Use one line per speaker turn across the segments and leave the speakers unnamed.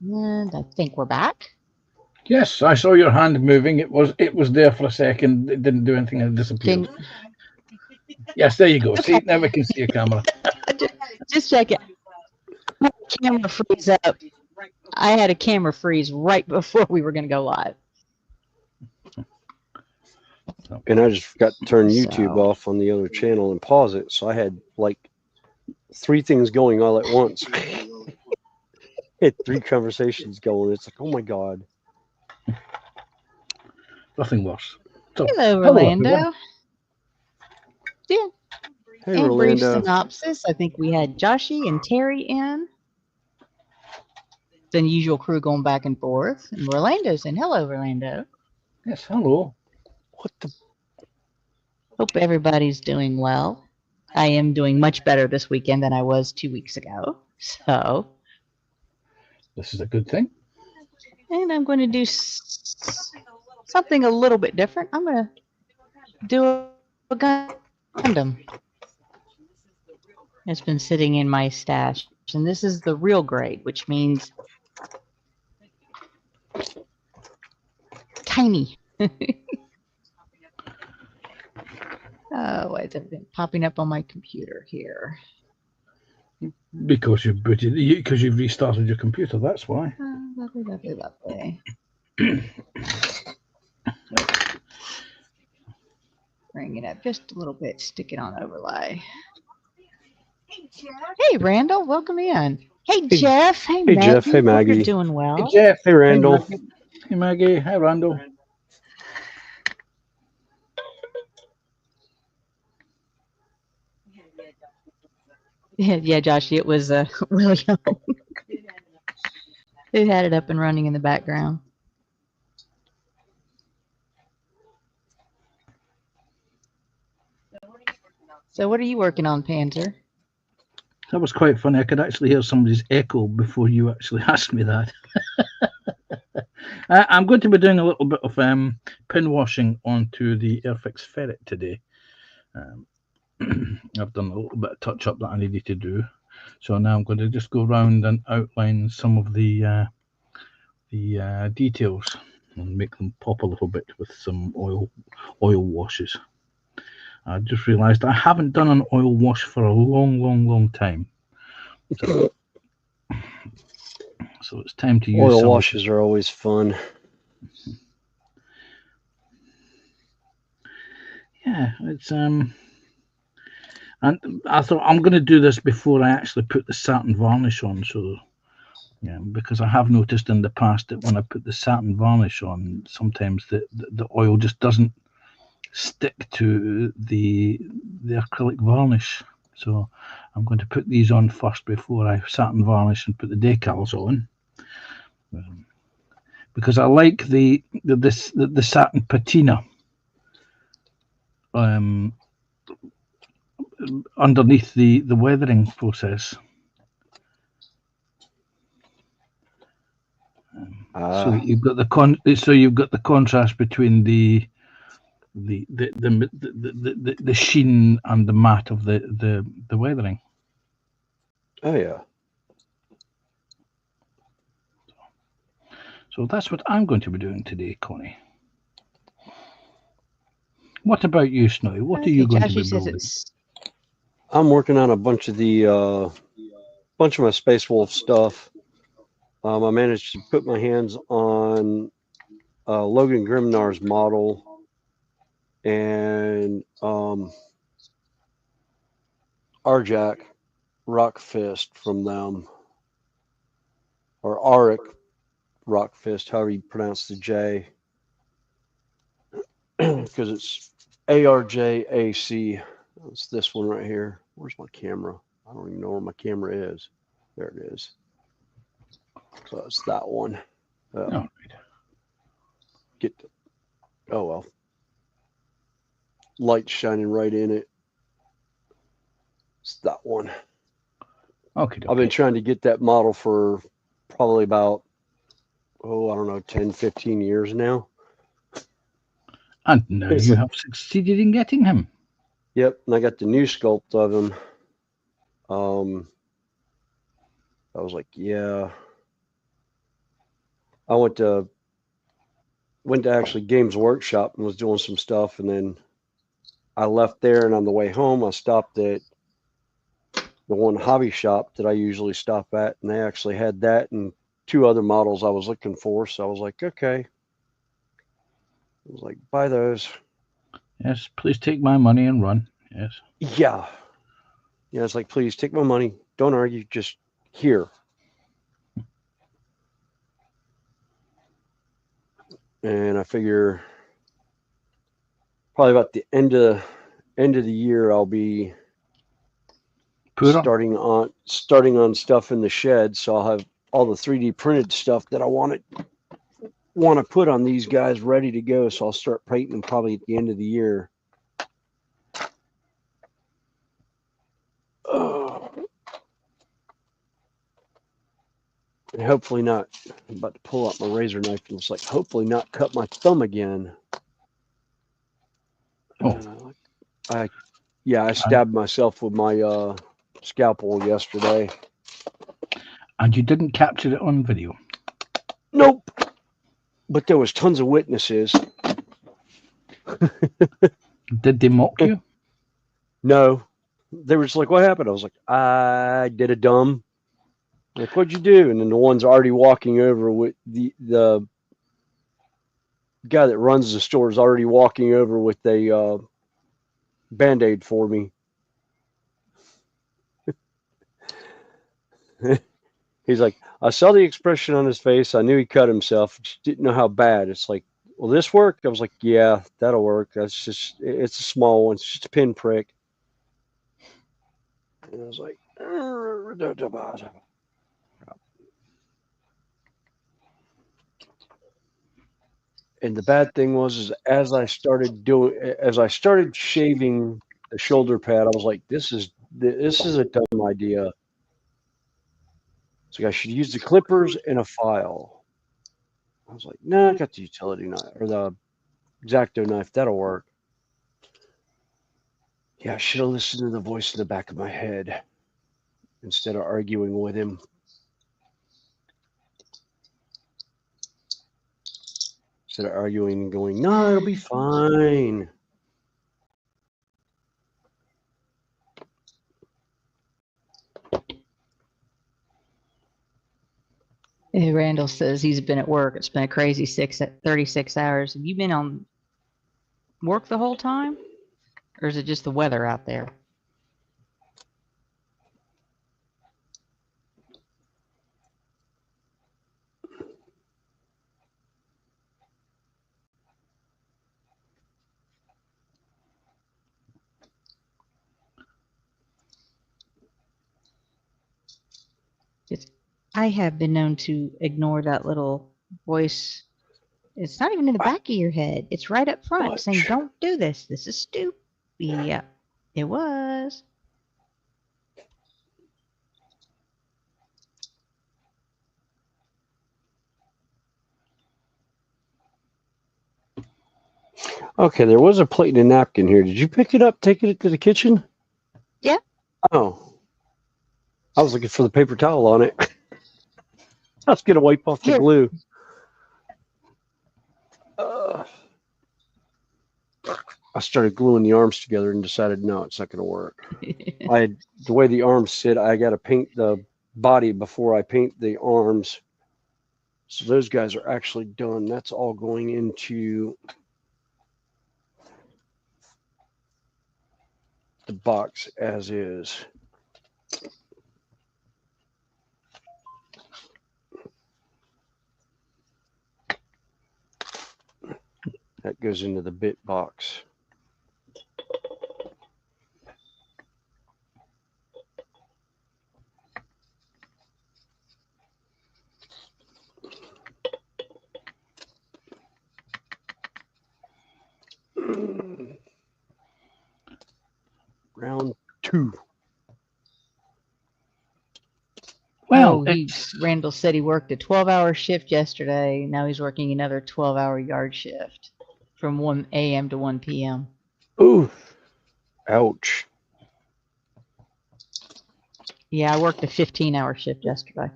And I think we're back.
Yes, I saw your hand moving. It was there for a second. It didn't do anything and it disappeared.
Can
Yes, there you go.
okay,
See, now we can see your camera.
just check it. Camera freeze up. I had a camera freeze right before we were going to go live.
And I just forgot to turn YouTube
So
off on the other channel and pause it. So I had like 3 things going all at once. Had 3 conversations going. It's like, oh my God.
Nothing worse. So,
hello,
hello everyone.
Orlando. Yeah.
Hey,
And brief
Rolando.
synopsis. I think we had Joshy and Terry in. The usual crew going back and forth. And Orlando's in. Hello, Orlando.
Yes, hello.
What the?
Hope everybody's doing well. I am doing much better this weekend than I was 2 weeks ago. So,
This is a good thing.
and I'm going to do something a little bit different. I'm going to do a Gundam. It's been sitting in my stash. And this is the real grade, which means tiny. Oh, why is everything popping up on my computer here?
Because you've restarted your computer. That's why.
Lovely. Bring it up just a little bit. Stick it on overlay. Hey, Randall, welcome in. Hey, Jeff. Hey, Maggie.
Jeff. Hey, Maggie.
Hope you're doing well.
Hey Jeff.
Hey, Randall.
Hey Maggie. Hi Randall.
Yeah, Josh, it was really young. It had it up and running in the background. So what are you working on, Panzer?
That was quite funny. I could actually hear somebody's echo before you actually asked me that. I'm going to be doing a little bit of pin washing onto the Airfix Ferret today. I've done a little bit of touch up that I needed to do. So now I'm going to just go around and outline some of the details and make them pop a little bit with some oil washes. I just realised I haven't done an oil wash for a long time. So it's time to use
Oil
some
washes are always fun.
Yeah, it's and I thought I'm going to do this before I actually put the satin varnish on. So yeah, because I have noticed in the past that when I put the satin varnish on, sometimes the oil just doesn't stick to the acrylic varnish. So I'm going to put these on first before I satin varnish and put the decals on. Because I like the satin patina underneath the weathering process. So you've got the contrast between the sheen and the matte of the weathering.
Oh yeah.
So that's what I'm going to be doing today, Connie. What about you, Snowy? What are you going to be building?
I'm working on a bunch of my Space Wolf stuff. I managed to put my hands on Logan Grimnar's model and Arjak Rockfist from them, or Arik Rockfist, however you pronounce the J, because it's ARJAC. It's this one right here. Where's my camera? I don't even know where my camera is. There it is. So it's that one.
Right.
Oh well. Light shining right in it. It's that one.
Okay.
I've been trying to get that model for probably about, I don't know, 10, 15 years now.
And now you have succeeded in getting him.
Yep, and I got the new sculpt of him. I was like, yeah. I went to actually Games Workshop and was doing some stuff, and then I left there, and on the way home I stopped at the one hobby shop that I usually stop at, and they actually had that and 2 other models I was looking for. So I was like, okay. I was like, buy those.
Yes, please take my money and run. Yes.
Yeah. Yeah, it's like, please take my money. Don't argue, just here. And I figure probably about the end of the year I'll be starting on stuff in the shed, so I'll have all the 3D printed stuff that I want to put on these guys ready to go. So I'll start painting them probably at the end of the year. And hopefully not. I'm about to pull out my razor knife and it's like, hopefully not cut my thumb again.
Oh.
I stabbed myself with my scalpel yesterday.
And you didn't capture it on video?
Nope. But there was tons of witnesses.
Did they mock you?
No. They were just like, what happened? I was like, I did a dumb. Like, what'd you do? And then the one's already walking over with the guy that runs the store is already walking over with a Band-Aid for me. He's like, I saw the expression on his face. I knew he cut himself. Just didn't know how bad. It's like, will this work? I was like, yeah, that'll work. It's a small one. It's just a pinprick. And I was like, and the bad thing was as I started shaving the shoulder pad, I was like, this is a dumb idea. So I should use the clippers and a file. I was like, no, I got the utility knife or the X-Acto knife. That'll work. Yeah, I should have listened to the voice in the back of my head instead of arguing with him. Instead of arguing and going, no, it'll be fine.
Randall says he's been at work. It's been a crazy 36 hours. Have you been on work the whole time? Or is it just the weather out there? I have been known to ignore that little voice. It's not even in the back of your head. It's right up front saying, don't do this. This is stupid. Yeah, it was.
Okay, there was a plate and a napkin here. Did you pick it up, take it to the kitchen?
Yeah.
Oh. I was looking for the paper towel on it. I was going to wipe off the glue. I started gluing the arms together and decided, no, it's not going to work. The way the arms sit, I got to paint the body before I paint the arms. So those guys are actually done. That's all going into the box as is. That goes into the bit box. Round 2.
Well,
Randall said he worked a 12-hour shift yesterday. Now he's working another 12-hour yard shift from 1 a.m. to 1 p.m.
Ooh, ouch.
Yeah, I worked a 15-hour shift yesterday.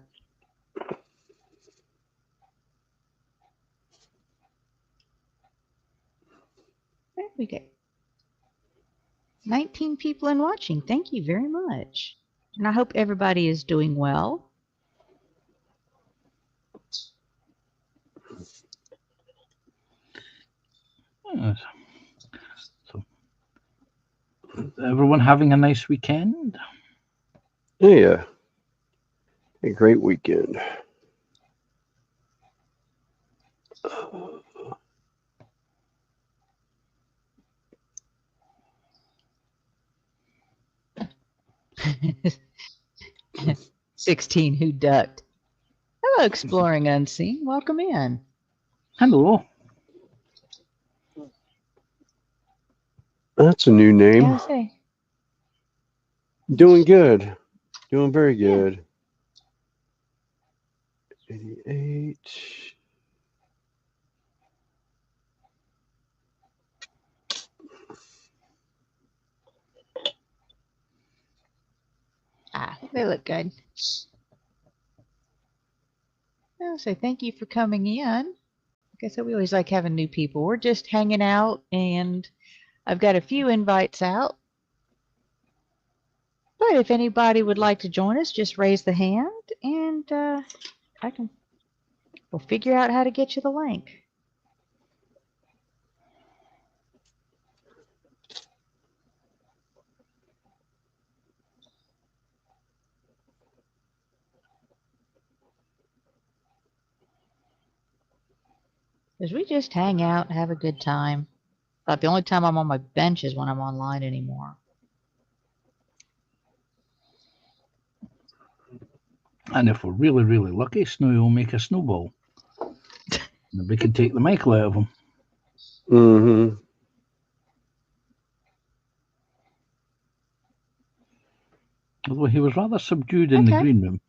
we got 19 people in watching. Thank you very much. And I hope everybody is doing well.
Yes. So, everyone having a nice weekend?
Yeah. A great weekend.
16 who ducked. Hello, Exploring Unseen. Welcome in.
Hello.
That's a new name.
Yeah, I say.
Doing good. Doing very good. 88.
They look good. I'll say thank you for coming in. Like I said, we always like having new people. We're just hanging out, and I've got a few invites out. But if anybody would like to join us, just raise the hand, and we'll figure out how to get you the link. Because we just hang out and have a good time. About the only time I'm on my bench is when I'm online anymore.
And if we're really, really lucky, Snowy will make a snowball. And we can take the Michael out of him.
Mm-hmm.
Although he was rather subdued in the green room.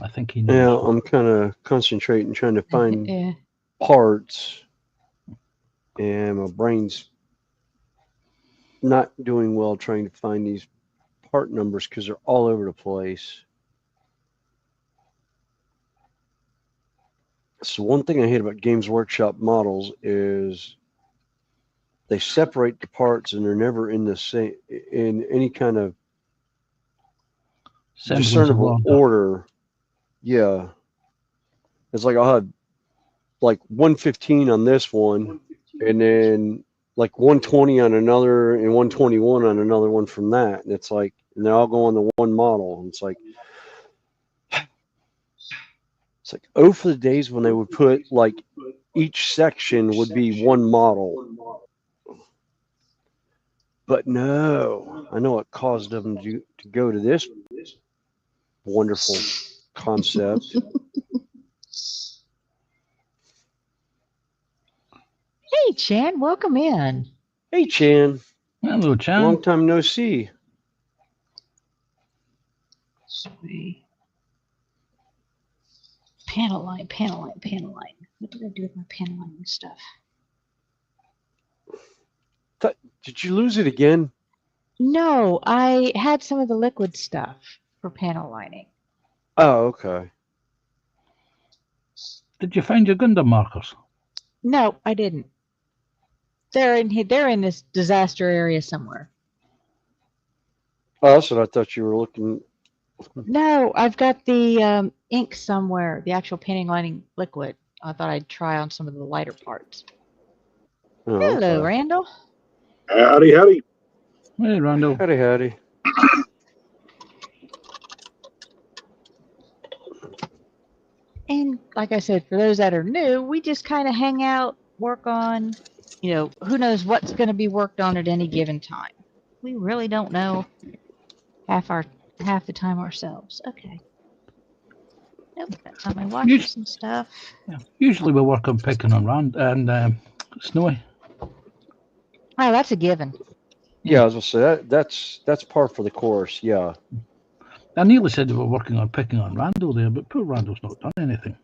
I think he knows.
Yeah, I'm kind of concentrating, trying to find parts, and my brain's not doing well trying to find these part numbers because they're all over the place. So one thing I hate about Games Workshop models is they separate the parts and they're never in the same, in any kind of discernible order. Yeah. It's like I'll have like 115 on this one, and then like 120 on another, and 121 on another one from that. And it's like, and they all go on the one model. And it's like, oh, for the days when they would put like each section would be one model. But no, I know what caused them to go to this wonderful concept.
Hey, Chan, welcome in.
Hey, Chan.
Hello, Chan.
Long time no see.
Sweet. Panel line. What did I do with my panel line stuff?
Did you lose it again?
No, I had some of the liquid stuff for panel lining.
Oh, okay.
Did you find your Gundam markers?
No, I didn't. They're in this disaster area somewhere.
Oh, that's what I thought you were looking.
No, I've got the ink somewhere, the actual painting lining liquid. I thought I'd try on some of the lighter parts.
Oh,
hello,
okay.
Randall.
Howdy.
Hey, Randall.
Howdy.
And like I said, for those that are new, we just kind of hang out, work on, who knows what's going to be worked on at any given time. We really don't know half the time ourselves. Okay. Nope, that's on my watch some stuff.
Yeah. Usually we work on picking on Rand and Snowy.
Oh, that's a given.
Yeah, I was gonna say that's par for the course. Yeah.
I nearly said we were working on picking on Randall there, but poor Randall's not done anything.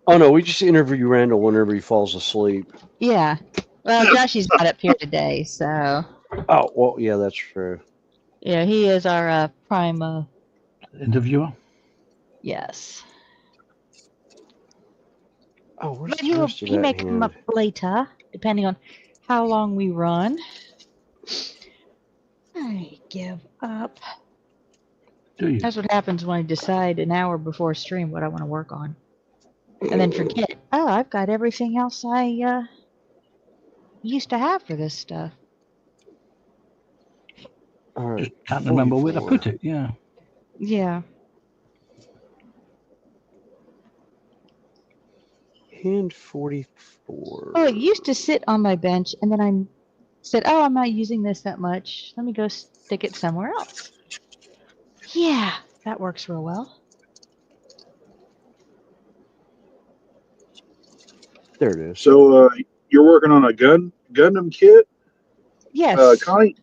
Oh no, we just interview Randall whenever he falls asleep.
Yeah. Well, Joshy's not up here today, so.
Oh well, yeah, that's true.
Yeah, he is our prime
interviewer.
Yes.
Oh, where's
But
the rest of
he
that
may come up
hand?
later, depending on how long we run. I give up.
Do you?
That's what happens when I decide an hour before stream what I want to work on. And then forget, oh, I've got everything else I used to have for this stuff.
All right,
Just can't remember where to
44.
put it. Yeah.
Yeah.
Hand 44.
Oh, it used to sit on my bench, and then I said, oh, I'm not using this that much. Let me go stick it somewhere else. Yeah, that works real well.
There it is.
So you're working on a Gundam kit,
Yes.
Connie?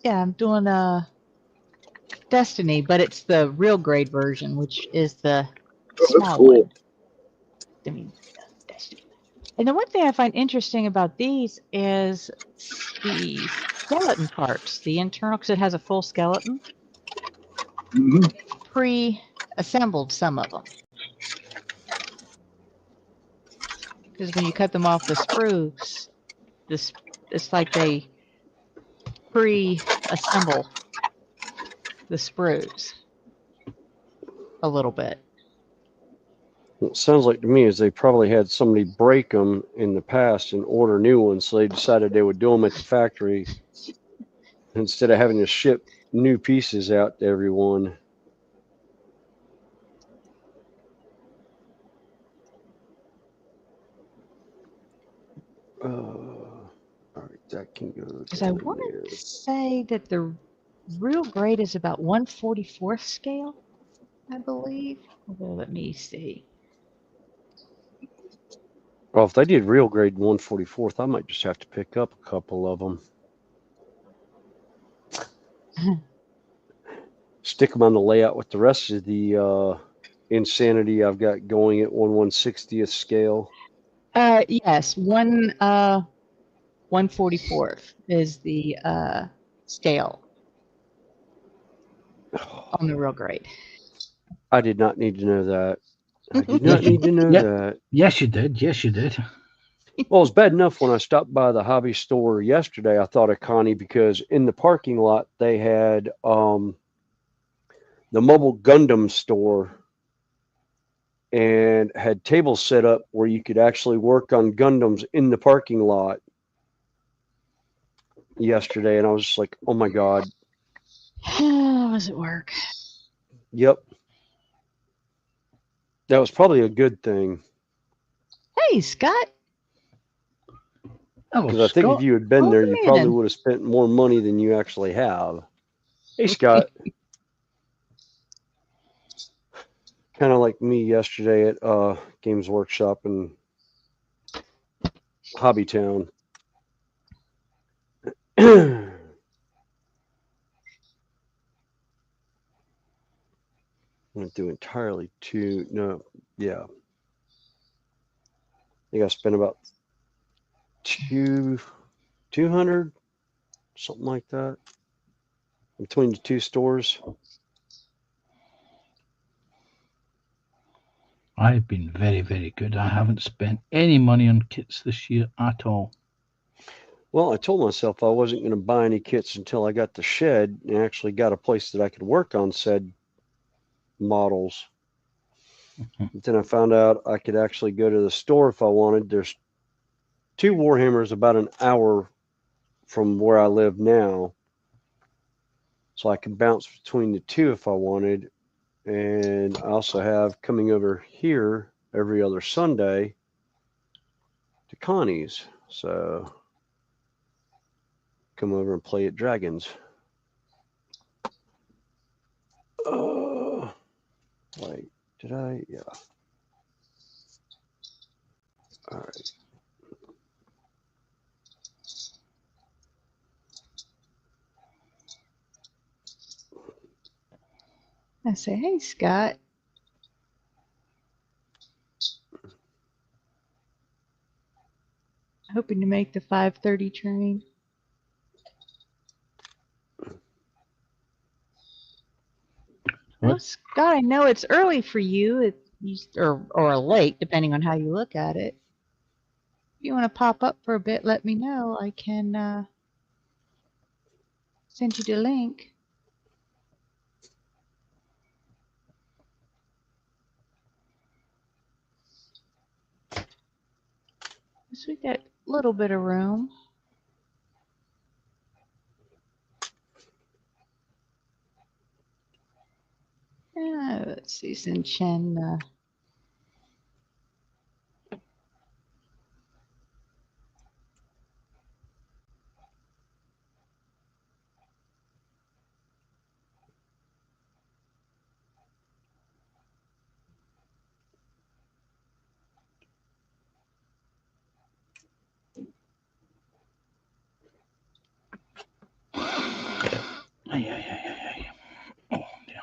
Yeah, I'm doing Destiny, but it's the real grade version, which is the
Oh, that's
small
cool.
one. I mean, Destiny. And the one thing I find interesting about these is the skeleton parts, the internal, because it has a full skeleton.
Hmm.
Pre-assembled some of them. Because when you cut them off the sprues, it's like they pre-assemble the sprues a little bit.
What it sounds like to me is they probably had somebody break them in the past and order new ones, so they decided they would do them at the factory instead of having to ship new pieces out to everyone. All right, that can go
Because I
down
want
there.
to say that the real grade is about 1/44th scale, I believe. Well, let me see.
Well, if they did real grade 1/44th, I might just have to pick up a couple of them. Stick them on the layout with the rest of the insanity I've got going at 1/160th scale.
Yes, 1/44th is the scale on the real grade.
I did not need to know that. I did not need to know that.
Yes, you did. Yes, you did.
Well, it's bad enough when I stopped by the hobby store yesterday. I thought of Connie because in the parking lot they had the mobile Gundam store and had tables set up where you could actually work on Gundams in the parking lot yesterday, and I was just like, "Oh my god!"
How does it work?
Yep, that was probably a good thing
Hey, Scott.
Hello,
because I think if
Scott.
you had been there, you
Welcome
probably
in.
would have spent more money than you actually have. Hey, Scott. Kind of like me yesterday at Games Workshop in Hobbytown. Went through entirely I think I spent about 200, something like that, between the two stores.
I've been very, very good. I haven't spent any money on kits this year at all.
Well, I told myself I wasn't going to buy any kits until I got the shed and actually got a place that I could work on said models. But then I found out I could actually go to the store if I wanted. There's two Warhammers about an hour from where I live now, so I can bounce between the two if I wanted. And I also have coming over here every other Sunday to Connie's, so come over and play at Dragons. Wait, did I? Yeah. All right.
I say, hey, Scott. Hoping to make the 5:30 train.
What
Well, Scott, I know it's early for you, or late, depending on how you look at it. If you want to pop up for a bit, let me know. I can send you the link. So we got a little bit of room. Let's see, since Chen.
Oh, dear.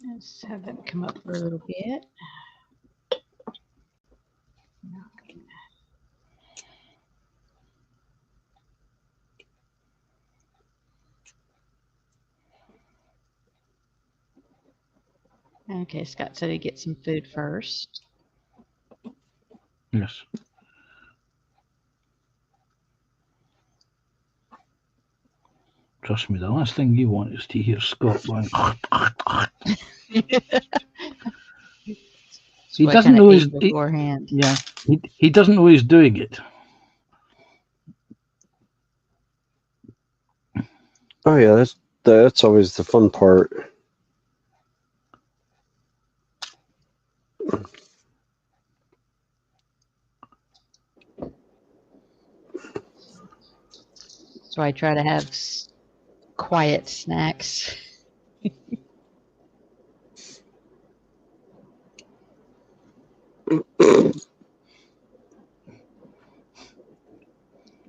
Let's have them come up for a little bit. Okay, Scott said he'd get some food first.
Yes. Trust me, the last thing you want is to hear Scott going. He doesn't know he's
beforehand.
yeah. He doesn't know he's doing it.
Oh yeah, that's always the fun part.
So I try to have quiet snacks.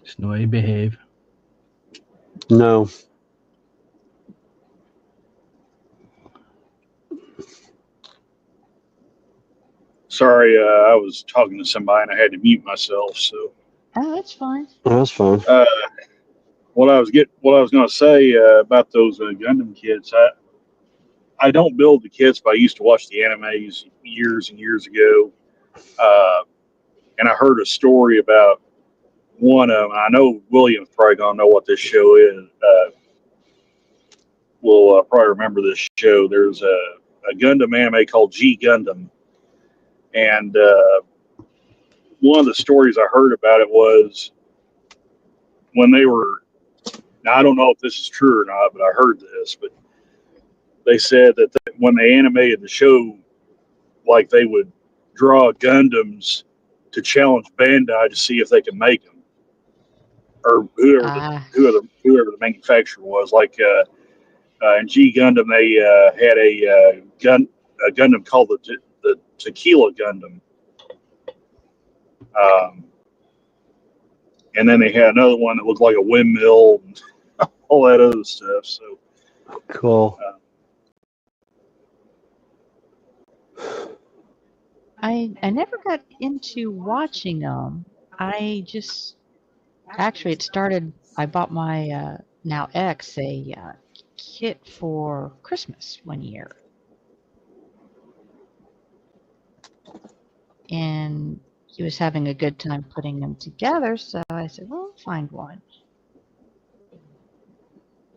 It's no way to behave.
No.
Sorry, I was talking to somebody and I had to mute myself. So
Oh, that's fine.
Oh, that's fine.
what I was going to say about those Gundam kits, I don't build the kits, but I used to watch the animes years and years ago, and I heard a story about one of them. I know William's probably gonna know what this show is. Will probably remember this show. There's a Gundam anime called G Gundam, and one of the stories I heard about it was when they were. Now I don't know if this is true or not, but I heard this. But they said that when they animated the show, like they would draw Gundams to challenge Bandai to see if they could make them, or whoever the manufacturer was. Like in G Gundam, they had a Gundam called the Tequila Gundam, and then they had another one that looked like a windmill and all that other stuff. So
Cool.
I never got into watching them. I just actually it started. I bought my now ex a kit for Christmas one year, and he was having a good time putting them together. So I said, "Well, I'll find one."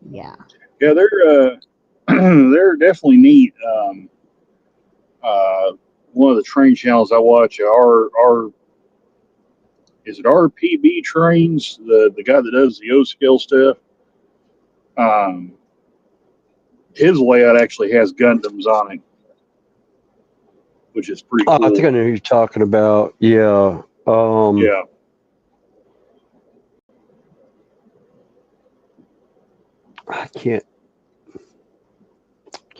Yeah.
yeah, they're they're definitely neat. One of the train channels I watch are is it RPB trains, the guy that does the O scale stuff. Um, his layout actually has Gundams on it, which is pretty cool.
I think I know who you're talking about. Yeah.
Yeah.
I can't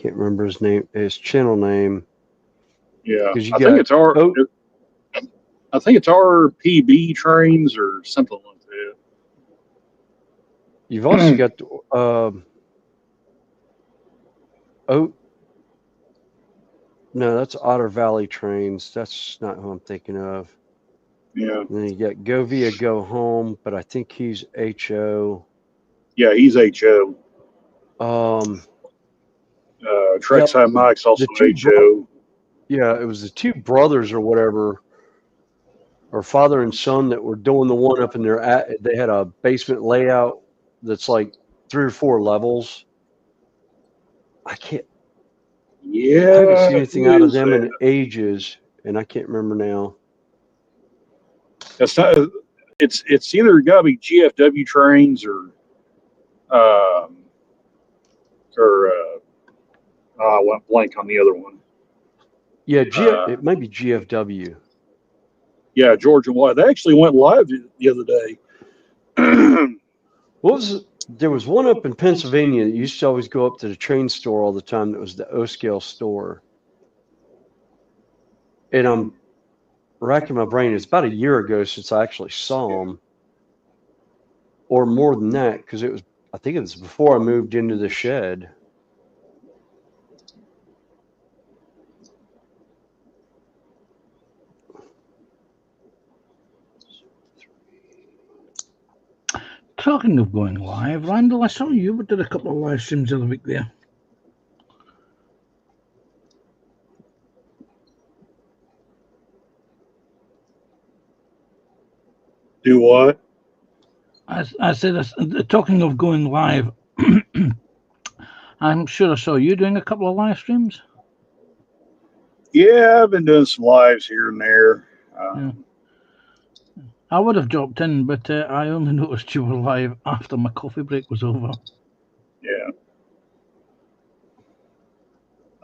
remember his channel name.
Yeah.
Because
I think it's RPB trains or something like that.
You've also got no, that's Otter Valley Trains. That's not who I'm thinking of.
Yeah.
And then you got Go Via Go Home, but I think he's HO.
Yeah, he's HO. Trekside Mike's also HO.
Yeah, it was the two brothers or whatever, or father and son, that were doing the one up in their. They had a basement layout that's like 3 or 4 levels. I haven't
Yeah.
seen anything out of them in ages, and I can't remember now.
It's not. It's either got to be GFW trains or I went blank on the other one.
Yeah, it might be GFW.
Yeah, Georgia Wide. They actually went live the other day.
There was one up in Pennsylvania that used to always go up to the train store all the time. That was the O-Scale store. And I'm racking my brain. It's about a year ago since I actually saw them, or more than that, because I think it was before I moved into the shed.
Talking of going live, Randall, I saw you did a couple of live streams the other week there.
Do what?
I said, talking of going live, I'm sure I saw you doing a couple of live streams.
Yeah, I've been doing some lives here and there.
Yeah. I would have dropped in, but I only noticed you were live after my coffee break was over.
Yeah.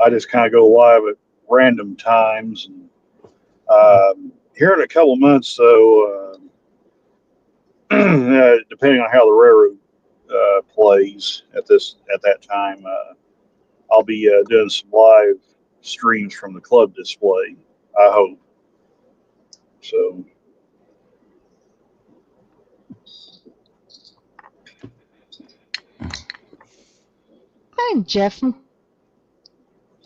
I just kind of go live at random times. And, here in a couple of months, though, depending on how the railroad plays at that time, I'll be doing some live streams from the club display. I hope so.
Hi, Jeff from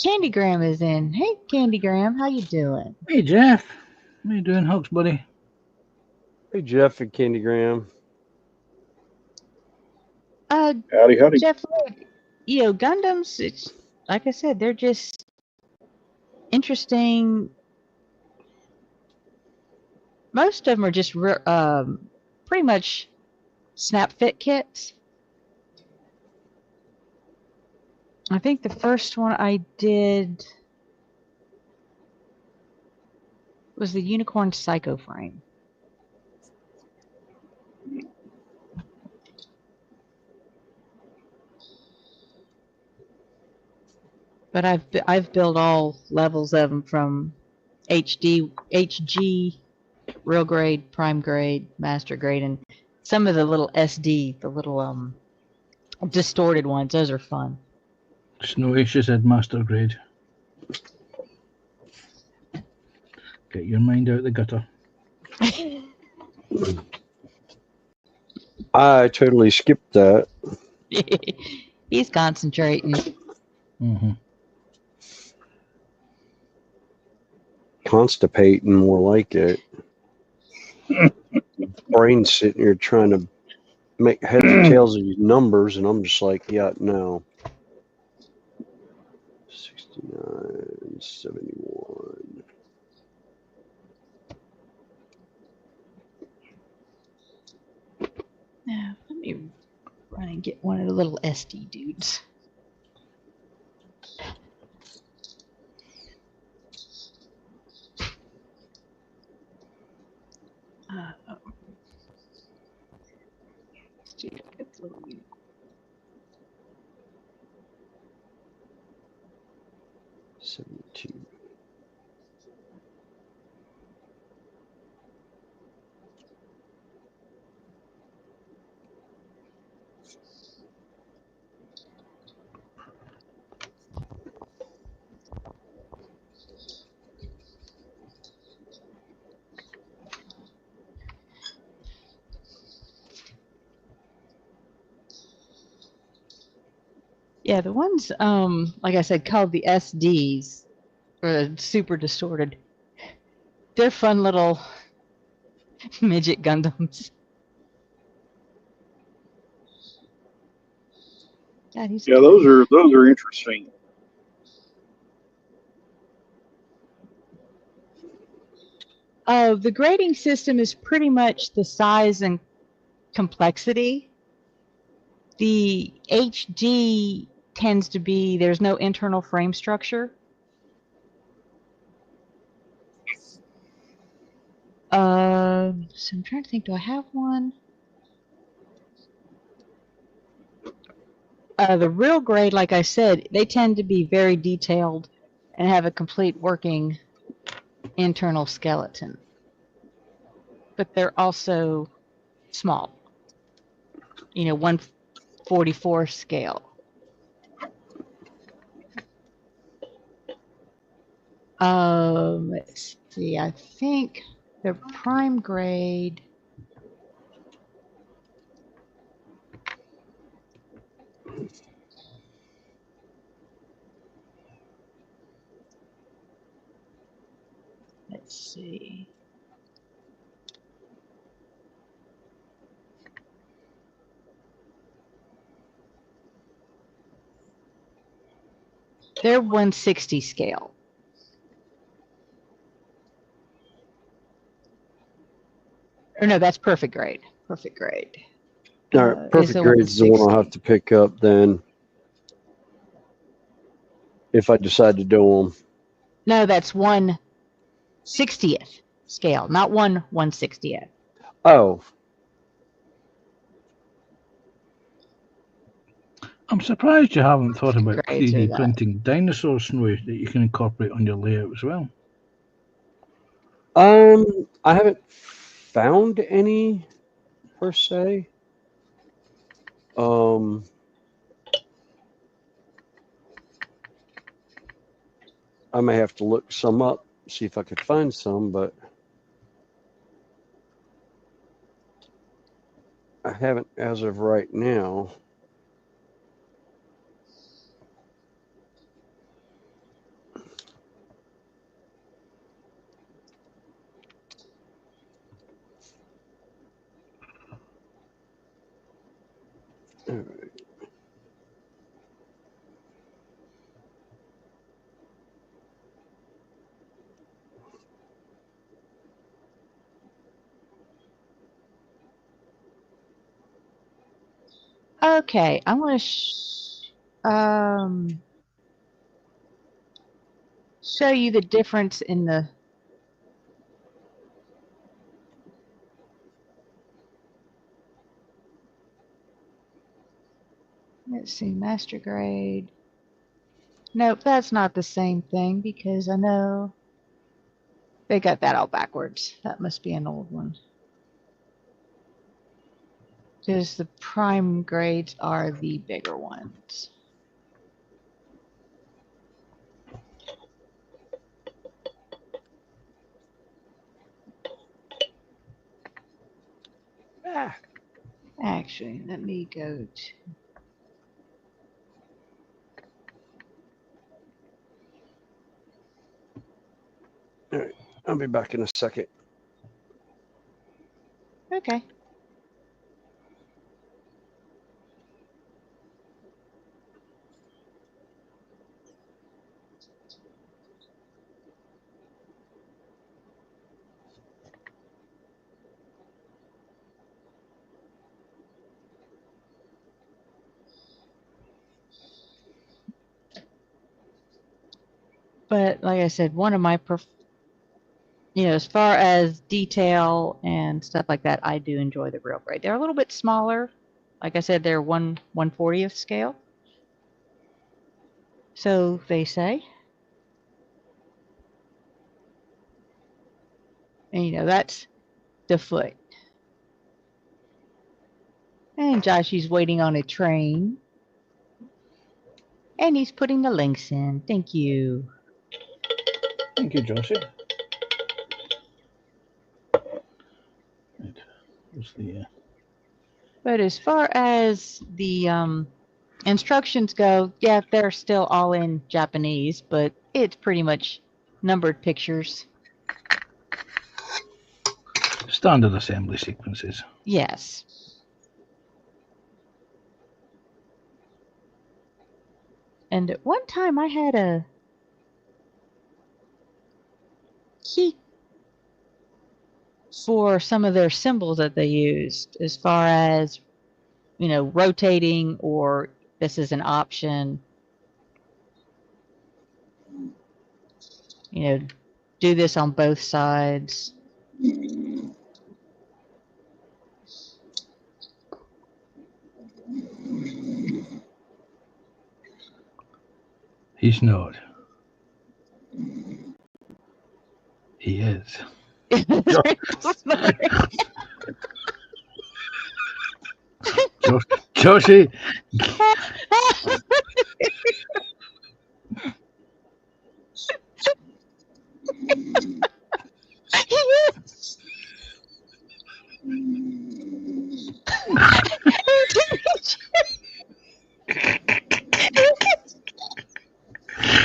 Candygram is in. Hey, Candygram, how you doing?
Hey, Jeff. How you doing, Hugs, buddy?
Hey, Jeff and Candygram.
Howdy.
Jeff, Gundams, it's like I said, they're just interesting. Most of them are just pretty much snap fit kits. I think the first one I did was the Unicorn Psycho frame. But I've built all levels of them, from HD, HG, real grade, prime grade, master grade, and some of the little SD, the little distorted ones. Those are fun.
Snowy, she said master grade. Get your mind out the gutter.
I totally skipped that.
He's concentrating.
Mm-hmm.
Constipating, more like it. Brain sitting here trying to make heads or tails of these numbers, and I'm just like, yeah, no. 69, 71.
Now, let me run and get one of the little SD dudes. See, it's a little weird.
72.
Yeah, the ones, like I said, called the SDs, or the super distorted. They're fun little Midget Gundams. God, he's
Yeah, those are interesting.
The grading system is pretty much the size and complexity. The HD tends to be there's no internal frame structure. So I'm trying to think, do I have one? The real grade, like I said, they tend to be very detailed and have a complete working internal skeleton. But they're also small. 144 scale. Let's see, I think the prime grade. Let's see. They're 160 scale. Or no, that's perfect grade. Perfect grade.
All right, perfect grade is the one I'll have to pick up then, if I decide to do them.
No, that's 1/60th scale, not 1/160th.
Oh,
I'm surprised you haven't thought about
Grades are
3D
that.
printing dinosaurs, Snowy, that you can incorporate on your layout as well.
I haven't found any per se. I may have to look some up, see if I could find some, but I haven't as of right now. All right.
Okay, I'm going to show you the difference in the. Let's see, master grade. Nope, that's not the same thing because I know they got that all backwards. That must be an old one. Because the prime grades are the bigger ones. Actually, let me go to.
All right, I'll be back in a second.
Okay. But like I said, one of my, as far as detail and stuff like that, I do enjoy the real grade. They're a little bit smaller. Like I said, they're 1/140th scale. So they say. And that's the foot. And Joshy's waiting on a train. And he's putting the links in. Thank you.
Thank you, Josie. Right. What's the
But as far as the instructions go, yeah, they're still all in Japanese, but it's pretty much numbered pictures.
Standard assembly sequences.
Yes. And at one time I had a key for some of their symbols that they used as far as, rotating, or this is an option. Do this on both sides.
He's not. He is. Joshy.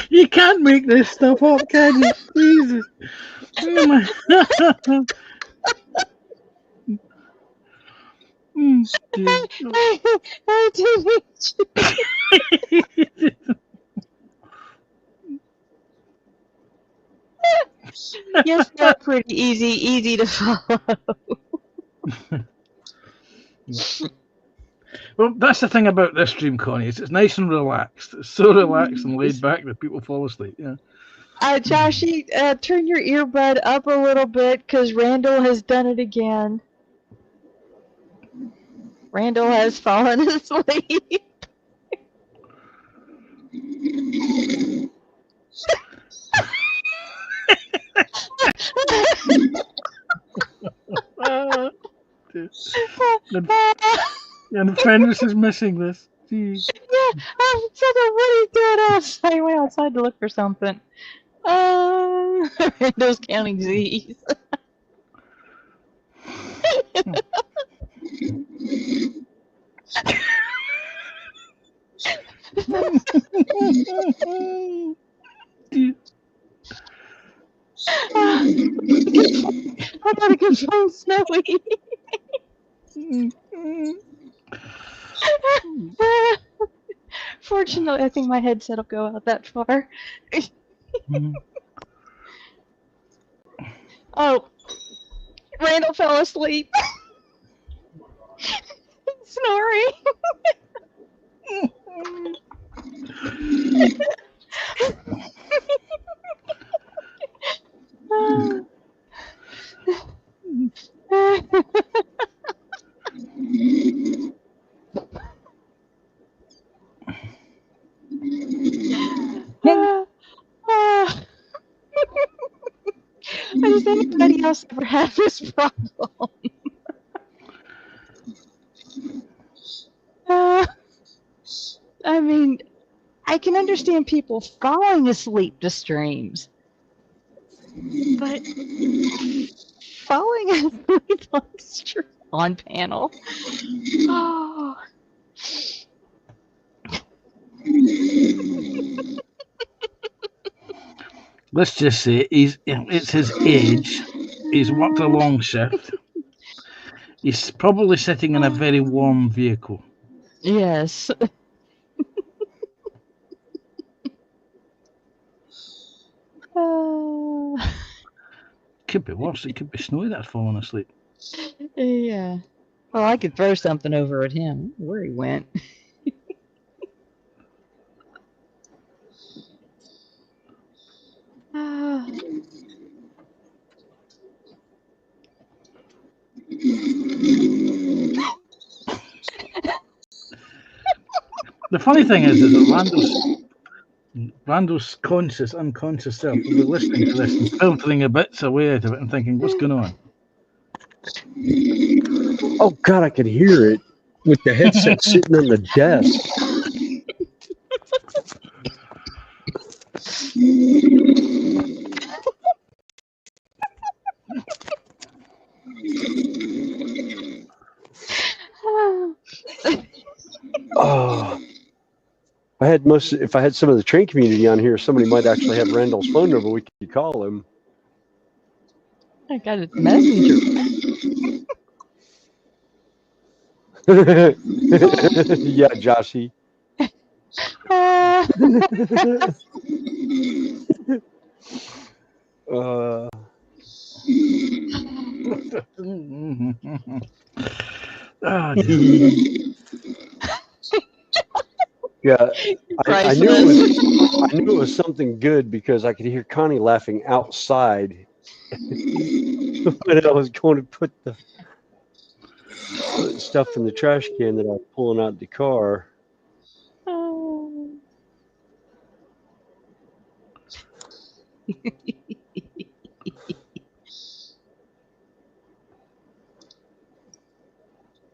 You can't make this stuff up, can you? Jesus.
Yes, they're pretty easy to follow.
Well, that's the thing about this stream, Connie. It's nice and relaxed. It's so relaxed and laid back that people fall asleep. Yeah.
Joshy, turn your earbud up a little bit because Randall has done it again. Randall has fallen asleep.
And Fenris is missing this. Jeez.
Yeah, I said, what are you doing outside? I went outside to look for something. Randall's counting Z's. I gotta go find Snowy. Fortunately, I think my headset will go out that far. Oh, Randall fell asleep. Snoring. Does anybody else ever have this problem? I mean, I can understand people falling asleep to streams, but falling asleep on panel. Oh.
Let's just say it's his age. He's worked a long shift. He's probably sitting in a very warm vehicle.
Yes.
Could be worse. It could be Snowy that's fallen asleep.
Yeah. Well, I could throw something over at him. Where he went.
The funny thing is that Randall's unconscious self will be listening to this and filtering the bits away out of it and thinking, what's going on?
Oh, God, I could hear it with the headset sitting on the desk. Oh, if I had some of the train community on here, somebody might actually have Randall's phone number. We could call him.
I got his messenger.
Yeah, Joshy.
Ah.
uh,
Oh, dear.
yeah, I knew it
Priceless.
was. I knew it was something good because I could hear Connie laughing outside when I was going to put stuff in the trash can that I was pulling out the car.
Oh.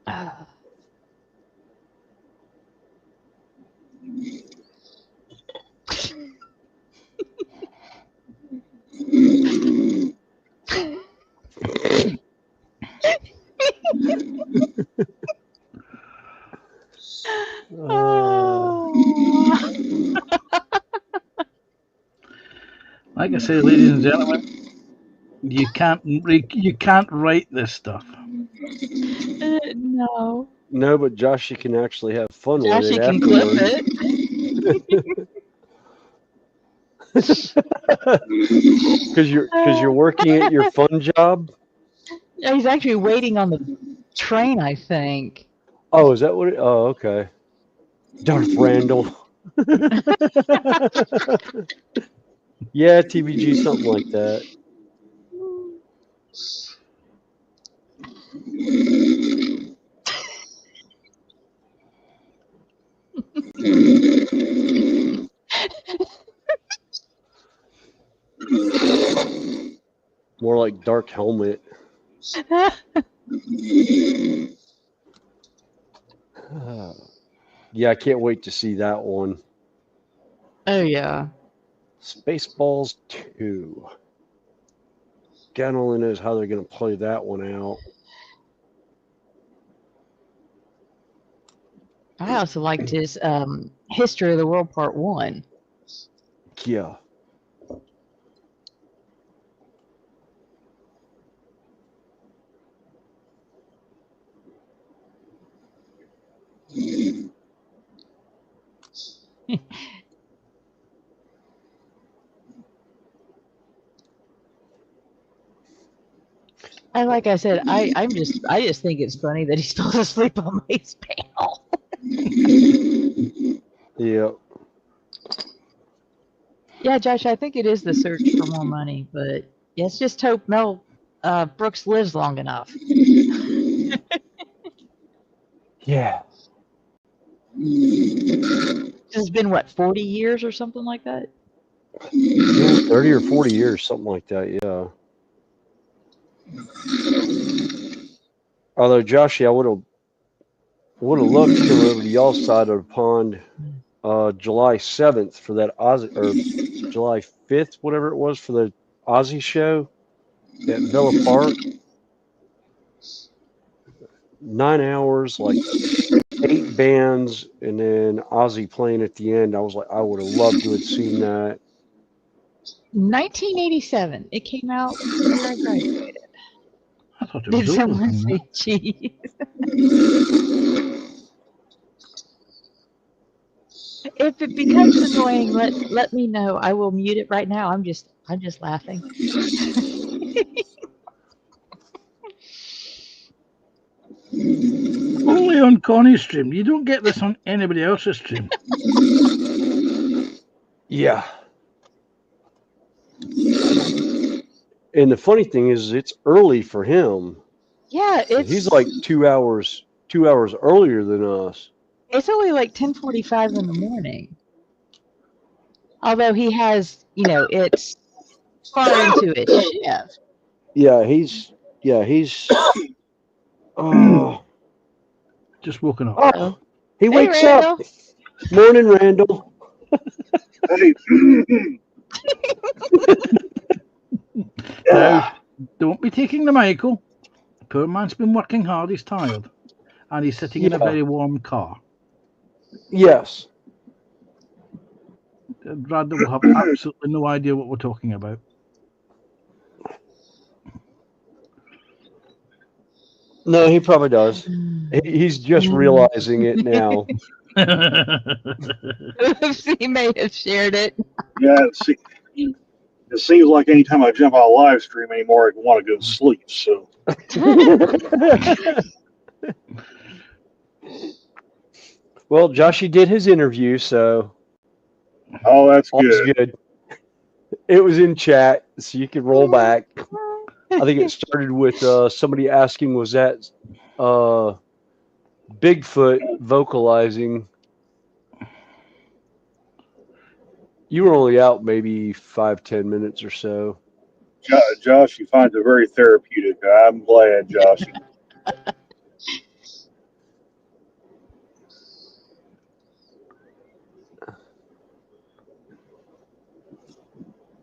Ah. Oh.
Like I say, ladies and gentlemen, you can't write this stuff.
No.
No, but Josh, you can actually have fun with
Josh,
it
you can clip
afterwards.
it.
Because you're working at your fun job.
Yeah, he's actually waiting on the train, I think.
Oh, is that what? Oh, okay. Darth Randall. Yeah, TBG, something like that. More like Dark Helmet. Yeah, I can't wait to see that one.
Oh yeah.
Spaceballs 2. God only knows how they're going to play that one out.
I also liked his History of the World Part 1.
Yeah.
And like I said, I just think it's funny that he's supposed to sleep on my panel.
Yeah.
Yeah, Josh, I think it is the search for more money, but yeah, let's just hope Mel Brooks lives long enough.
Yeah.
It's been what, 40 years or something like that?
Yeah, 30 or 40 years, something like that. Yeah. Although, Joshy, I would have loved to come over to y'all's side of the pond July 7th for that Aussie, or July 5th, whatever it was, for the Aussie show at Villa Park. 9 hours, like 8 bands, and then Ozzy playing at the end. I was like, I would have loved to have seen that.
1987. It came out the year I graduated.
I thought it
Did
was older
someone
than
say
that.
cheese? If it becomes annoying, let me know. I will mute it right now. I'm just laughing.
Only on Connie's stream. You don't get this on anybody else's stream.
Yeah. And the funny thing is, it's early for him.
Yeah,
So he's like 2 hours earlier than us.
it's only like 10:45 in the morning. Although he has, it's far into his shift.
Yeah, he's oh,
Just woken up.
oh, he
Hey,
wakes
Randall.
up. Morning, Randall.
Hey,
Now, don't be taking the Michael. Poor man's been working hard. He's tired, and he's sitting in a
Yeah.
very warm car.
Yes.
Brad will have absolutely no idea what we're talking about.
No, he probably does. He's just realizing it now.
He may have shared it.
Yeah, it seems like anytime I jump on a live stream anymore, I want to go to sleep. So
Well, Joshy did his interview, so
oh, that's
all's
good.
good. It was in chat, so you could roll back. I think it started with somebody asking, was that Bigfoot vocalizing? You were only out maybe 5-10 minutes or so.
Josh, you find it very therapeutic. I'm glad, Josh.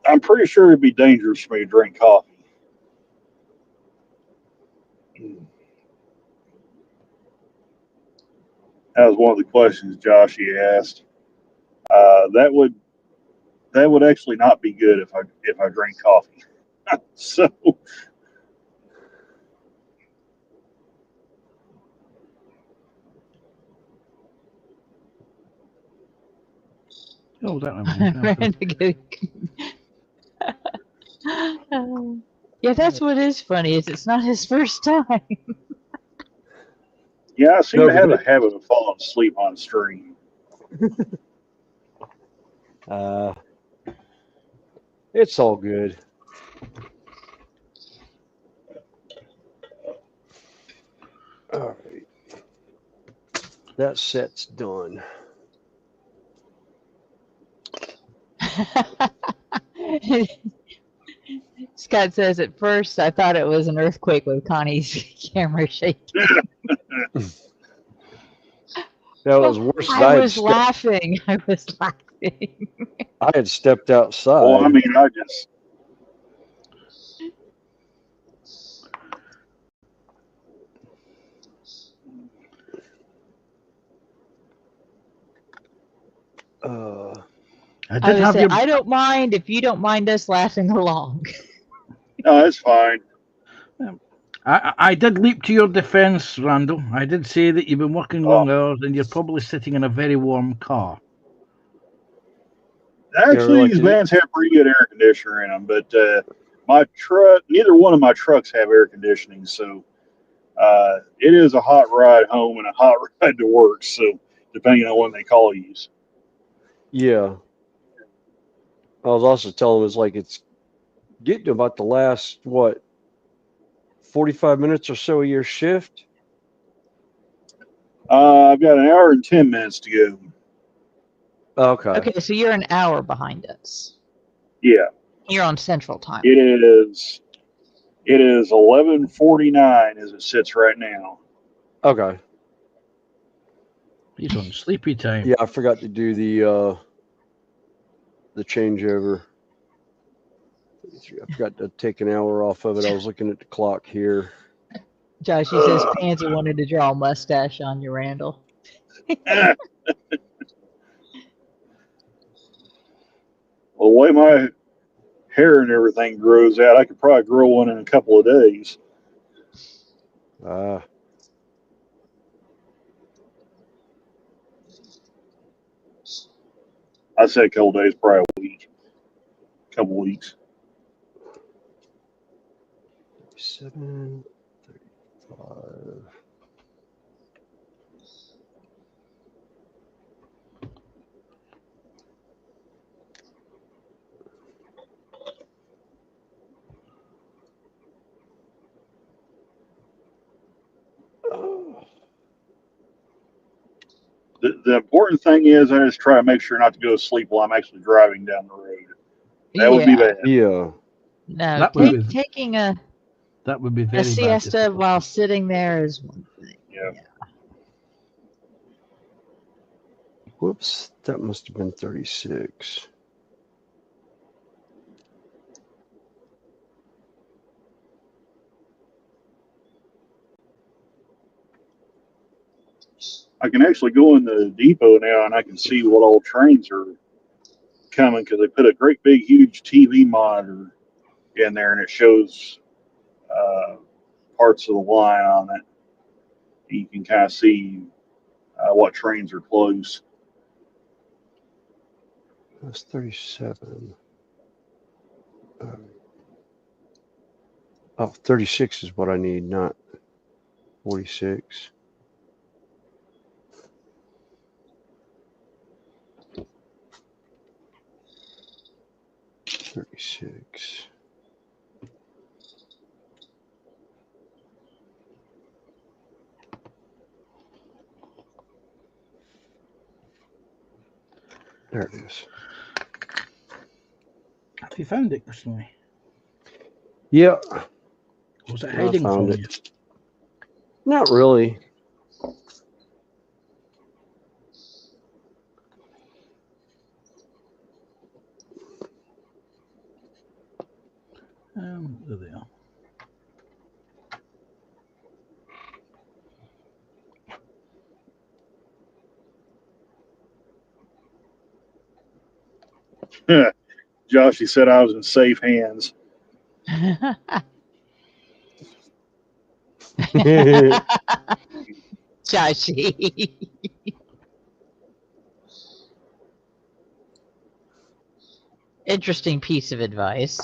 I'm pretty sure it'd be dangerous for me to drink coffee. That was one of the questions Josh asked. That would actually not be good if I drank coffee. So
Oh, that reminds me.
Yeah, that's what is funny is it's not his first time.
yeah, I seem
No,
to have a habit of falling asleep on stream.
It's all good. All right. That set's done.
Scott says at first I thought it was an earthquake with Connie's camera shaking.
That was worse.
I was laughing. I was laughing.
I had stepped outside.
Well, I mean, I just
I don't mind if you don't mind us laughing along.
no, it's fine.
I did leap to your defence, Randall. I did say that you've been working long hours and you're probably sitting in a very warm car.
Actually, these vans have pretty good air conditioner in them, but my truck, neither one of my trucks have air conditioning, so it is a hot ride home and a hot ride to work. So depending on when they call you.
Yeah. I was also telling him it's getting to about the last 45 minutes or so of your shift.
I've got an hour and 10 minutes to go.
Okay.
Okay, so you're an hour behind us.
Yeah.
You're on Central Time.
It is 11:49 as it sits right now.
Okay.
He's on sleepy time.
Yeah, I forgot to do the changeover. I forgot to take an hour off of it. I was looking at the clock here.
Josh, he says Pansy wanted to draw a mustache on you, Randall.
Well, the way my hair and everything grows out, I could probably grow one in a couple of days. I said a couple of days, probably a week. A couple of weeks.
7:35.
The important thing is I just try to make sure not to go to sleep while I'm actually driving down the road. That would be bad.
Yeah.
No, taking
that would be very
a siesta while sitting there is one thing.
Yeah.
Whoops, that must have been 36.
I can actually go in the depot now and I can see what all trains are coming because they put a great big huge TV monitor in there and it shows parts of the line on it. You can kind of see what trains are close.
That's 37. Oh, 36 is what I need, not 46. $36. There it is.
Have you found it, Snowy?
Yeah,
Was it
I
hiding
found
from
it. Not really.
you? There they are.
Josh, he said I was in safe hands.
Joshy. Interesting piece of advice.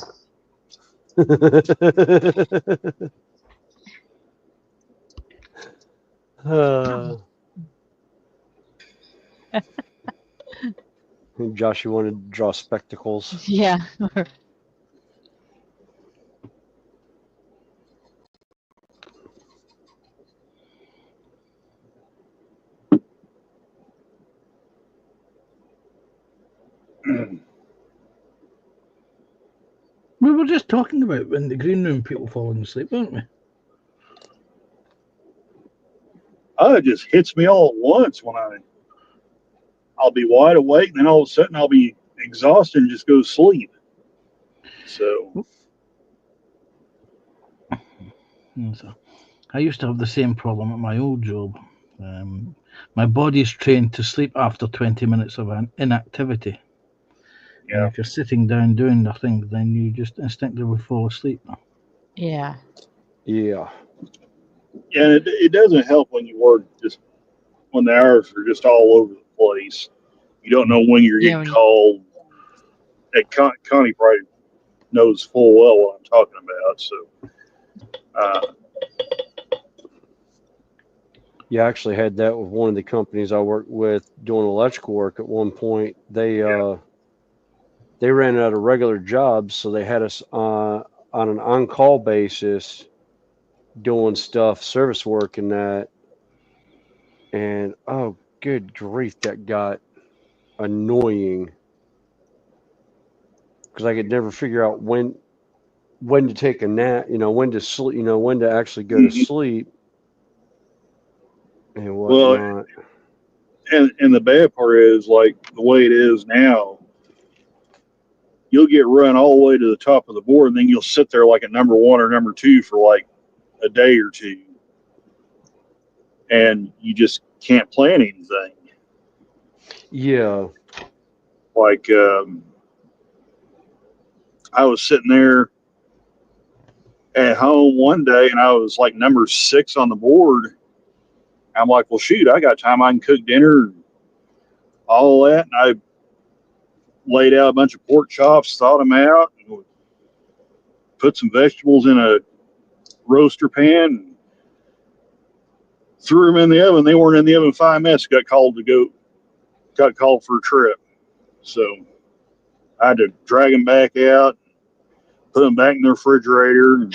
Josh, you wanted to draw spectacles.
Yeah.
We were just talking about in the green room people falling asleep, weren't we?
Oh, it just hits me all at once when I'll be wide awake, and then all of a sudden I'll be exhausted and just go to sleep. So
So, I used to have the same problem at my old job. My body's trained to sleep after 20 minutes of an inactivity. And
yeah,
if you're sitting down doing nothing, then you just instinctively fall asleep.
Yeah.
Yeah.
and it doesn't help when you work just when the hours are just all over the place. You don't know when you're
Yeah,
getting called. And Connie probably knows full well what I'm talking about. So,
Yeah, I actually had that with one of the companies I worked with doing electrical work at one point. They ran out of regular jobs, so they had us on an on-call basis doing stuff, service work and that. And oh, good grief, that got annoying because I could never figure out when to take a nap, when to sleep, when to actually go to sleep and whatnot.
and the bad part is, like the way it is now, you'll get run all the way to the top of the board, and then you'll sit there like a number one or number two for like a day or two, and you just can't plan anything.
Yeah.
Like I was sitting there at home one day, and I was like number 6 on the board. I'm like, well, shoot, I got time. I can cook dinner, and all that, and I laid out a bunch of pork chops, thawed them out, and put some vegetables in a roaster pan, and threw them in the oven. They weren't in the oven 5 minutes. Got called for a trip. So I had to drag them back out, put them back in the refrigerator.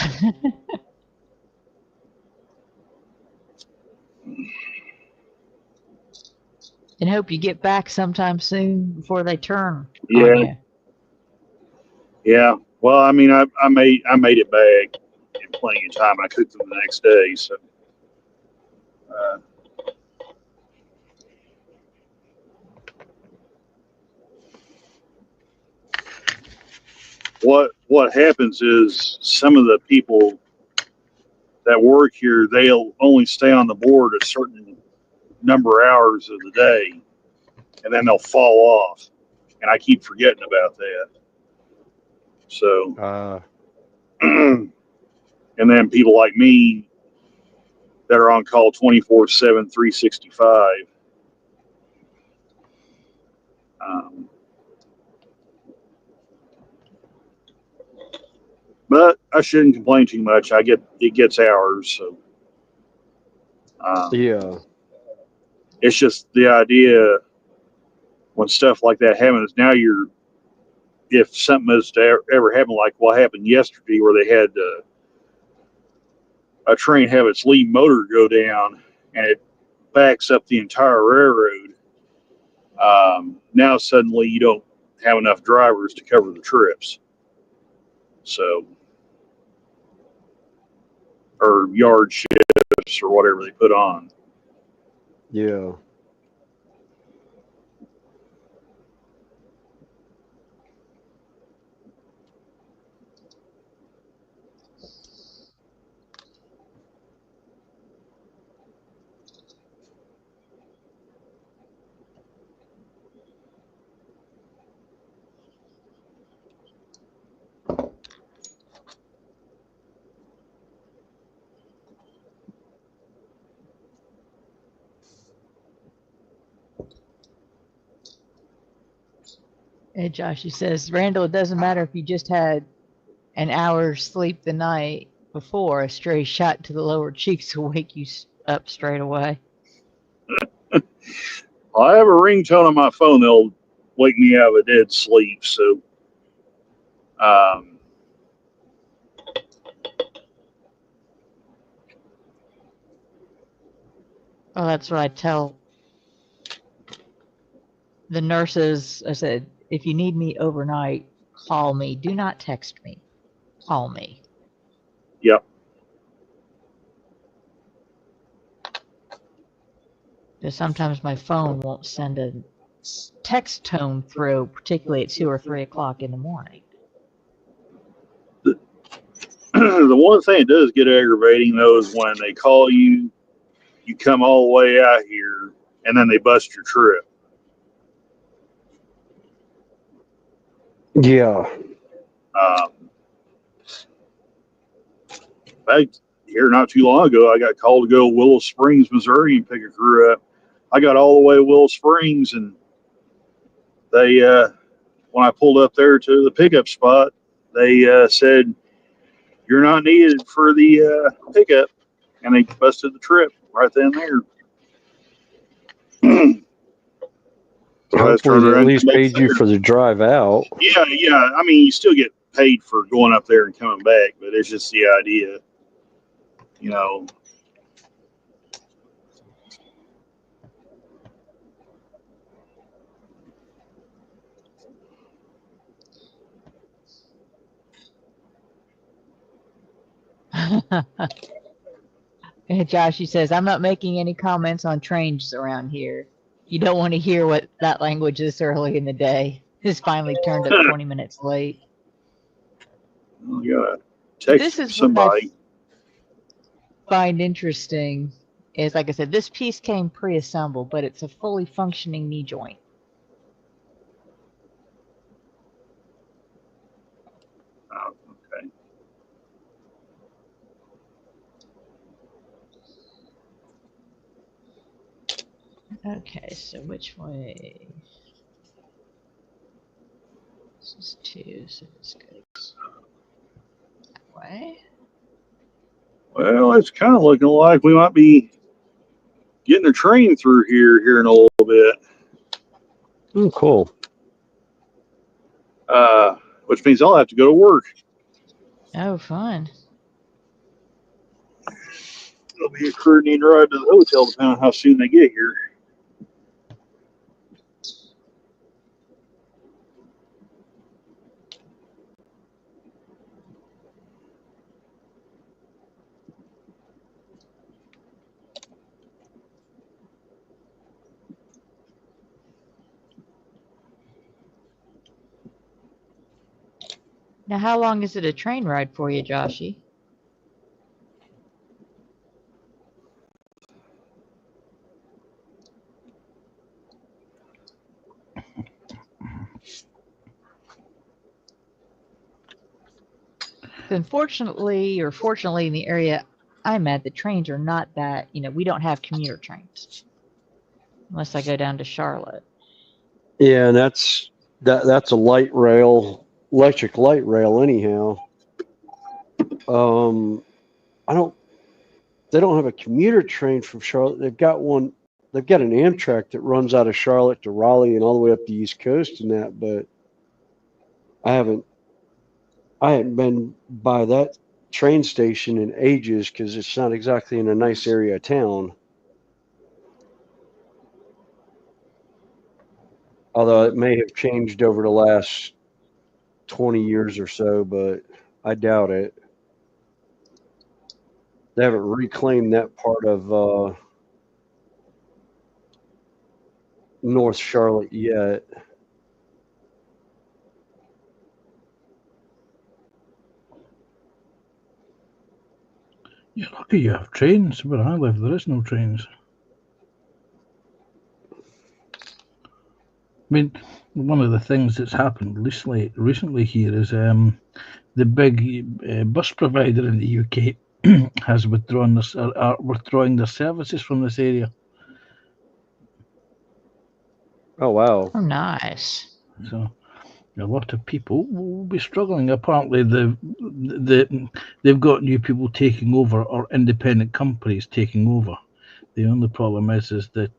And hope you get back sometime soon before they turn
Yeah,
on you.
yeah. Well, I mean, I made it back in plenty of time. I cooked them the next day. So what happens is some of the people that work here, they'll only stay on the board a certain number of hours of the day, and then they'll fall off. And I keep forgetting about that. So, and then people like me, that are on call 24/7, 365. But I shouldn't complain too much. It gets hours, so
Yeah.
it's just the idea when stuff like that happens. Now if something is to ever happen, like what happened yesterday, where they had a train have its lead motor go down and it backs up the entire railroad. Now suddenly you don't have enough drivers to cover the trips, so or yard shifts or whatever they put on.
Yeah.
Hey, Josh, he says, Randall, it doesn't matter if you just had an hour's sleep the night before, a stray shot to the lower cheeks will wake you up straight away.
I have a ringtone on my phone that'll wake me out of a dead sleep. So,
Oh, that's what I tell the nurses. I said, if you need me overnight, call me. Do not text me. Call me.
yep.
Because sometimes my phone won't send a text tone through, particularly at 2 or 3 o'clock in the morning.
The one thing that does get aggravating though is when they call you, you come all the way out here, and then they bust your trip.
Yeah.
Back here not too long ago, I got called to go to Willow Springs, Missouri, and pick a crew up. I got all the way to Willow Springs, and they, when I pulled up there to the pickup spot, they said, "You're not needed for the pickup," and they busted the trip right then and there. So
Hopefully they at least
back
paid you
there.
for the drive out.
Yeah. I mean, you still get paid for going up there and coming back, but it's just the idea, you know.
Hey, Josh, he says, I'm not making any comments on trains around here. You don't want to hear what that language this early in the day. This finally turned up 20 minutes late.
I got a text
This
from
is what I
somebody.
find interesting is, like I said, this piece came pre-assembled, but it's a fully functioning knee joint.
Oh, okay.
Okay, so which way? This is 2, so this goes that way.
Well, it's kind of looking like we might be getting a train through here in a little bit.
Oh, cool.
Which means I'll have to go to work.
Oh, fun.
It'll be a coordinated ride to the hotel, depending on how soon they get here.
Now, how long is it a train ride for you, Joshy? Unfortunately, or fortunately, in the area I'm at, the trains are not that, we don't have commuter trains unless I go down to Charlotte.
Yeah, and that's a light rail, electric light rail anyhow. They don't have a commuter train from Charlotte. They've got one. They've got an Amtrak that runs out of Charlotte to Raleigh and all the way up the East Coast and that, but I haven't been by that train station in ages because it's not exactly in a nice area of town. Although it may have changed over the last 20 years or so, but I doubt it. They haven't reclaimed that part of North Charlotte yet.
You're lucky you have trains. Where I live, there is no trains. I mean, one of the things that's happened recently here is the big bus provider in the UK has withdrawn withdrawing their services from this area.
Oh wow!
Oh, nice.
So a lot of people will be struggling. Apparently, they've got new people taking over or independent companies taking over. The only problem is that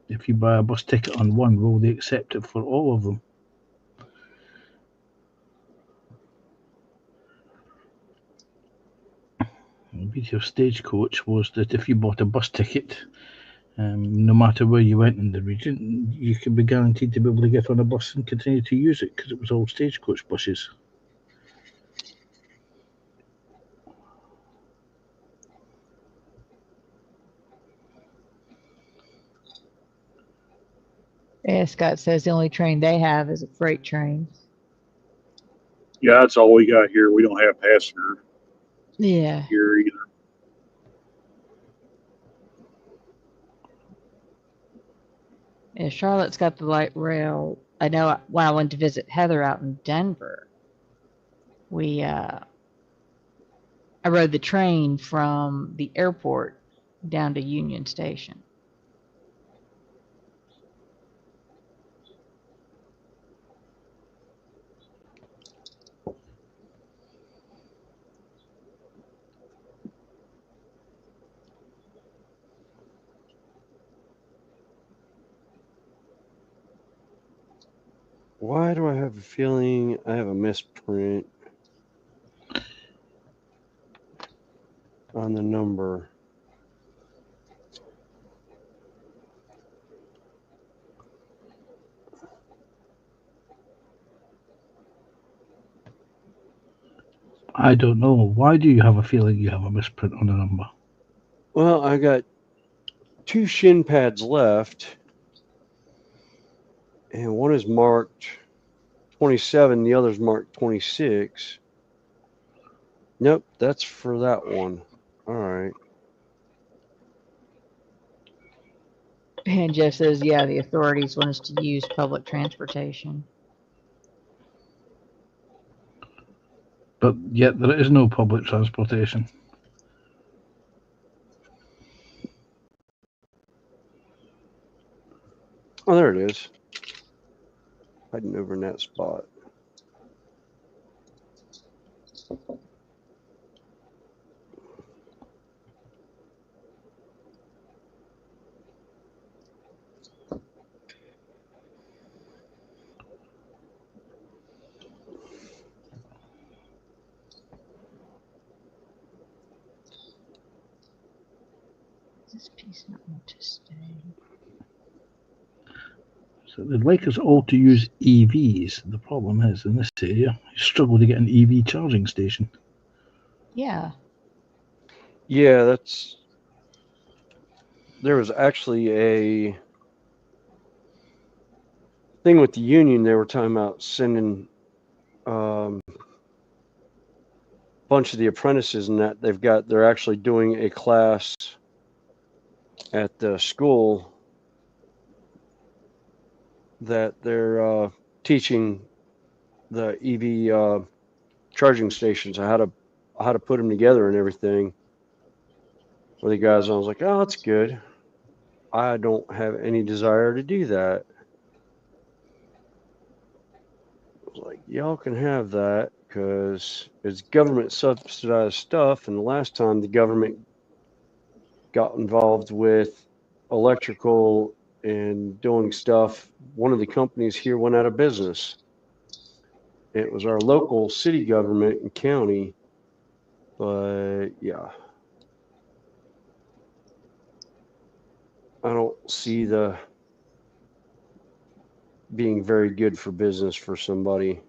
if you buy a bus ticket on one, will they accept it for all of them? The beauty of Stagecoach was that if you bought a bus ticket, no matter where you went in the region, you could be guaranteed to be able to get on a bus and continue to use it because it was all Stagecoach buses.
Yeah, Scott says the only train they have is a freight train.
Yeah, that's all we got here. We don't have passenger
Yeah.
here either.
Yeah, Charlotte's got the light rail. I know when I went to visit Heather out in Denver, I rode the train from the airport down to Union Station.
Why do I have a feeling I have a misprint on the number?
I don't know. Why do you have a feeling you have a misprint on the number?
Well, I got 2 shin pads left, and one is marked 27, the other's marked 26. Nope, that's for that one. All right.
And Jeff says, yeah, the authorities want us to use public transportation.
But yet there is no public transportation.
Oh, there it is. Hiding over in that spot.
This piece not want to stay.
So they'd like us all to use EVs. The problem is, in this area, you struggle to get an EV charging station.
Yeah.
Yeah, there was actually a thing with the union. They were talking about sending a bunch of the apprentices and that they're actually doing a class at the school that they're teaching the EV charging stations, how to put them together and everything. with the guys. And I was like, oh, that's good. I don't have any desire to do that. I was like, y'all can have that because it's government subsidized stuff. And the last time the government got involved with electrical and doing stuff, one of the companies here went out of business. It was our local city government and county. But yeah, I don't see the being very good for business for somebody.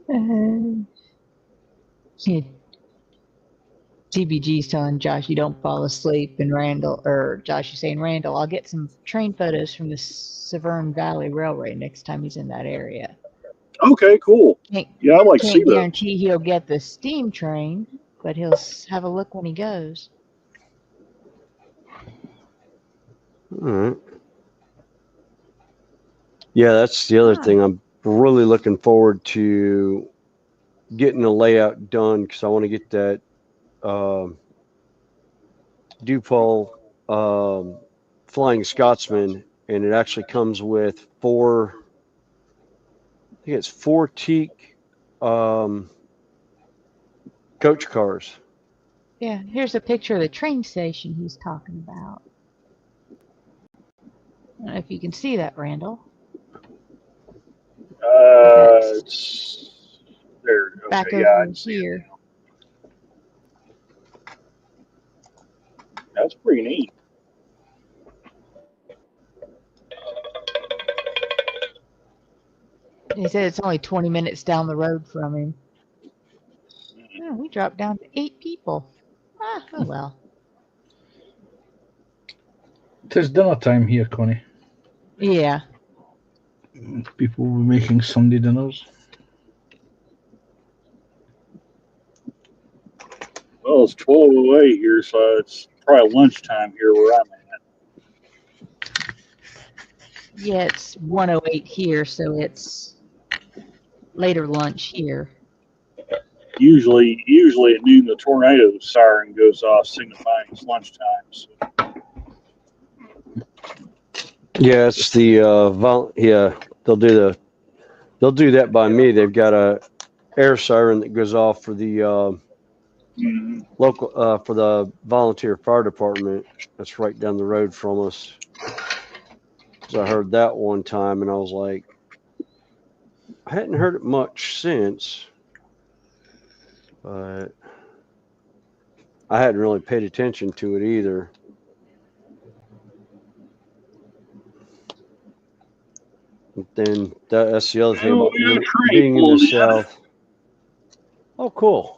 Yeah. TBG's telling Josh you don't fall asleep, and Josh is saying, Randall, I'll get some train photos from the Severn Valley Railway next time he's in that area.
Okay, cool.
Can't,
Yeah, I'd like to see
can't
that.
guarantee he'll get the steam train, but he'll have a look when he goes.
All right. Yeah, that's the other thing. I'm really looking forward to getting the layout done because I want to get that Dupol Flying Scotsman, and it actually comes with four teak coach cars.
Yeah, here's a picture of the train station he's talking about. I don't know if you can see that, Randall.
It's there. Okay,
Back
yeah, I
over
can see it
here.
now. That's pretty neat.
He said it's only 20 minutes down the road from him. Oh, we dropped down to 8 people. Oh well.
Tis dinner time here, Connie.
Yeah.
People will be making Sunday dinners.
Well, it's 12:08 here, so it's probably lunchtime here where I'm at.
Yeah, it's 1:08 here, so it's later lunch here.
Usually at noon the tornado siren goes off, signifying it's lunchtime. So.
Yeah, it's the they'll do that by me. They've got a air siren that goes off for the local for the volunteer fire department that's right down the road from us. So I heard that one time and I was like, I hadn't heard it much since, but I hadn't really paid attention to it either. But then that's the other thing about being in the South. Oh, cool.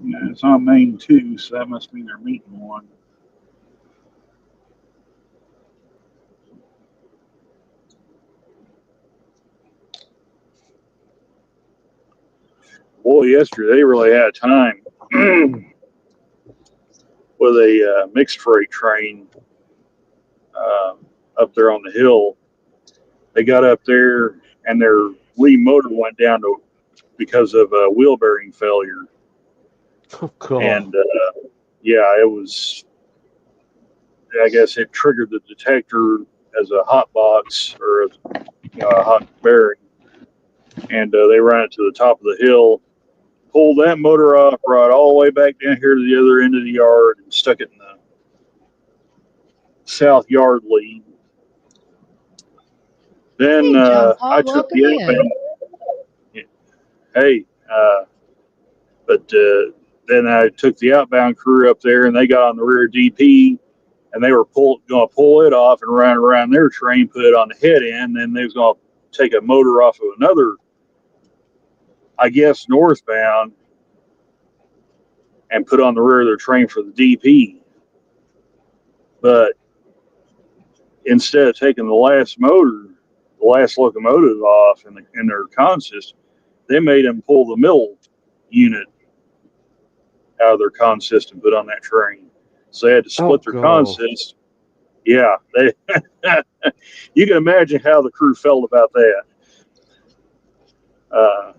Yeah, it's on Main 2, so that must mean they're meeting one. Boy, yesterday they really had time with a mixed freight train up there on the hill. They got up there and their lee motor went down because of a wheel bearing failure.
Oh, cool.
And yeah, it was. I guess it triggered the detector as a hot box or a hot bearing, and they ran it to the top of the hill, pulled that motor off, brought it all the way back down here to the other end of the yard, and stuck it in the south yard lead. Then I took the outbound. Hey, but then I took the outbound crew up there, and they got on the rear DP, and they were going to pull it off and run around their train, put it on the head end, and they was going to take a motor off of another, I guess, northbound. and put on the rear of their train for the DP. But instead of taking the last locomotive off in their consist, they made them pull the middle unit out of their consist and put on that train. So they had to split their consist. Yeah, they. You can imagine how the crew felt about that.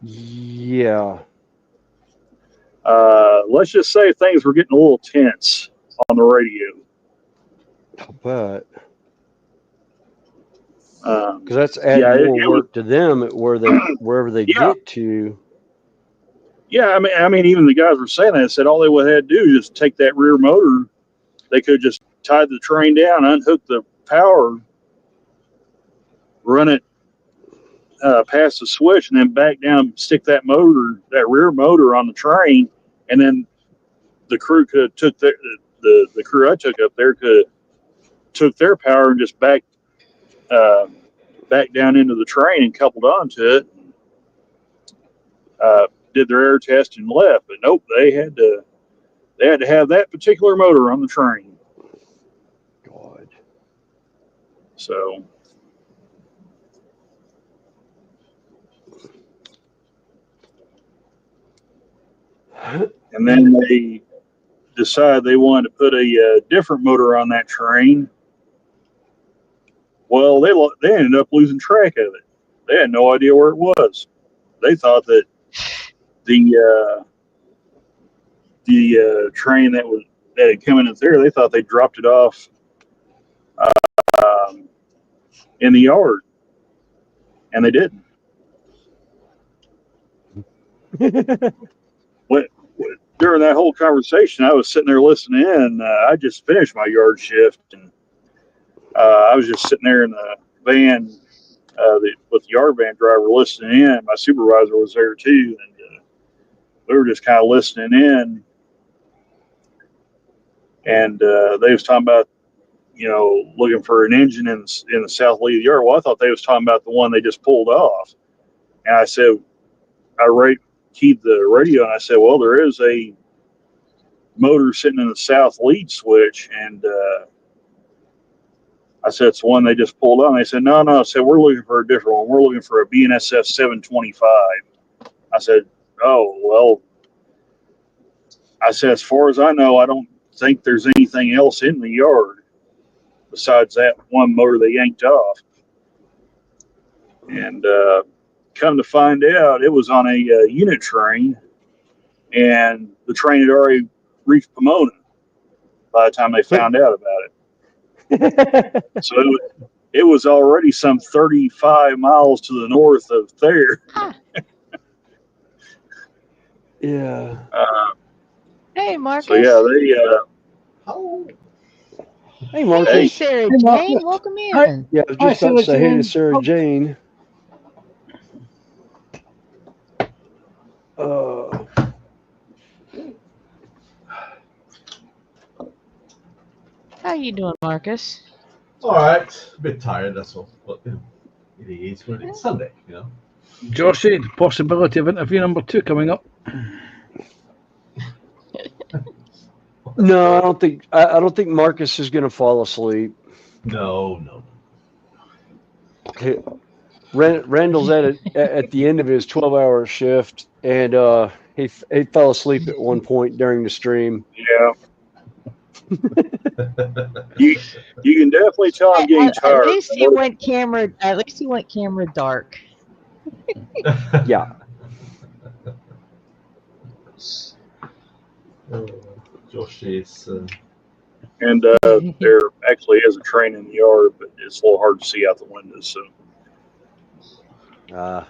Yeah.
Let's just say things were getting a little tense on the radio.
But
Because
that's adding more work to them wherever they get to.
Yeah, I mean, even the guys were saying that. They said all they would have to do is just take that rear motor. They could just tie the train down, unhook the power, run it past the switch, and then back down, stick that rear motor on the train, and then the crew could have took the crew I took up there could have took their power and just back down into the train and coupled onto it. Did their air test and left, but nope, they had to have that particular motor on the train.
God.
So and then they decided they wanted to put a different motor on that train. Well, they ended up losing track of it. They had no idea where it was. They thought that the train that had come in there, they thought they dropped it off in the yard, and they didn't. During that whole conversation, I was sitting there listening in. I just finished my yard shift, and I was just sitting there in the van with the yard van driver listening in. My supervisor was there too, and we were just kind of listening in. And they was talking about, looking for an engine in the south lead of the yard. Well, I thought they was talking about the one they just pulled off. And I said, keyed the radio, and I said, well, there is a motor sitting in the south lead switch, and I said, it's the one they just pulled on. They said, no. I said, we're looking for a different one. We're looking for a BNSF 725. I said, oh, well, I said, as far as I know, I don't think there's anything else in the yard besides that one motor they yanked off. And come to find out, it was on a unit train, and the train had already reached Pomona by the time they found out about it. So it was already some 35 miles to the north of there.
Yeah.
Hey, Marcus.
So yeah, they.
Hey, Marcus.
Hey, Sarah Jane, welcome in.
Hi. Yeah, I was just about to say hey to Sarah Jane.
How you doing, Marcus?
All right, a bit tired. That's all. But it is when it's Sunday,
Joshy, the possibility of interview number 2 coming up.
No, I don't think Marcus is going to fall asleep.
No.
Randall's at the end of his 12-hour shift, and he fell asleep at one point during the stream.
Yeah. you can definitely tell I'm getting tired.
At least he went camera dark.
Yeah.
Josh is.
And there actually is a train in the yard, but it's a little hard to see out the windows. So.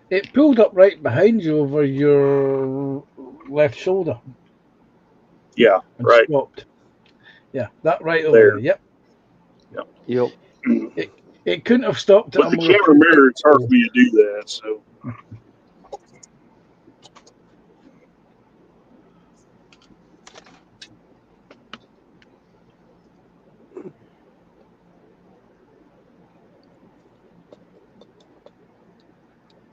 It pulled up right behind you over your left shoulder.
Yeah, right.
Stopped. Yeah, that right over there. Yep. It couldn't have stopped.
With the camera mirror, it's hard for me to do that. So.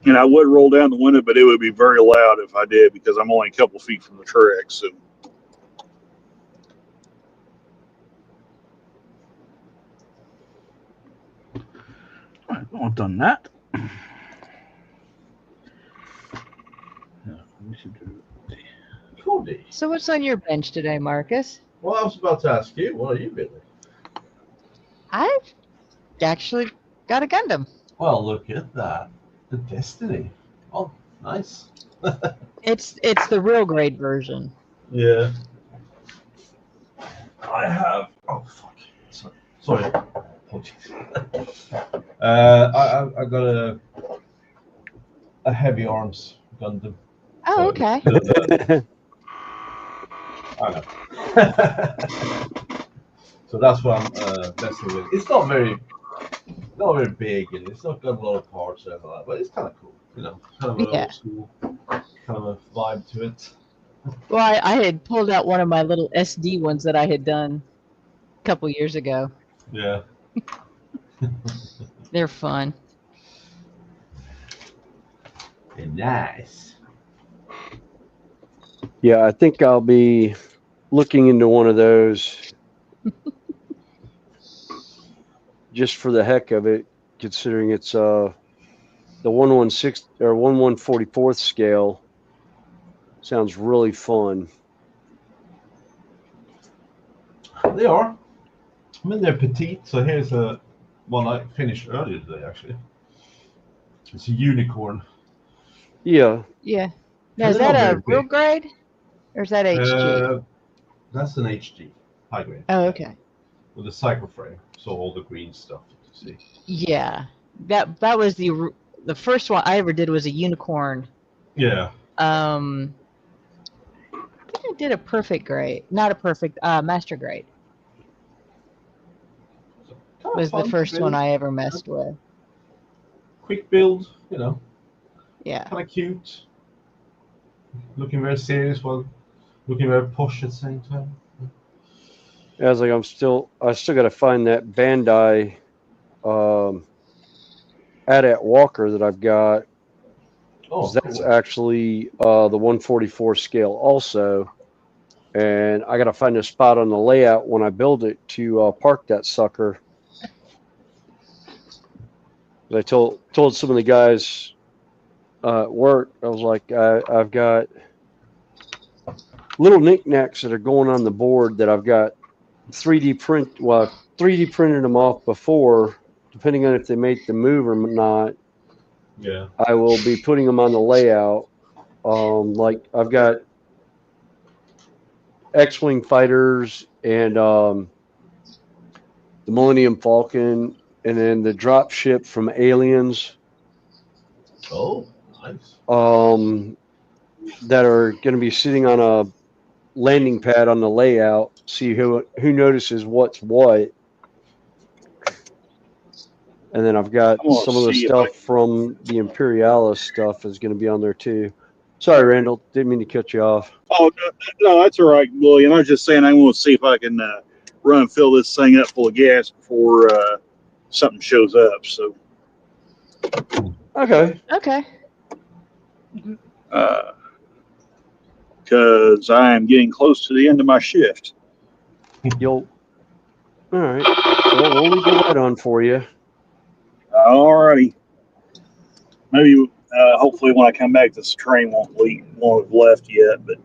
And I would roll down the window, but it would be very loud if I did because I'm only a couple feet from the track. So.
I've done that.
Cody.
So what's on your bench today, Marcus?
Well, I was about to ask you, what are you building?
I've actually got a Gundam.
Well, look at that. The Destiny. Oh, nice.
It's the real grade version.
Yeah. I have. Oh, fuck. Sorry. Apologies. I got a heavy arms Gundam.
Oh,
So
okay.
I know. So that's what I'm messing with. It's not very big, and it's not got a lot of parts or anything like that, but it's kind of cool. You know, kind of an
Yeah.
old school kind of a vibe to it.
Well, I had pulled out one of my little SD ones that I had done a couple years ago.
Yeah.
They're fun.
Nice.
Yeah, I think I'll be looking into one of those just for the heck of it, considering it's the 1/1/6 or 1/144th scale. Sounds really fun.
They are. I mean, they're petite. So here's one I finished earlier today, actually. It's a unicorn.
Yeah.
Yeah. Now,
And
is
they're
that
not
a
very
real
big.
grade? Or is that HG?
That's an HG, high grade.
Oh, okay.
With a cycle frame, so all the green stuff you see.
Yeah. That was the first one I ever did was a unicorn.
Yeah.
I think I did a perfect grade. Not a perfect, master grade.
So, kind of
Was the
fun to
first one
build.
I ever messed with.
Quick build, you know,
Yeah.
kind of cute. Looking very serious while looking very posh at the same time.
I was like, I still got to find that Bandai AT-AT Walker that I've got.
Oh,
'Cause that's
cool.
actually the 144 scale also. And I got to find a spot on the layout when I build it to park that sucker. I told some of the guys at work, I was like, I've got little knickknacks that are going on the board that I've got 3D printed them off before, depending on if they make the move or not.
Yeah.
I will be putting them on the layout. Like I've got X-wing fighters and the Millennium Falcon, and then the drop ship from Aliens.
Oh, nice.
That are going to be sitting on a landing pad on the layout. See who notices what's what. And then I've got
I'm gonna
some of the
see if
stuff from the Imperialis stuff is going to be on there too. Sorry, Randall, didn't mean to cut you off.
Oh, no, that's all right, William. I was just saying I want to see if I can run and fill this thing up full of gas before something shows up. So,
Okay.
Okay.
because I am getting close to the end of my shift.
All right. Well, we'll leave the light on for you.
All righty. Maybe, hopefully, when I come back, this train won't have left yet. But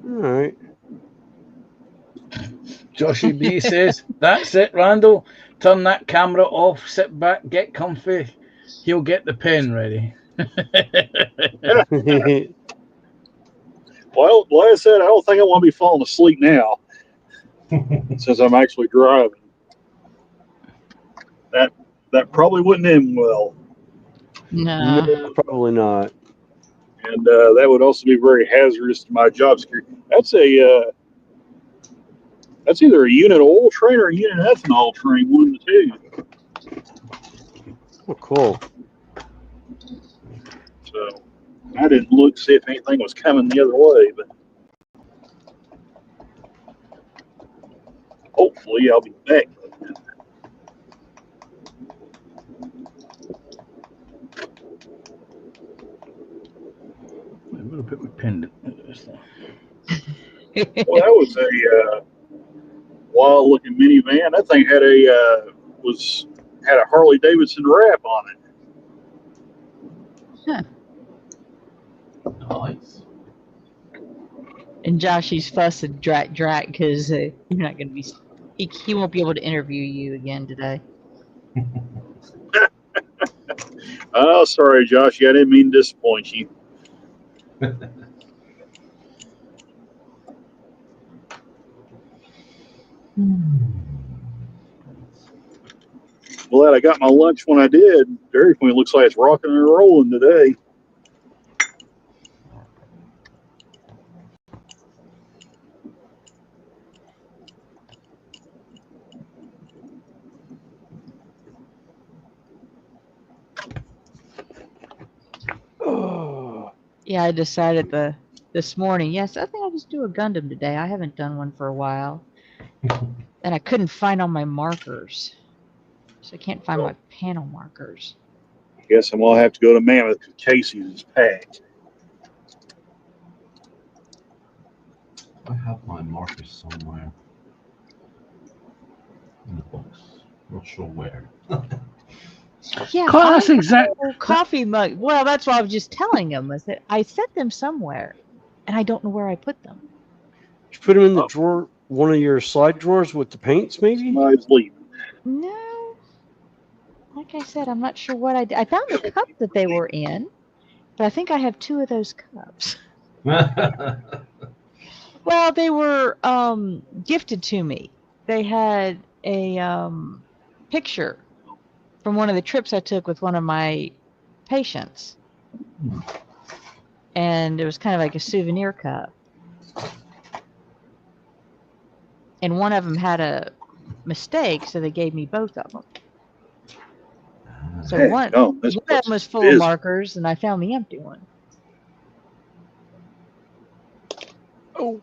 All right.
Joshy B says, that's it, Randall. Turn that camera off, sit back, get comfy. He'll get the pen ready.
well, like I said, I don't think I want to be falling asleep now since I'm actually driving. That probably wouldn't end well,
No.
No, probably not.
and that would also be very hazardous to my job security. That's either a unit oil train or a unit ethanol train, one of the two.
Oh, cool.
So I didn't look to see if anything was coming the other way, but hopefully I'll be back.
I'm going to put my pen.
Well, that was a wild-looking minivan. That thing had a Harley Davidson wrap on it.
Nice.
And Joshy's fussing Drac because you're not going to be. He won't be able to interview you again today.
Oh, sorry, Josh. I didn't mean to disappoint you. Glad I got my lunch when I did. Dairy Queen looks like it's rocking and rolling today.
Oh,
Yeah, I decided this morning. Yes, I think I'll just do a Gundam today. I haven't done one for a while, and I couldn't find all my markers, so I can't find my panel markers.
Guess I'm gonna have to go to Mammoth because Casey's is packed.
I have my markers somewhere in the box. Not sure where.
Yeah,
That's exact.
coffee mug. Well, that's what I was just telling him. Was that I set them somewhere, and I don't know where I put them.
did you put them in the drawer, one of your side drawers with the paints, maybe?
Somebody's leaving.
No, like I said, I'm not sure what I did. I found the cup that they were in, but I think I have 2 of those cups. Well, they were gifted to me. They had a picture from one of the trips I took with one of my patients. And it was kind of like a souvenir cup. And one of them had a mistake, so they gave me both of them. So
Heck,
one
no, this
of
place
them was
is
full
busy.
of markers, and I found the empty one.
Oh.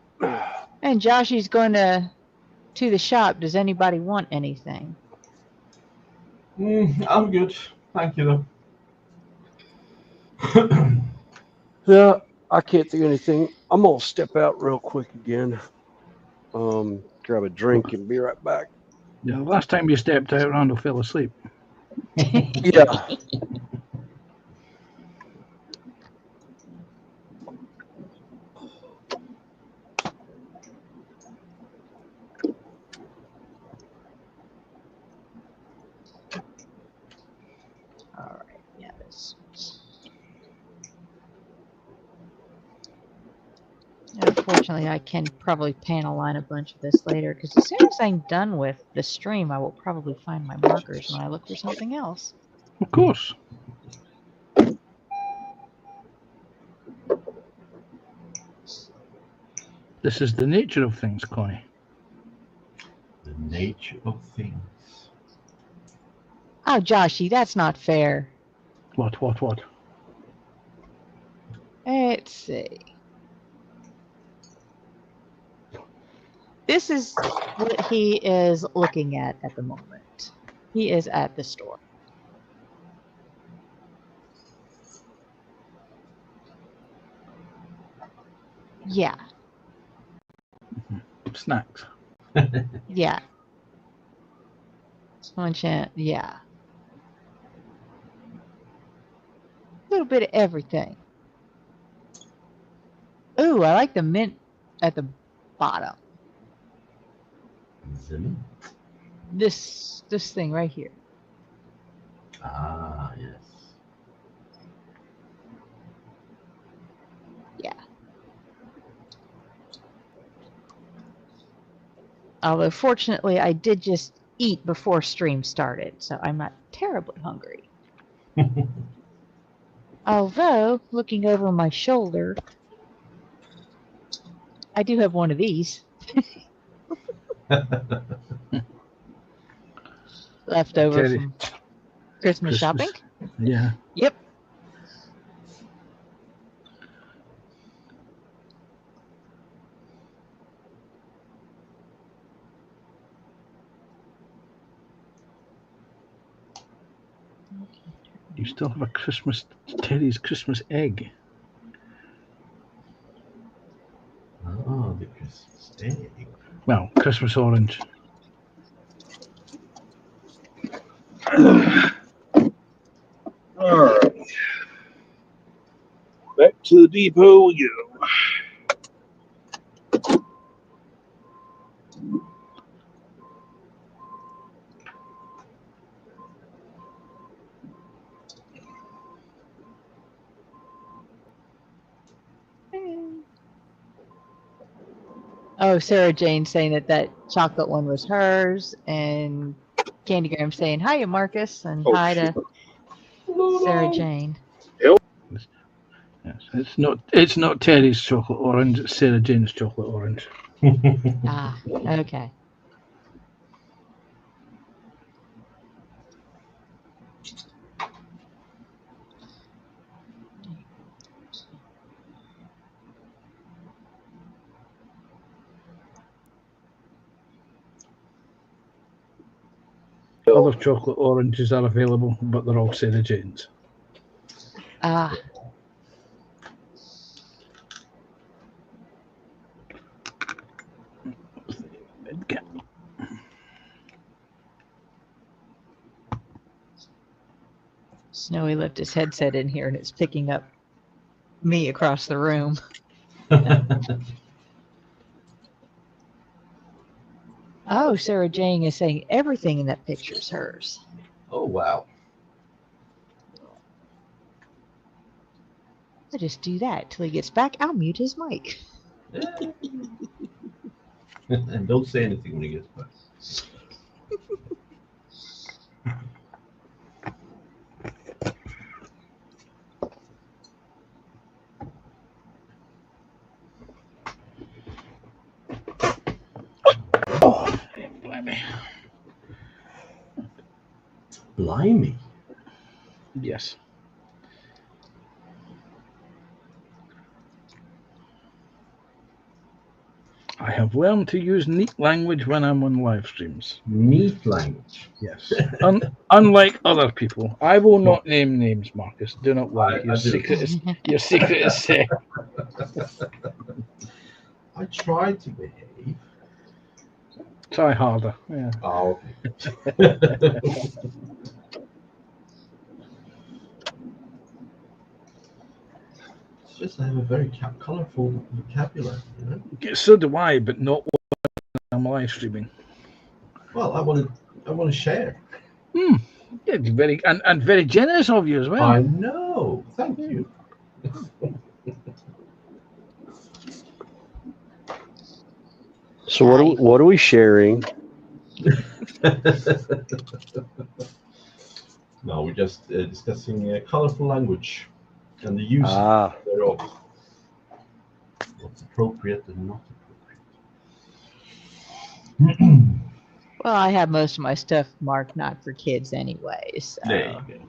And Joshy's going to the shop. Does anybody want anything?
I'm good. Thank you, though.
Yeah, I can't think of anything. I'm gonna step out real quick again. Grab a drink and be right back.
Yeah, last time you stepped out, Randall fell asleep.
Yeah.
All right. Yeah, this. Unfortunately, I can probably panel line a bunch of this later because as soon as I'm done with the stream, I will probably find my markers when I look for something else.
Of course. This is the nature of things, Connie.
The nature of things.
Oh, Joshy, that's not fair.
What?
Let's see. This is what he is looking at the moment. He is at the store. Yeah.
Snacks.
Yeah. Luncheon. Yeah. A little bit of everything. Ooh, I like the mint at the bottom.
Zim.
This thing right here.
Ah, yes.
Yeah. Although fortunately I did just eat before stream started, so I'm not terribly hungry. Although, looking over my shoulder, I do have one of these left over
Terry.
from Christmas shopping.
Yeah.
Yep.
You still have a Terry's Christmas egg.
Oh, the Christmas egg.
Well, Christmas orange.
All right. Back to the depot we go.
Oh, Sarah Jane saying that chocolate one was hers, and Candygram saying hi to Marcus and
Oh,
hi
shit.
to Sarah Jane.
Yes, it's not Terry's chocolate orange. It's Sarah Jane's chocolate orange.
Ah, okay.
Other chocolate oranges are available, but they're all Sarah Jane's.
Ah. Snowy left his headset in here and it's picking up me across the room. Oh, Sarah Jane is saying everything in that picture is hers.
Oh, wow.
I'll just do that till he gets back. I'll mute his mic.
And don't say anything when he gets back.
Oh, blimey.
Blimey.
Yes. I have learned to use neat language when I'm on live streams.
Neat language.
Yes. Unlike other people. I will not name names, Marcus. Do not worry. Your secret is safe.
I tried to behave.
Try harder. Yeah.
Oh, okay. It's just I have a very colourful vocabulary, you know.
So do I, but not when I'm live streaming.
Well, I want to share.
Yeah, very and very generous of you as well.
I know. Thank you.
So what are we sharing?
No, we're just discussing colourful language and the use thereof. What's appropriate and not appropriate.
Well, I have most of my stuff marked not for kids anyway. So.
There you go.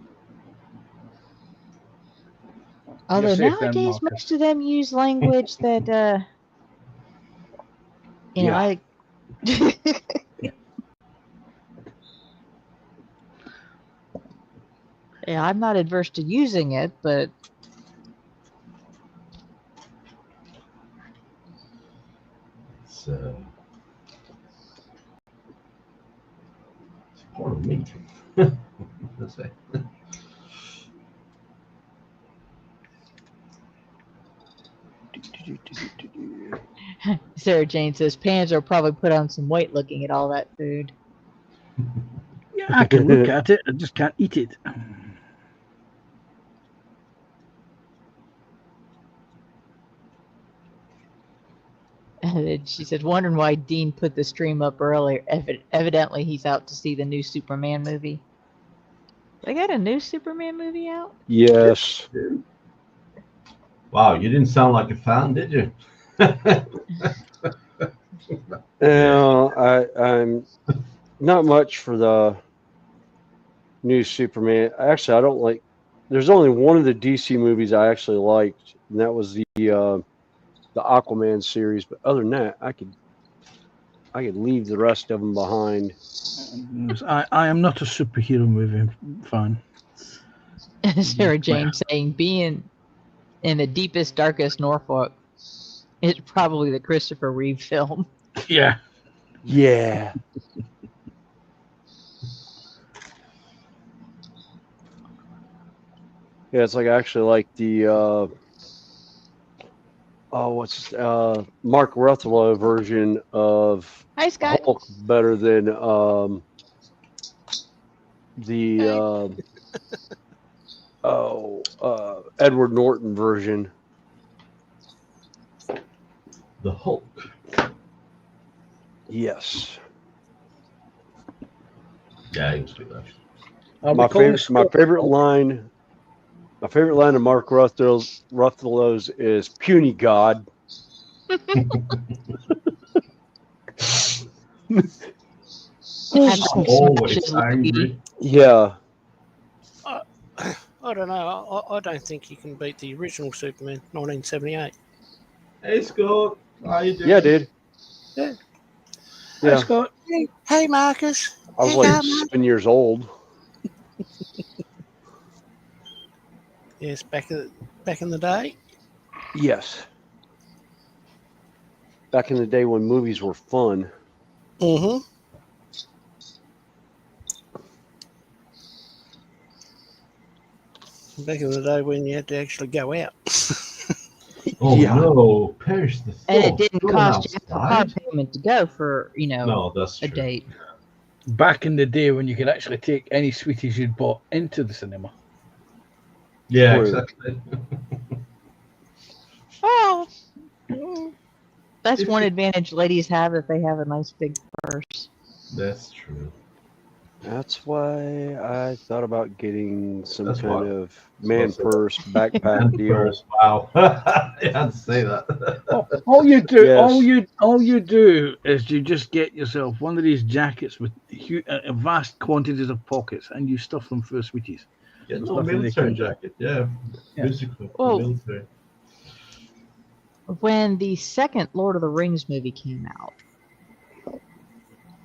Although
safe then,
nowadays
Marcus.
most of them use language that you know, I yeah, I'm not adverse to using it, but
It's part of me. Let's say.
Sarah Jane says Pans will probably put on some weight looking at all that food.
Yeah, I can look at it. I just can't eat it.
And then she said, wondering why Dean put the stream up earlier. Evidently, he's out to see the new Superman movie. They got a new Superman movie out?
Yes.
Wow, you didn't sound like a fan, did you?
I'm not much for the new Superman. Actually, I don't like. There's only one of the DC movies I actually liked, and that was the Aquaman series. But other than that, I could leave the rest of them behind.
I am not a superhero movie fan.
Sarah Jane saying, being in the deepest, darkest Norfolk, It's probably the Christopher Reeve film.
Yeah.
Yeah. Yeah, it's like actually like the Mark Ruffalo version of
Hi, Scott.
Hulk better than the Edward Norton version.
The Hulk.
Yes.
Yeah, he was good actually.
My favorite line of Mark Ruffalo's is "Puny God."
Always angry.
Yeah.
I don't know. I don't think you can beat the original Superman, 1978.
Hey Scott, how you doing?
Yeah, dude.
Yeah.
Yeah.
Hi, Scott.
Hey, Marcus.
I was
Hey,
like
Carmen.
7 years old.
Yes, back in the day.
Yes. Back in the day when movies were fun.
Mm-hmm. Back in the day when you had to actually go out.
Oh
Yeah.
no, perish the thought.
And it didn't
Going
cost you a car
outside?
payment to go for,
No, that's
a
true.
date.
Back in the day when you could actually take any sweeties you'd bought into the cinema.
Yeah,
True.
exactly.
Well, that's
If
one
you-
advantage ladies have if they have a nice big purse.
That's true.
That's why I thought about getting some
That's
kind
why-
of man
that's why-
purse backpack
And
deal.
first, wow. You had to say that.
All you do,
Yes.
all you do is you just get yourself one of these jackets with vast quantities of pockets, and you stuff them full of sweeties.
Yeah,
There's
no,
nothing they
military
can do.
jacket. Yeah,
Yeah.
musical
Oh.
military.
When the second Lord of the Rings movie came out,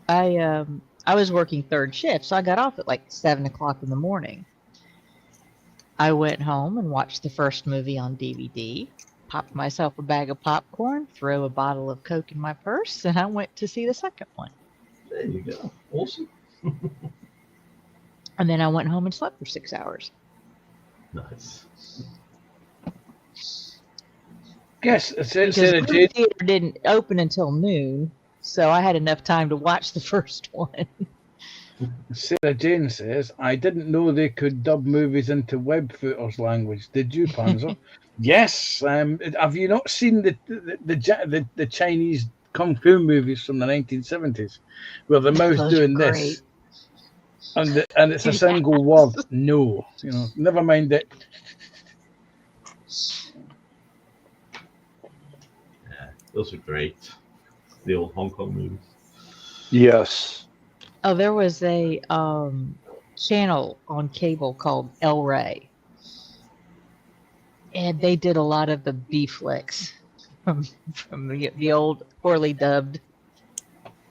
I was working third shift, so I got off at like 7 o'clock in the morning. I went home and watched the first movie on DVD, popped myself a bag of popcorn, threw a bottle of Coke in my purse, and I went to see the second one.
There you go. Awesome.
And then I went home and slept for 6 hours.
Nice.
Yes,
Because
Sarah
the
Jane.
movie theater didn't open until noon, so I had enough time to watch the first one.
Sarah Jane says, "I didn't know they could dub movies into web footers language. Did you, Panzer?" Yes. Have you not seen the Chinese kung fu movies from the 1970s, where the mouse
Those are
doing this, and it's a single word, no. Never mind it.
Yeah, those are great. The old Hong Kong movies.
Yes.
Oh, there was a channel on cable called El Rey, and they did a lot of the B flicks from the old poorly dubbed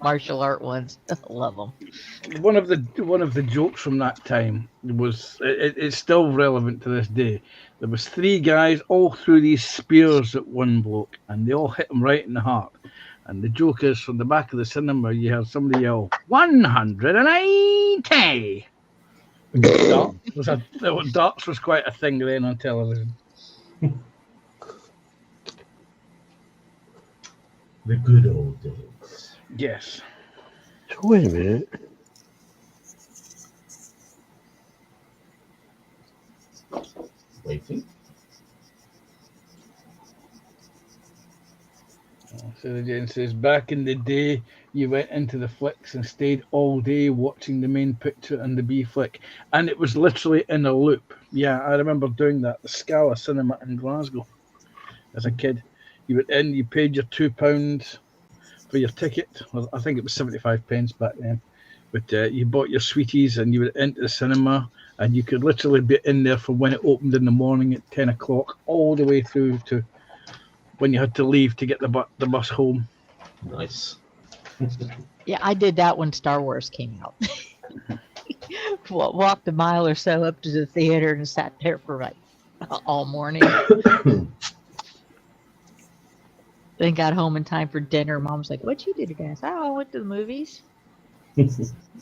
martial art ones. I love them.
One of the jokes from that time was it's still relevant to this day. There was 3 guys all threw these spears at one bloke, and they all hit him right in the heart. And the joke is, from the back of the cinema, you heard somebody yell, 180! Darts was quite a thing then on television.
The good old days.
Yes.
So wait a minute.
Waiting.
So Jane says, back in the day, you went into the flicks and stayed all day watching the main picture and the B flick. And it was literally in a loop. Yeah, I remember doing that. The Scala Cinema in Glasgow as a kid. You went in, you paid your £2 for your ticket. Well, I think it was 75 pence back then. But you bought your sweeties and you went into the cinema, and you could literally be in there from when it opened in the morning at 10 o'clock all the way through to when you had to leave to get the bus home.
Nice.
Yeah, I did that when Star Wars came out. Walked a mile or so up to the theater and sat there for like all morning. Then got home in time for dinner. Mom's like, "What'd you do today?" I said, "Oh, I went to the movies."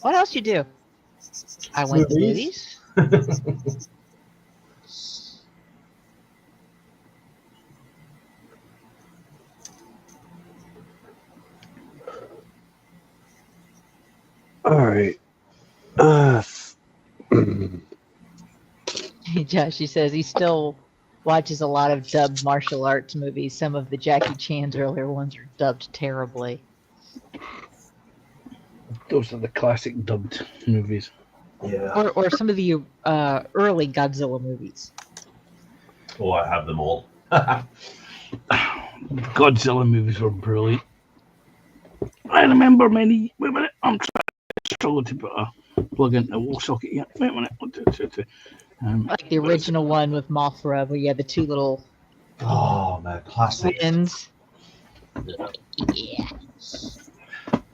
What else you do? I went to
Movies?
movies.
All right.
Josh, he says he still watches a lot of dubbed martial arts movies. Some of the Jackie Chan's earlier ones are dubbed terribly.
Those are the classic dubbed movies.
Yeah.
Or some of the early Godzilla movies.
Oh, I have them all.
Godzilla movies were brilliant. I remember many. Wait a minute, I'm struggling to put a plug into the wall socket yet. Wait a minute.
Like the original one with Mothra, where you had the two little
Oh man, classic.
twins.
Yeah.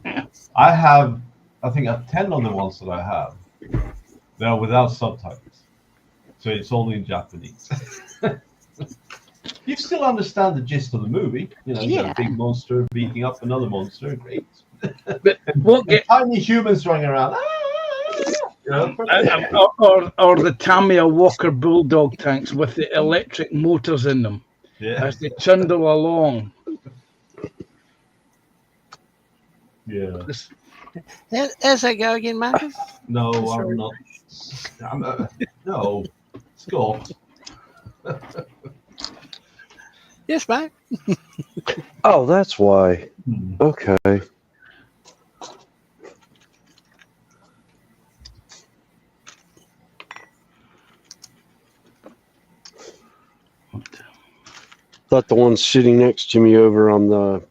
Yeah.
I have, I think, 10 of the ones that I have. They're without subtitles, so it's only in Japanese. You still understand the gist of the movie. You know, you got a big monster beating up another monster. Great.
But what get
Tiny humans running around. You know,
or the Tamiya Walker Bulldog tanks with the electric motors in them
yeah.
as they trundle along.
Yeah.
How's that go again, Marcus?
No,
Sorry.
I'm not. No. Score.
Yes, mate.
Oh, that's why. Okay. Thought the one sitting next to me over on the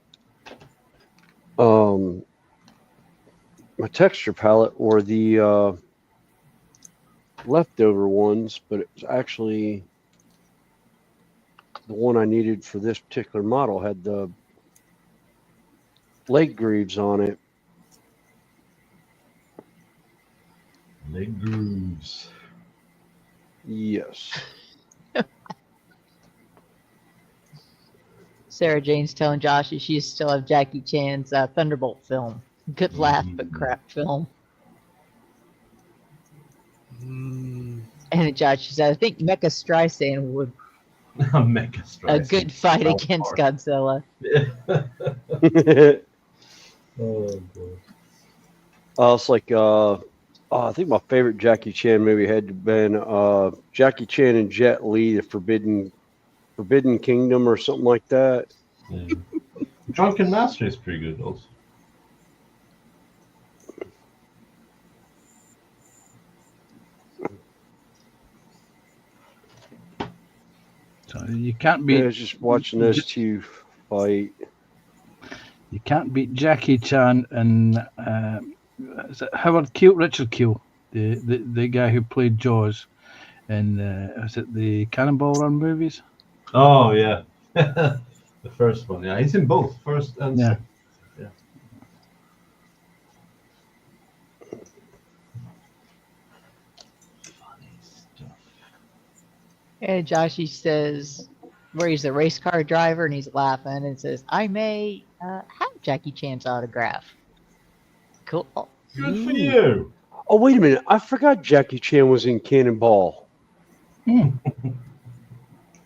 my texture palette were the leftover ones, but it was actually the one I needed for this particular model had the leg grooves on it.
Leg grooves.
Yes.
Sarah Jane's telling Josh that she still have Jackie Chan's Thunderbolt film. Good laugh, but crap film. And Josh said, I think Mecha Streisand would
Mecha Streisand.
a good fight
South
against
Park.
Godzilla.
Oh boy.
It's like I think my favorite Jackie Chan movie had to been Jackie Chan and Jet Li, The Forbidden Kingdom or something like that.
Yeah. Drunken Master is pretty good also.
So you can't
I
beat
was just watching those two fight.
you can't beat Jackie Chan and is it Richard Keel, the guy who played Jaws in is it the Cannonball Run movies?
Oh yeah. The first one, yeah. He's in both, first and
Yeah.
second. Yeah. Funny stuff.
And Joshy says, where he's the race car driver, and he's laughing and says, I may have Jackie Chan's autograph. Cool.
Good for you.
Oh, wait a minute. I forgot Jackie Chan was in Cannonball.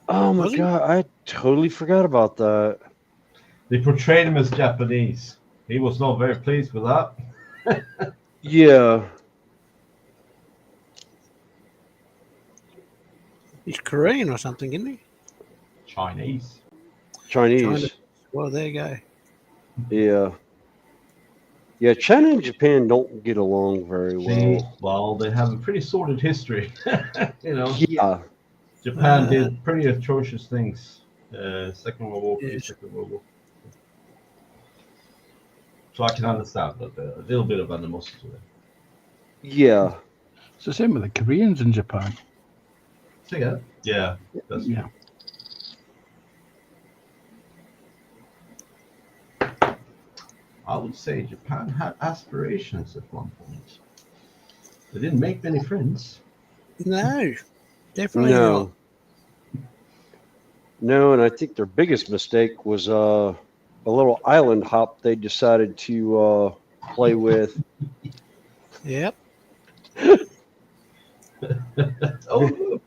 Oh my
Was he?
God. I totally forgot about that.
They portrayed him as Japanese. He was not very pleased with that.
Yeah.
He's Korean or something, isn't he?
Chinese.
Chinese.
Well, there you go.
Yeah. Yeah, China and Japan don't get along very well.
Well, they have a pretty sordid history. You know,
Yeah.
Japan did pretty atrocious things. Second World War,
Yes.
Second World War. So I can understand that a little bit of animosity there.
Yeah.
It's the same with the Koreans in Japan.
So yeah, that's
Yeah.
I would say Japan had aspirations at one point. They didn't make many friends.
No, definitely
No. No, and I think their biggest mistake was a little island hop they decided to play with.
Yep.
Oh, look.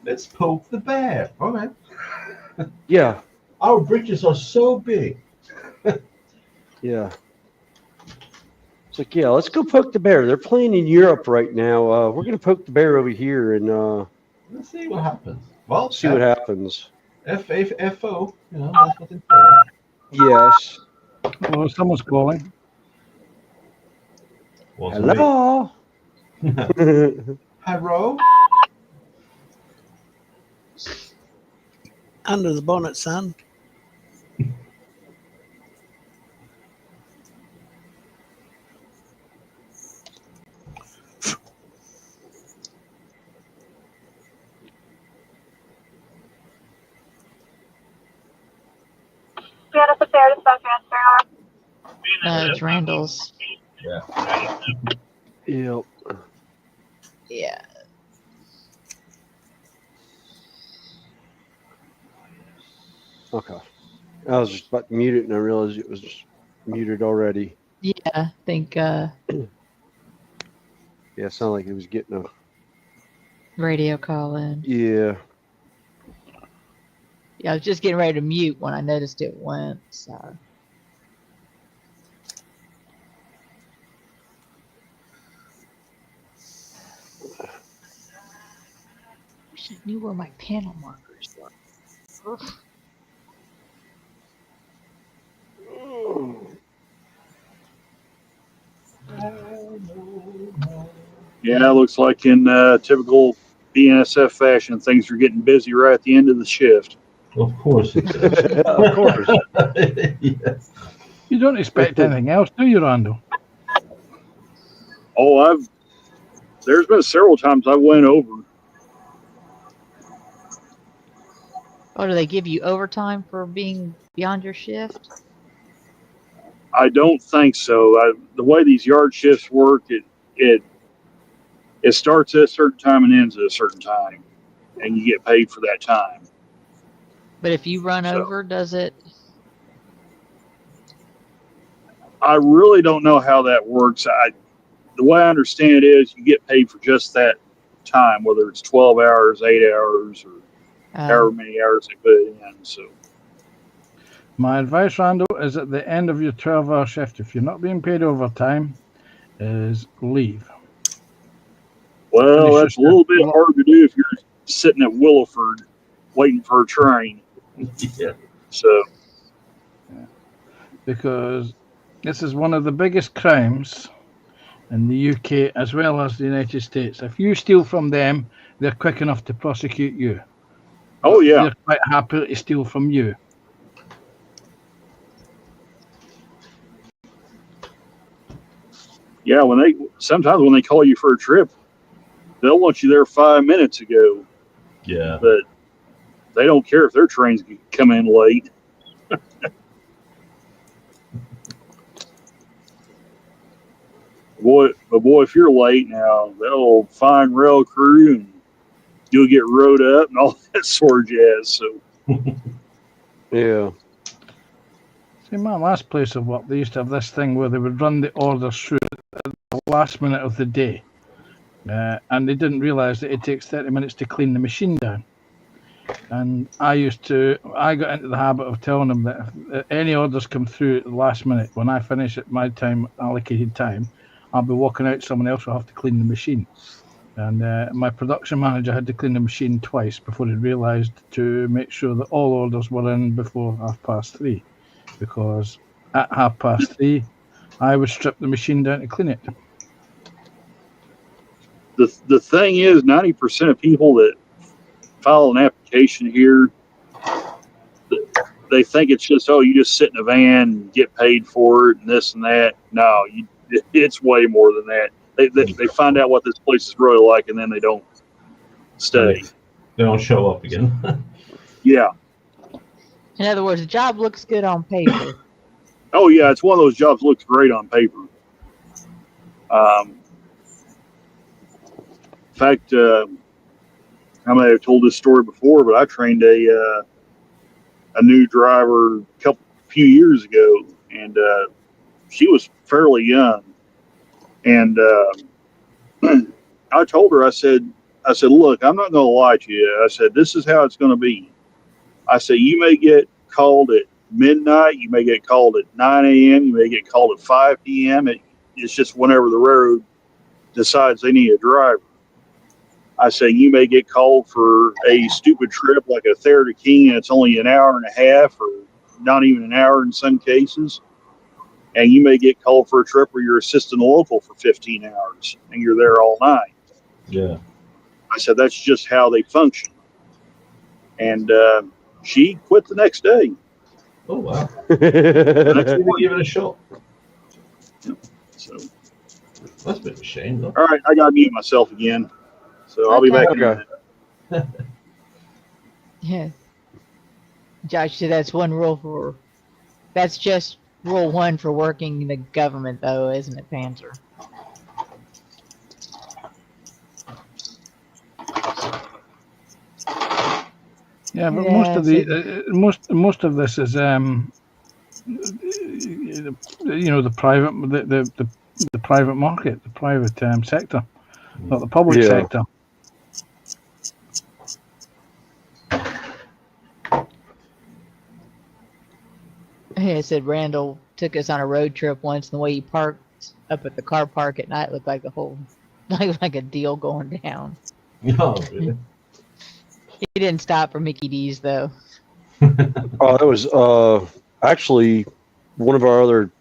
Let's poke the bear. All right.
Yeah,
Our bridges are so big.
yeah. It's like, yeah, let's go poke the bear. They're playing in Europe right now. We're gonna poke the bear over here and
Let's see what happens. Well,
see what happens.
FO, that's what they say.
Yes.
Oh, someone's calling.
Wasn't me.
Hello.
Hello?
Under the bonnet, son.
No, it's Randall's.
Yeah.
Yep.
Yeah.
Okay. I was just about to mute it and I realized it was muted already.
Yeah, I think
Yeah, it sounded like it was getting a.
radio call in.
Yeah.
Yeah, I was just getting ready to mute when I noticed it went. So. Wish I knew where my panel markers were. Ugh.
Yeah, it looks like in typical BNSF fashion, things are getting busy right at the end of the shift.
Of course it is.
Of course.
Yeah.
You don't expect anything else, do you, Randall?
Oh, there's been several times I went over.
Oh, do they give you overtime for being beyond your shift?
I don't think so. The way these yard shifts work, it starts at a certain time and ends at a certain time, and you get paid for that time.
But if you run
So-
over, does it?
I really don't know how that works. The way I understand it is you get paid for just that time, whether it's 12 hours, 8 hours, or however many hours they put it in. So
My advice, Randall, is at the end of your 12-hour shift, if you're not being paid overtime, is leave.
well,
Finish
that's a
your
little
shift.
bit hard to do if you're sitting at Willowford waiting for a train.
Yeah.
So
Because this is one of the biggest crimes in the UK as well as the United States. If you steal from them, they're quick enough to prosecute you.
oh yeah,
They're quite happy to steal from you.
yeah. Sometimes when they call you for a trip, they'll want you there 5 minutes ago,
Yeah.
but they don't care if their trains come in late. Boy, if you're late now, that old fine rail crew, and you'll get rode up and all that sort of jazz. So
Yeah.
See, my last place of work, they used to have this thing where they would run the orders through at the last minute of the day. And they didn't realise that it takes 30 minutes to clean the machine down. And I got into the habit of telling them that if any orders come through at the last minute, when I finish at my allocated time, I'll be walking out, someone else will have to clean the machine. And my production manager had to clean the machine twice before he realised to make sure that all orders were in before 3:30. Because at 3:30, I would strip the machine down to clean it.
the thing is, 90% of people that file an application here, they think it's just, oh, you just sit in a van and get paid for it and this and that. No, it's way more than that. They find out what this place is really like, and then they don't stay.
They don't show up again.
Yeah.
In other words, the job looks good on paper.
Oh yeah, it's one of those jobs that looks great on paper. In fact, I may have told this story before, but I trained a a new driver few years ago, and she was fairly young. And I told her, I said, look, I'm not going to lie to you. I said, this is how it's going to be. I said, you may get called at midnight, you may get called at 9 a.m., you may get called at 5 p.m. It's just whenever the railroad decides they need a driver. I say, you may get called for a stupid trip like a Thayer to King, and it's only an hour and a half, or not even an hour in some cases. And you may get called for a trip where you're assisting a local for 15 hours and you're there all night.
Yeah.
I said, that's just how they function. And she quit the next day.
Oh, wow.
The next
Maybe
morning.
give it a shot.
So,
That's a bit of a shame, though.
all right, I got to mute myself again. So I'll be
Okay.
back in a
Okay.
minute.
Yeah. Josh said that's just rule 1 for working in the government, though, isn't it, Panzer?
Yeah, but
Yeah,
most of the most of this is the private the private market, the private sector, not the public
Yeah.
sector.
Yeah, it said Randall took us on a road trip once, and the way he parked up at the car park at night looked like the whole, like a deal going down.
Oh, really?
He didn't stop for Mickey D's though.
Oh, that was actually one of our other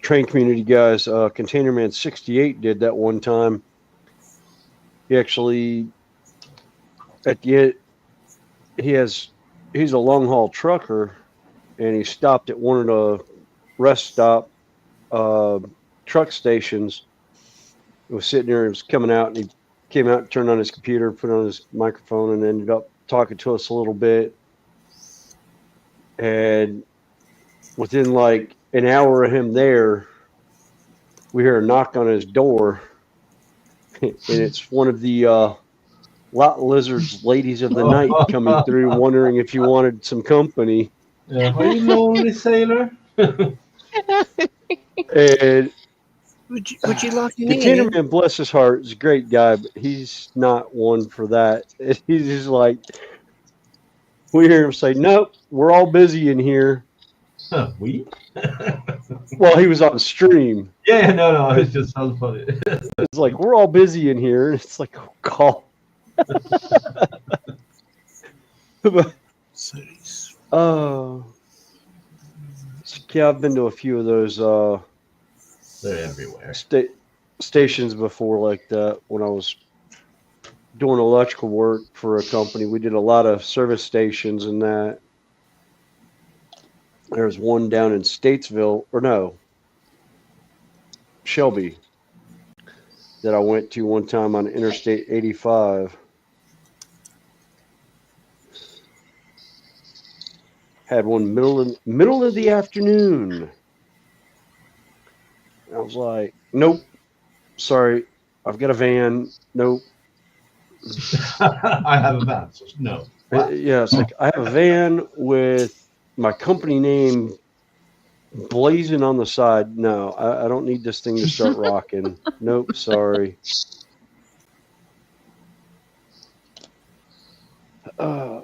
train community guys, Container Man 68, did that one time. He actually, at the end, he's a long haul trucker, and he stopped at one of the rest stop truck stations. He was sitting there, he was coming out, and he came out and turned on his computer, put on his microphone, and ended up talking to us a little bit. And within like an hour of him there, we hear a knock on his door, and it's one of the Lot Lizard's ladies of the night coming through, wondering if you wanted some company.
Yeah. Are you lonely, sailor?
And
Would you like an
Container
in?
Man, bless his heart, is a great guy, but he's not one for that. He's just like, we hear him say, nope, we're all busy in here.
Huh, we?
Well, he was on stream.
Yeah, no, it's just sounds funny.
It's like, we're all busy in here. And it's like, oh, call. Yeah, I've been to a few of those
They're everywhere.
stations before like that when I was doing electrical work for a company. We did a lot of service stations and that. There's one down in Statesville, or no, Shelby, that I went to one time on Interstate 85. Had one middle of the afternoon. I was like, nope, sorry, I've got a van. Nope.
I have a van, so no.
Yeah, it's like I have a van with my company name blazing on the side. No, I don't need this thing to start rocking. Nope, sorry. I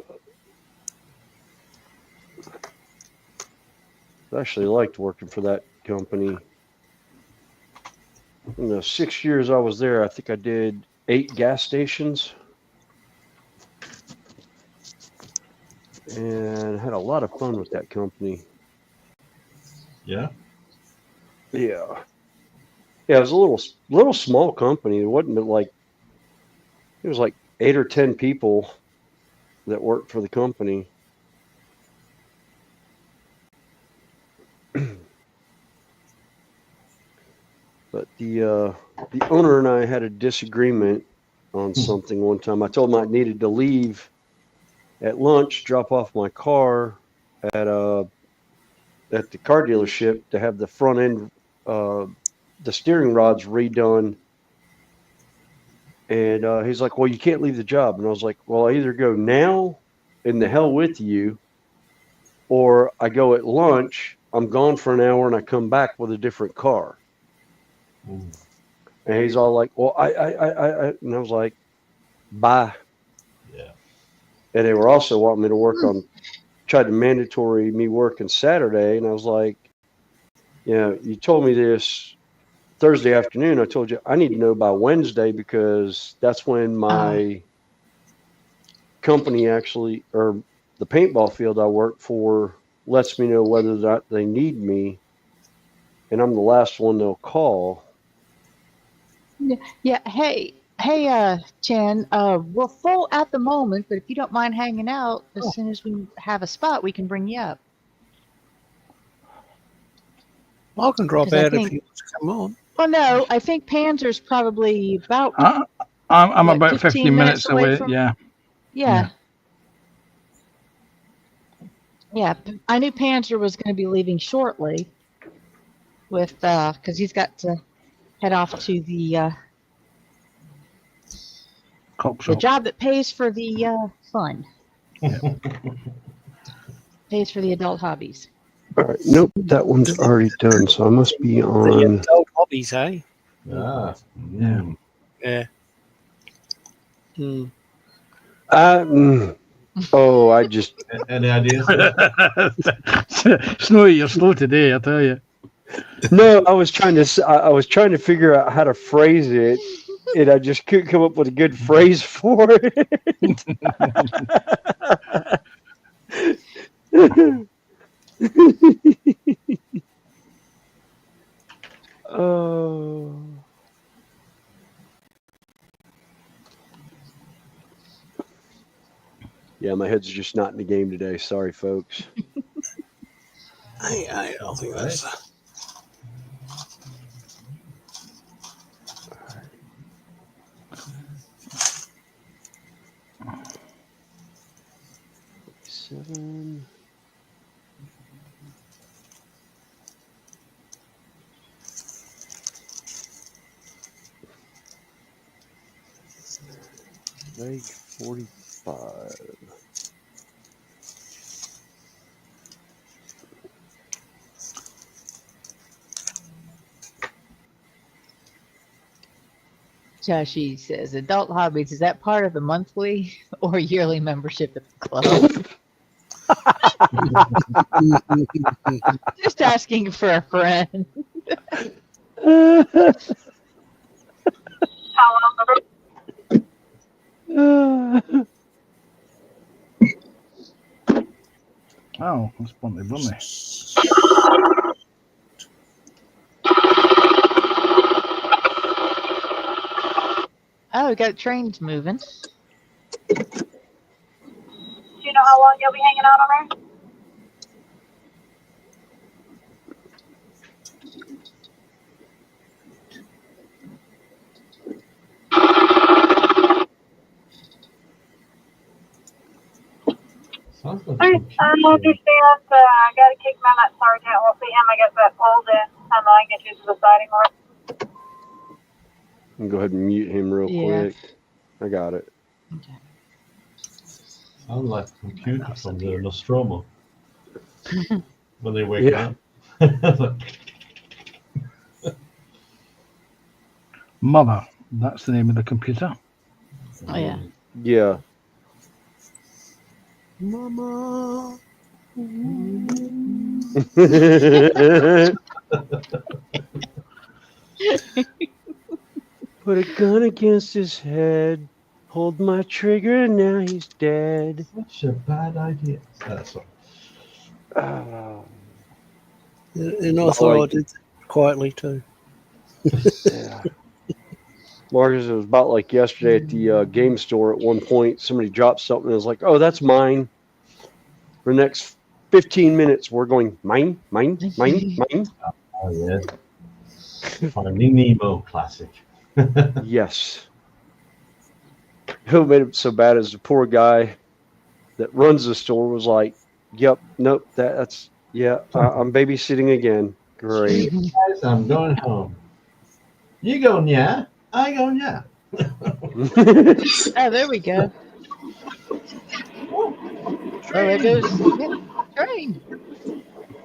actually liked working for that company. In the 6 years I was there, I think I did 8 gas stations. And had a lot of fun with that company.
Yeah.
Yeah. Yeah, it was a little small company. It wasn't like, it was like 8 or 10 people that worked for the company. But the owner and I had a disagreement on something one time. I told him I needed to leave at lunch, drop off my car at the car dealership to have the front end, the steering rods redone. And he's like, well, you can't leave the job. And I was like, well, I either go now and the hell with you, or I go at lunch, I'm gone for an hour and I come back with a different car.
Mm.
And he's all like, well, I and I was like, bye.
Yeah.
And they were also wanting me to work on, tried to mandatory me working Saturday. And I was like, you told me this Thursday afternoon. I told you I need to know by Wednesday because that's when my company actually, or the paintball field I work for, lets me know whether or not they need me. And I'm the last one they'll call.
Yeah. Hey, Chan. We're full at the moment, but if you don't mind hanging out, as soon as we have a spot, we can bring you up.
I can drop
'Cause I
out if
think-
you want to come on.
Well, no, I think Panzer's probably about
I'm
What,
about
15
15 minutes
minutes away
away.
from-
Yeah.
yeah. Yeah, I knew Panzer was going to be leaving shortly with because he's got to head off to the
Cop
the
shop.
job that pays for the fun, pays for the adult hobbies.
All right. Nope. That one's already done. So I must be
The
on.
adult hobbies, eh?
Ah.
Yeah.
Mm.
Yeah. Mm.
Oh, I just.
Any ideas?
Snowy, you're slow today, I tell you.
No, I was trying to figure out how to phrase it, and I just couldn't come up with a good phrase for it. Oh. Yeah, my head's just not in the game today. Sorry, folks.
I think that's.
Seven. Leg 45.
Joshi says, adult hobbies, is that part of the monthly or yearly membership at the club? Just asking for a friend.
Oh, that's Bunty Bunny.
Oh, we got trains moving.
Do you know how long you'll be hanging out on there?
Sounds like
Alright, I understand. I gotta kick him out that sergeant. We'll see him. I guess that pulled in. I can get you to the siding mark.
I'll go ahead and mute him real
Yeah.
quick. I got it.
Okay.
Sounds like a computer from the Nostromo. When they wake
Yeah.
up.
Mother, that's the name of the computer.
Oh, yeah.
Yeah.
Mama.
Put a gun against his head. Hold my trigger and now he's dead.
Such a bad idea. That's all.
And I
Not
thought
like-
I did quietly too.
Yeah. Marcus, it was about like yesterday at the game store. At one point, somebody dropped something and I was like, oh, that's mine. For the next 15 minutes, we're going, mine, mine, mine, mine.
Oh, yeah. Finding Nemo classic.
Yes. Who made it so bad is the poor guy that runs the store was like, yep, nope, that's, yeah, I'm babysitting again. Great.
Guys, I'm going home. You go, yeah. I go, yeah.
Oh, there we go. Oh, there goes yeah, train. train.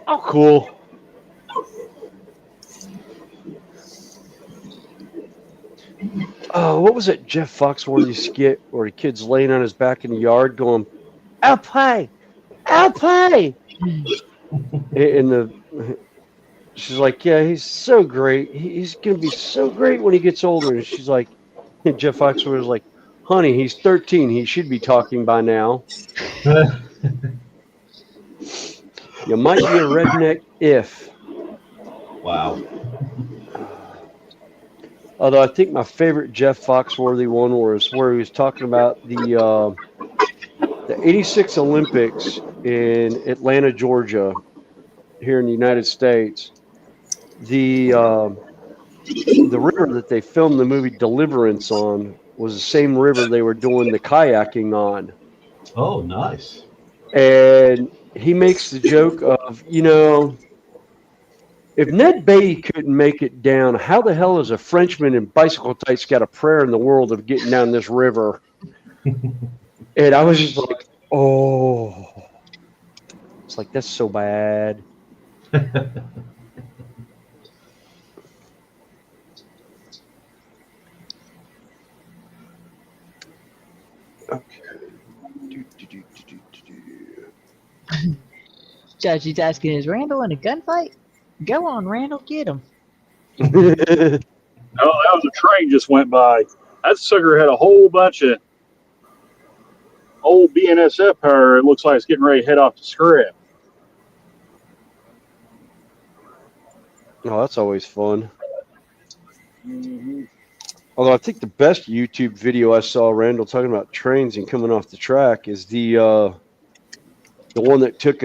Oh, cool. What was it Jeff Foxworthy skit where the kid's laying on his back in the yard going, Alpine! Alpine! And she's like, yeah, he's so great. He's going to be so great when he gets older. And she's like, and Jeff Foxworthy's like, honey, he's 13. He should be talking by now. You might be a redneck if.
Wow.
Although I think my favorite Jeff Foxworthy one was where he was talking about the 86 Olympics in Atlanta, Georgia, here in the United States. The river that they filmed the movie Deliverance on was the same river they were doing the kayaking on.
Oh, nice.
And he makes the joke of, if Ned Beatty couldn't make it down, how the hell is a Frenchman in bicycle tights got a prayer in the world of getting down this river? And I was just like, oh. It's like, that's so bad.
Judge, he's asking, is Randall in a gunfight? Go on, Randall, get him.
Oh, that was a train just went by. That sucker had a whole bunch of old BNSF power. It looks like it's getting ready to head off to scrap.
Oh, that's always fun. Although I think the best YouTube video I saw Randall talking about trains and coming off the track is the one that took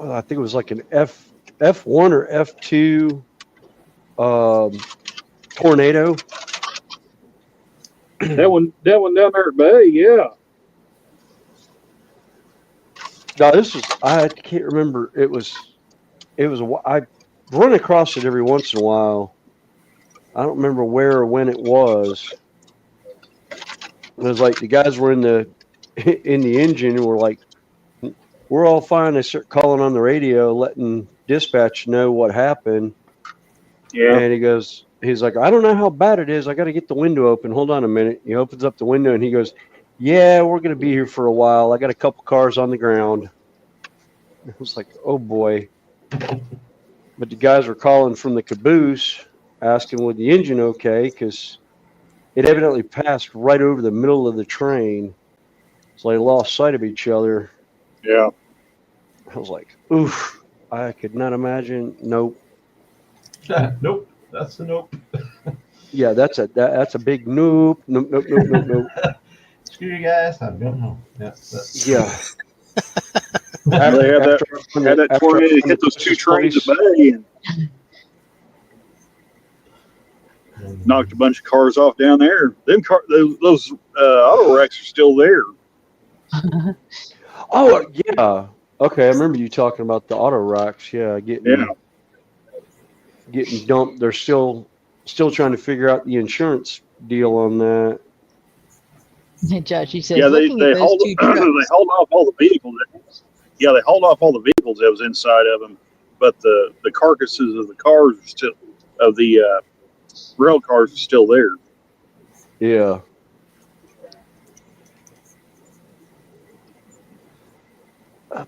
I think it was like an F1 or F2 tornado.
That one down there at Bay, yeah.
No, I can't remember. It was I run across it every once in a while. I don't remember where or when it was. It was like the guys were in the engine and were like, we're all fine. They start calling on the radio, letting dispatch know what happened.
Yeah.
And he's like, I don't know how bad it is. I got to get the window open. Hold on a minute. He opens up the window and he goes, yeah, we're going to be here for a while. I got a couple cars on the ground. I was like, oh boy. But the guys were calling from the caboose asking, was the engine okay? Because it evidently passed right over the middle of the train. So they lost sight of each other.
Yeah.
I was like, oof, I could not imagine. Nope.
Nope. That's a nope.
Yeah, that's a big nope. Nope.
Screw you guys. I'm going home.
Yeah.
They had that tornado hit those two trains at Bay and knocked a bunch of cars off down there. Those auto wrecks are still there.
Oh yeah. Okay, I remember you talking about the auto racks. Yeah, getting dumped. They're still trying to figure out the insurance deal on that.
Judge, he says,
Yeah, they
looking at those
hauled
two trucks.
they hauled off all the vehicles. They hauled off all the vehicles that was inside of them, but the carcasses of the cars are still rail cars are still there.
Yeah. All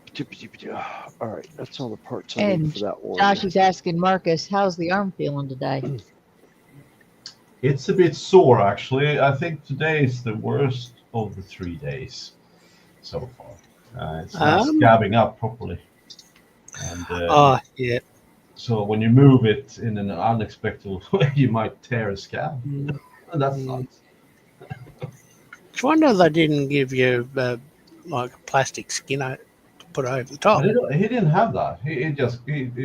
right, that's all the parts I need for that one.
Josh is asking Marcus, how's the arm feeling today?
It's a bit sore, actually. I think today is the worst of the 3 days so far. It's not scabbing up properly. And,
yeah.
So when you move it in an unexpected way, you might tear a scab. And that's not.
It's wonder they didn't give you like a plastic skin to put over the top.
He didn't have that. He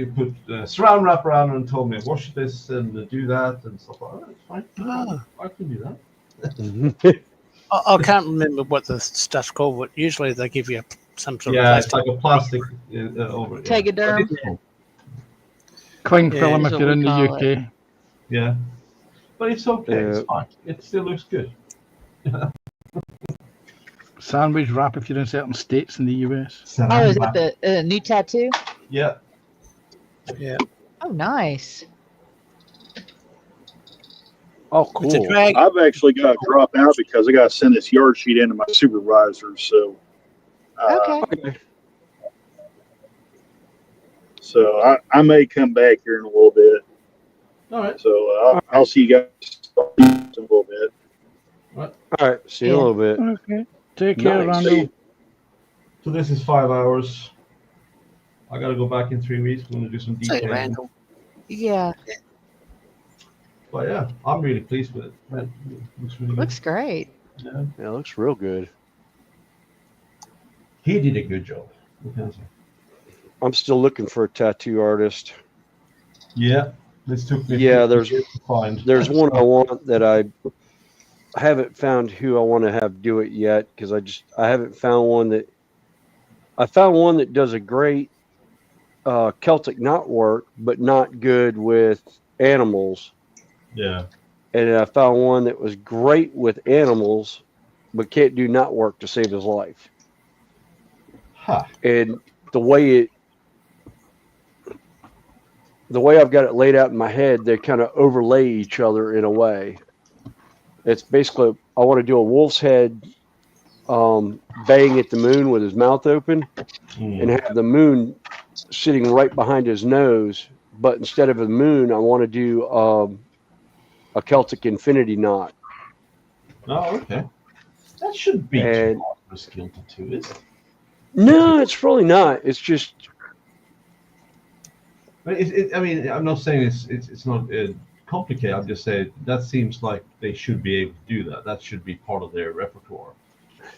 put saran wrap around and told me wash this and do that and stuff like that. It's fine. I can do that.
I can't remember what the stuff's called, but usually they give you some sort of
Yeah,
plastic.
it's like a plastic over it.
Take a derm.
Cling
Yeah,
film
that's
if
what
you're
we
in the
call
UK.
Yeah. But it's okay. It's fine. It still looks good.
Sandwich wrap if you're in certain states in the US.
Oh, is that the new tattoo?
Yeah.
Yeah.
Oh, nice.
Oh,
It's a
cool.
drag.
I've actually got to drop out because I got to send this yard sheet in to my supervisor. So,
Okay.
Okay.
so I may come back here in a little bit.
All right.
So I'll see you guys in a little bit.
All right. See you in a
Yeah.
little bit.
Okay. Take care,
Nice.
Randall.
So this is 5 hours. I got to go back in 3 weeks. We're going to do some
Say,
detailing.
Randall.
Yeah.
But yeah, I'm really pleased with it. Man, it looks really good.
Looks great.
Yeah.
Yeah, it looks real good.
He did a good job. What can I say?
I'm still looking for a tattoo artist.
Yeah. This took me
Yeah,
50
there's-
years to find.
There's one I want that I haven't found who I want to have do it yet because I haven't found one that I found one that does a great Celtic knot work, but not good with animals.
Yeah.
And I found one that was great with animals, but can't do knot work to save his life.
Ha.
And the way I've got it laid out in my head, they kind of overlay each other in a way. It's basically, I want to do a wolf's head baying at the moon with his mouth open and have the moon sitting right behind his nose. But instead of a moon, I want to do a Celtic infinity knot.
Oh, okay. That shouldn't be
And-
too hard for a skill tattoo, is it?
No, it's really not. It's just,
I mean, I'm not saying it's not complicated. I'm just saying that seems like they should be able to do that. That should be part of their repertoire.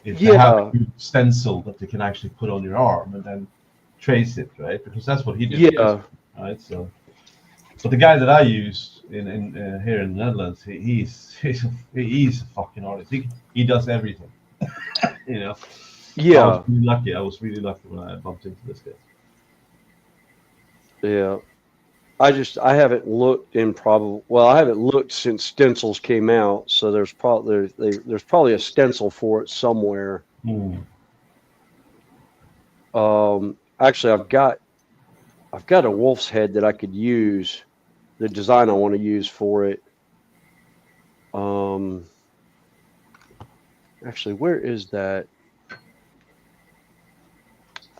If they have a good stencil that they can actually put on your arm and then trace it, right? Because that's what he did.
yeah.
Right. So, but the guy that I use in here in the Netherlands, he's a fucking artist. He does everything. You know.
Yeah.
I was really lucky when I bumped into this guy.
Yeah. I haven't looked I haven't looked since stencils came out, so there's probably a stencil for it somewhere. Actually I've got a wolf's head that I could use, the design I want to use for it. Actually, where is that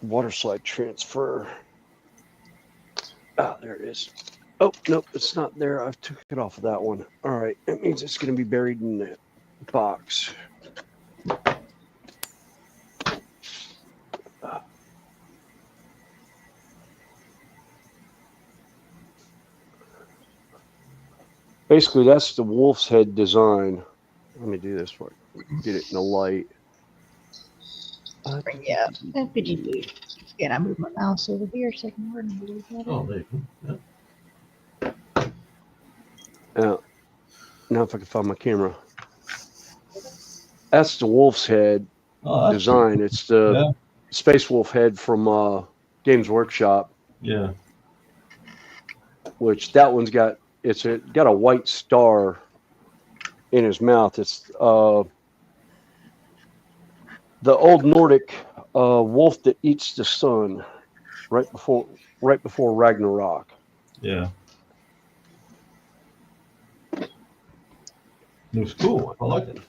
water slide transfer? Ah, there it is. Oh, nope, it's not there. I've took it off of that one. All right, that means it's going to be buried in that box. Basically, that's the wolf's head design. Let me do this for you. Get it in the light.
Bring you up. Could you do? Again, I move my mouse over here so I can work.
Oh, there you go.
Now if I can find my camera. That's the wolf's head design.
Cool.
It's the Space Wolf head from Games Workshop.
Yeah.
Which that one's got got a white star in his mouth. It's the old Nordic wolf that eats the sun right before Ragnarok.
Yeah. Looks cool. I like it.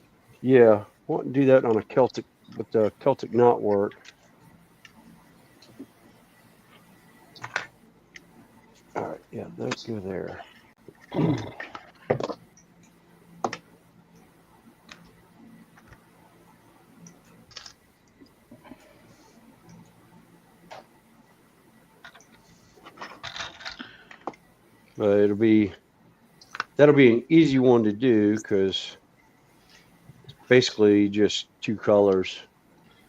Yeah, I want to do that on with the Celtic knot work. All right, yeah, let's go there. But that'll be an easy one to do because it's basically just two colors.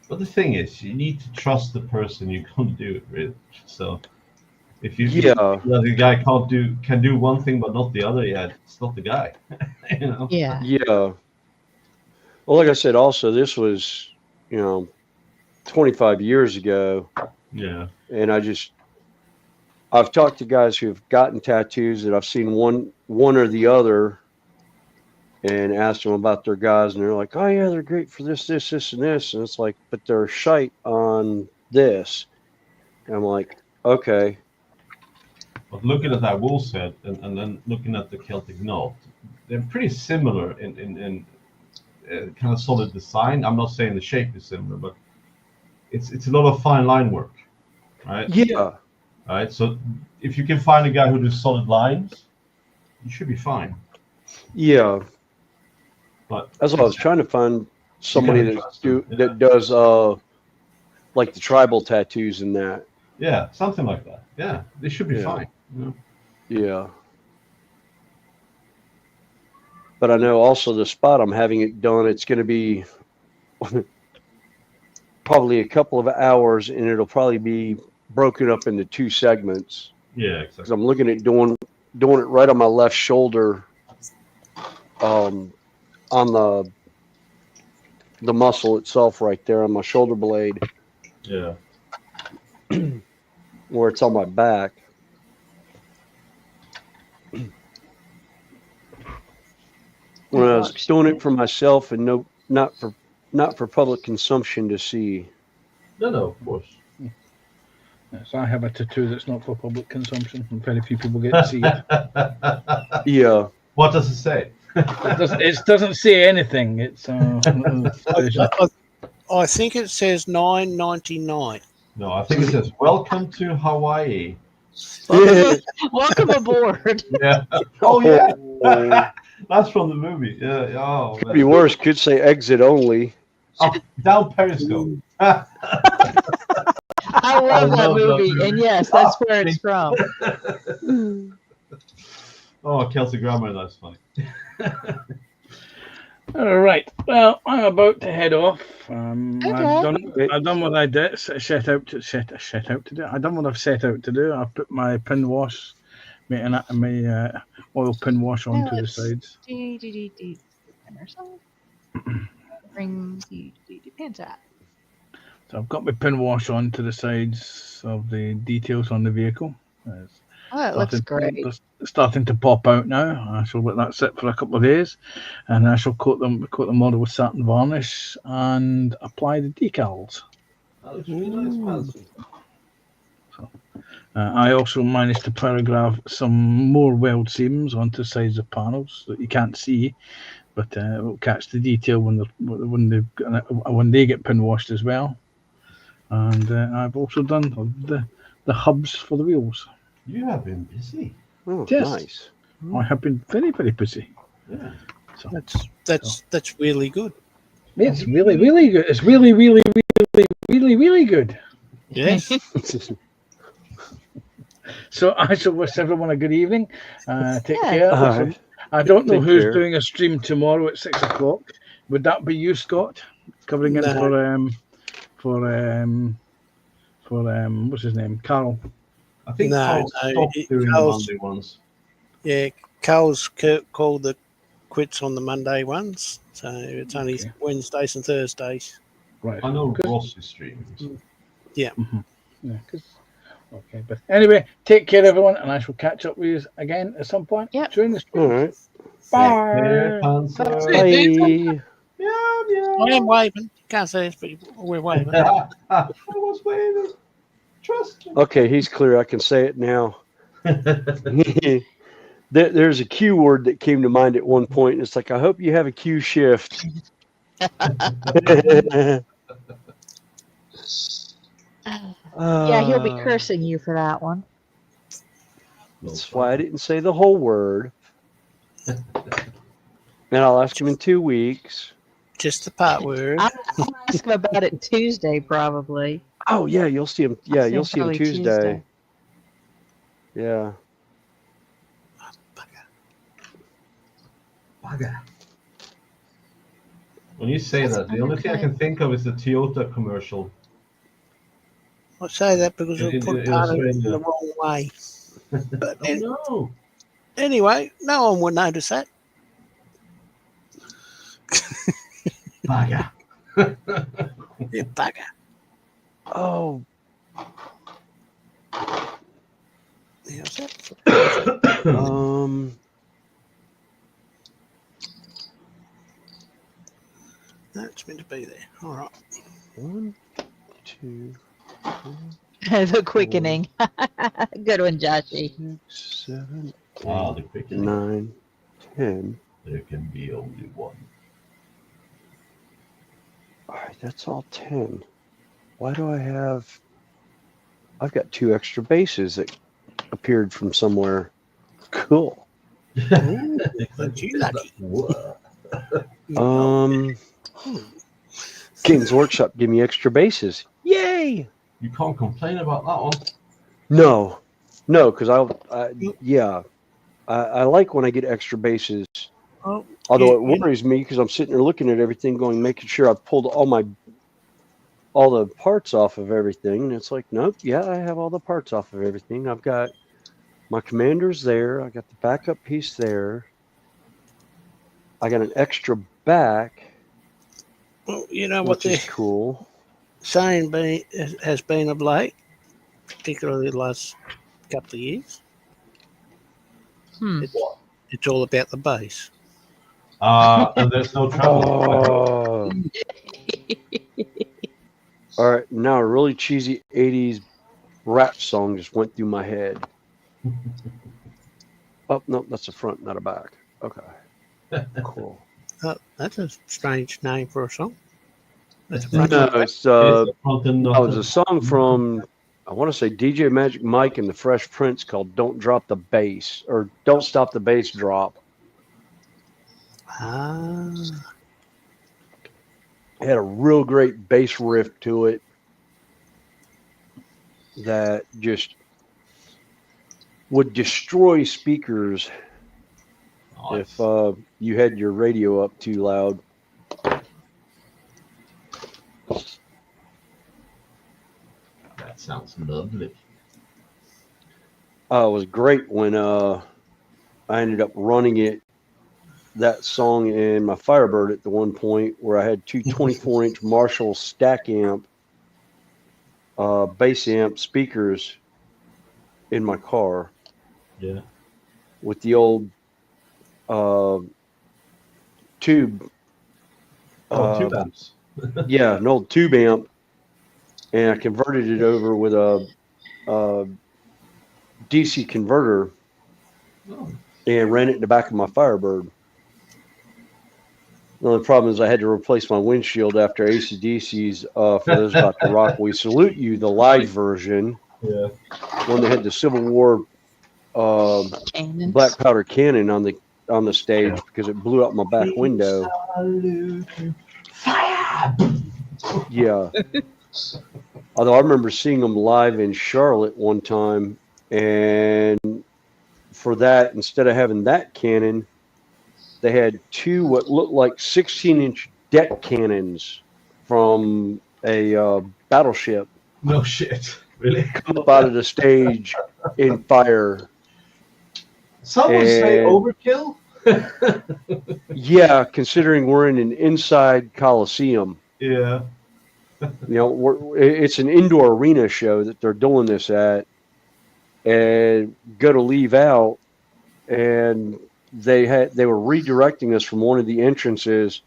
But the thing is, you need to trust the person you're going to do it with. So if the guy can do one thing but not the other, it's not the guy. You know?
Yeah.
Yeah. Well, like I said, also this was 25 years ago.
Yeah.
And I've talked to guys who've gotten tattoos that I've seen one or the other, and asked them about their guys, and they're like, "Oh yeah, they're great for this, this, this, and this." And it's like, but they're shite on this. And I'm like, okay,
But looking at that wool set and then looking at the Celtic Knot, they're pretty similar in kind of solid design. I'm not saying the shape is similar, but it's a lot of fine line work, right?
yeah,
Right. So if you can find a guy who does solid lines, you should be fine.
yeah.
But
That's what I was trying to find somebody
gotta trust them, yeah.
that does like the tribal tattoos and that.
Yeah, something like that. Yeah, they should be
Yeah.
fine. You know?
Yeah. But I know also the spot I'm having it done, it's going to be probably a couple of hours, and it'll probably be broken up into 2 segments.
Yeah,
Because
exactly.
I'm looking at doing it right on my left shoulder, on the muscle itself right there on my shoulder blade,
Yeah.
where it's on my back. When I was doing it for myself and not for public consumption to see.
No, of course.
Yes, I have a tattoo that's not for public consumption, and very few people get to see it.
Yeah.
What does it say?
It doesn't say anything. It's
I think it says $9.99.
No, I think it says "Welcome to Hawaii."
Welcome aboard.
Yeah. Oh yeah. That's from the movie. Yeah. Oh.
Could be worse. Could say exit only.
Up, down Periscope.
I love that
love that
movie,
movie.
and yes, that's where it's from.
Oh, Kelsey Grammer, that's funny.
all right. Well, I'm about to head off.
Okay.
I've done what I did. Set out to do. I've done what I've set out to do. I've put my pin wash, my oil pin wash onto the sides.
Bring the pins out.
So I've got my pin wash onto the sides of the details on the vehicle. It's
Oh, it looks great.
It's starting to pop out now. I shall let that sit for a couple of days, and I shall coat the model with satin varnish and apply the decals.
That looks really nice, man.
I also managed to paragraph some more weld seams onto the sides of panels that you can't see, but will catch the detail when they get pin washed as well. And I've also done the hubs for the wheels.
You have been busy.
Oh,
Yes.
nice.
I have been very, very busy.
Yeah.
So
That's really good.
it's really, really good. It's really, really, really, really, really good.
Yes.
So I shall wish everyone a good evening. Take
Yeah.
care.
All right.
I don't know
Take
who's
care.
doing a stream tomorrow at 6 o'clock. Would that be you, Scott? Covering in
No.
for what's his name? Carl.
I think
No,
Carl
no,
stopped doing the
Carl's-
Monday ones.
Yeah, Carl's called the quits on the Monday ones, so it's only
Okay.
Wednesdays and Thursdays.
Right.
I know
'Cause-
Ross is streaming. So.
Yeah, 'cause- okay, but anyway, take care, everyone, and I shall catch up with you again at some point
Yep.
during the
All
stream.
right.
Yeah,
Bye.
Panzer.
Bye.
Meow, meow.
I am waving. Can't say it, but we're waving.
I was waving. Trust me.
Okay, he's clear. I can say it now. There's a Q word that came to mind at one point, and it's like, I hope you have a Q shift.
Yeah, he'll be cursing you for that one.
That's why I didn't say the whole word. And I'll ask him in 2 weeks.
Just the part word.
I'll ask him about it Tuesday, probably.
Oh yeah, you'll see him. Yeah, you'll see him
probably
Tuesday. Yeah.
Bugger. When you say that, the only thing I can think of is the Toyota commercial.
I say that because I
In
put part of it in
Australia.
the wrong way. But
Oh, no.
anyway, no one would notice that.
Bugger.
You bugger.
Oh,
How's that? That's meant to be there. All right.
1, 2,
The quickening. Good one, Joshy.
6, 7,
The quickening.
9, 10.
There can be only one.
All right, that's all 10. Why do I have... I've got 2 extra bases that appeared from somewhere. Cool.
Ooh, aren't you lucky?
Whoa.
Games Workshop give me extra bases. Yay!
You can't complain about that one.
No, because I like when I get extra bases.
Oh,
Although it worries me because I'm sitting there looking at everything, making sure I've pulled all the parts off of everything. And it's like, nope, yeah, I have all the parts off of everything. I've got my commanders there. I got the backup piece there. I got an extra back,
well, you know what
which is cool.
saying has been of late, particularly the last couple of years. It's all about the base.
And there's no travel.
Oh. All right, now a really cheesy 80s rap song just went through my head. Oh, no, that's a front, not a back. Okay. Cool.
That's a strange name for a song. That's a
No,
front.
it's a song from, I want to say DJ Magic Mike and the Fresh Prince called Don't Drop the Bass, or Don't Stop the Bass Drop. It had a real great bass riff to it that just would destroy speakers if you had your radio up too loud.
That sounds lovely.
It was great when I ended up running that song in my Firebird at the one point where I had 2 24-inch Marshall stack amp, bass amp speakers in my car.
Yeah.
With the old tube.
Tube amps.
Yeah, an old tube amp. And I converted it over with a DC converter and ran it in the back of my Firebird. The only problem is I had to replace my windshield after AC/DC's For Those About to Rock, We Salute You, the live version.
Yeah.
When they had the Civil War black powder cannon on the stage because it blew out my back window.
Fire!
Yeah. Although I remember seeing them live in Charlotte one time, and for that, instead of having that cannon, they had 2 what looked like 16-inch deck cannons from a battleship.
No shit. Really?
Come up out of the stage in fire.
Some would say overkill.
Yeah, considering we're in an inside Coliseum.
Yeah.
It's an indoor arena show that they're doing this at, and go to leave out, and they were redirecting us from one of the entrances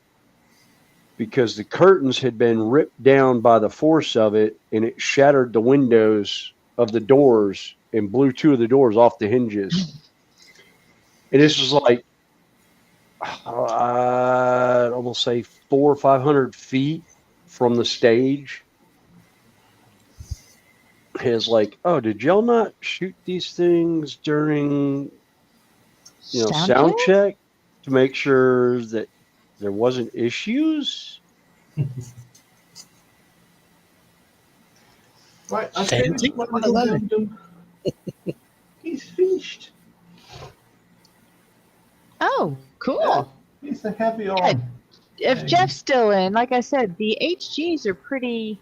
because the curtains had been ripped down by the force of it, and it shattered the windows of the doors and blew 2 of the doors off the hinges. And this was like, I'd almost say 400 or 500 feet from the stage. It's like, oh, did y'all not shoot these things during, sound check to make sure that there wasn't issues?
Right, he's finished.
Oh, cool.
Yeah, he's a heavy arm.
Yeah. If Jeff's still in, like I said, the HGs are pretty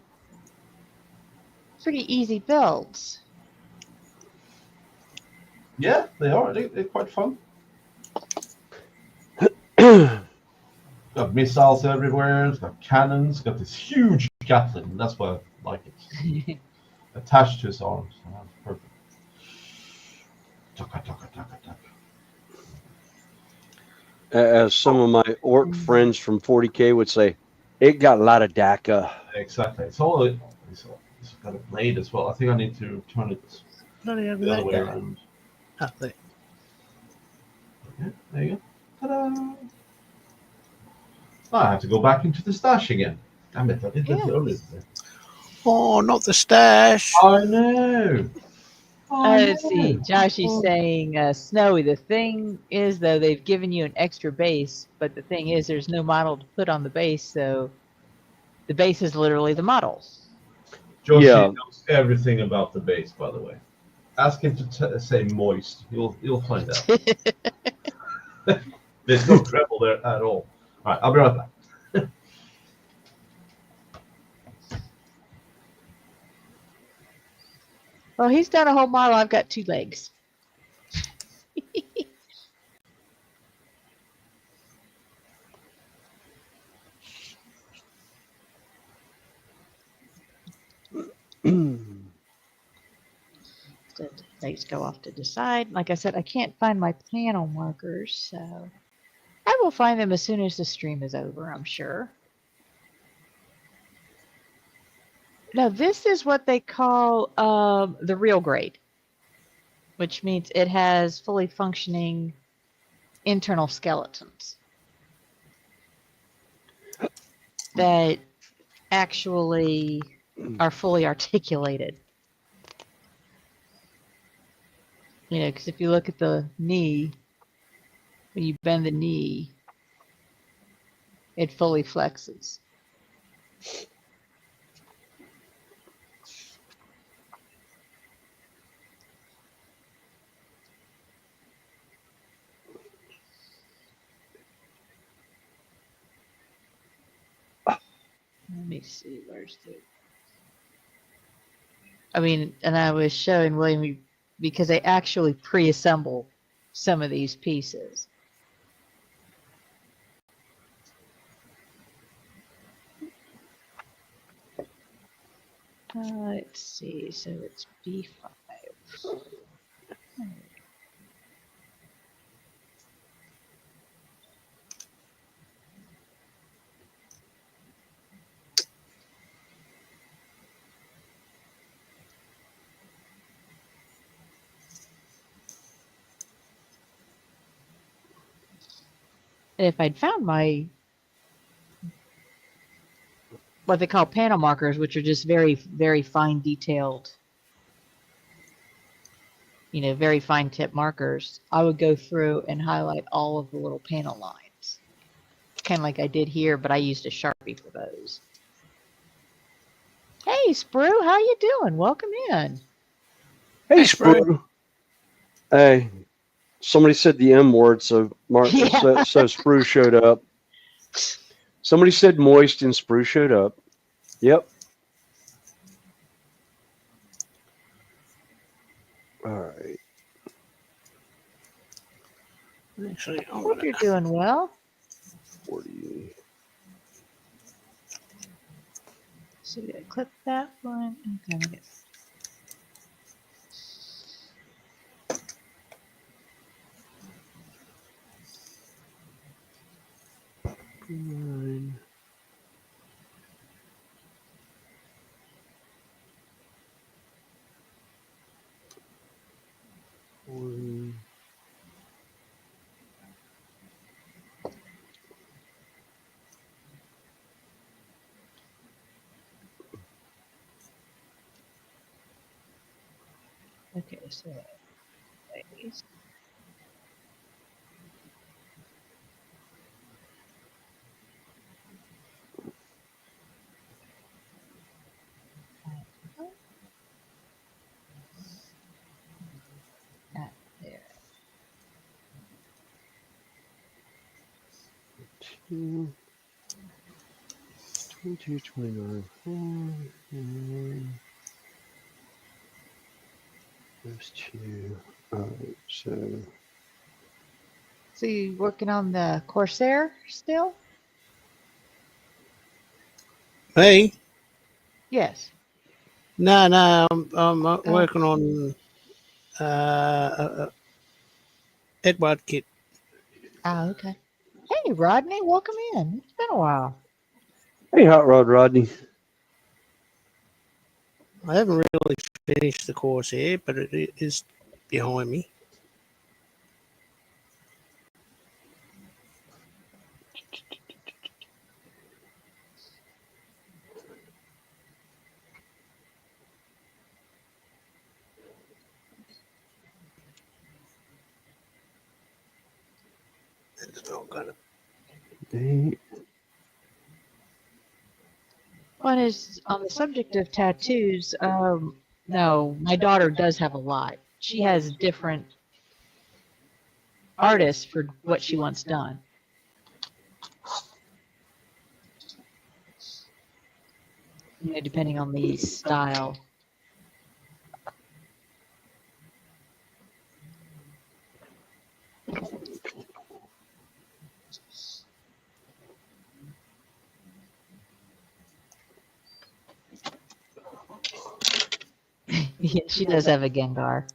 easy builds.
Yeah, they are. They're quite fun. Got missiles everywhere. It's got cannons. Got this huge Gatling. That's why I like it. Attached to his arms. So that's perfect. Taka, taka, taka, taka.
As some of my orc friends from 40K would say, It got a lot of DACA.
Exactly. It's got a blade as well. I think I need to turn it
Bloody hell did
the other
that
way
go?
around.
Oh, there.
Yeah, there you go. Ta-da! I have to go back into the stash again. Damn it, I did that
Yeah.
earlier.
Oh, not the stash.
I know.
Let's see. Joshy's saying, Snowy, the thing is, though, they've given you an extra base, but the thing is, there's no model to put on the base, so the base is literally the model.
Joshi
Yeah.
knows everything about the base, by the way. Ask him to say moist. You'll find out. There's no treble there at all. All right, I'll be right back.
Well, he's done a whole model. I've got 2 legs. The legs go off to the side. Like I said, I can't find my panel markers, so I will find them as soon as the stream is over, I'm sure. Now, this is what they call the real grade, which means it has fully functioning internal skeletons that actually are fully articulated. You know, because if you look at the knee, when you bend the knee, it fully flexes. Let me see, where's the... I mean, and I was showing William because they actually pre-assemble some of these pieces. Let's see, so it's B5. And if I'd found my, what they call panel markers, which are just very, very fine detailed, you know, very fine tip markers, I would go through and highlight all of the little panel lines. Kind of like I did here, but I used a Sharpie for those. Hey, Sprue, how you doing? Welcome in.
Hey,
Hey,
Sprue. Hey, somebody said the M word, so
Yeah.
so Sprue showed up. Somebody said moist, and Sprue showed up. Yep. All right.
Actually,
I hope you're doing well.
40.
So we gotta clip that one. Okay, I guess.
Nine. One.
Okay, so these. That there.
2. 22, 29. Those 2. All right, so.
So you working on the Corsair still?
me?
Yes.
No, I'm working on Edward kit.
Oh, okay. Hey, Rodney, welcome in. It's been a while.
Hey, Hot Rod Rodney.
I haven't really finished the course here, but it is behind me. It's not gonna.
One is on the subject of tattoos. No, my daughter does have a lot. She has different artists for what she wants done. You know, depending on the style. Yeah, she does have a Gengar.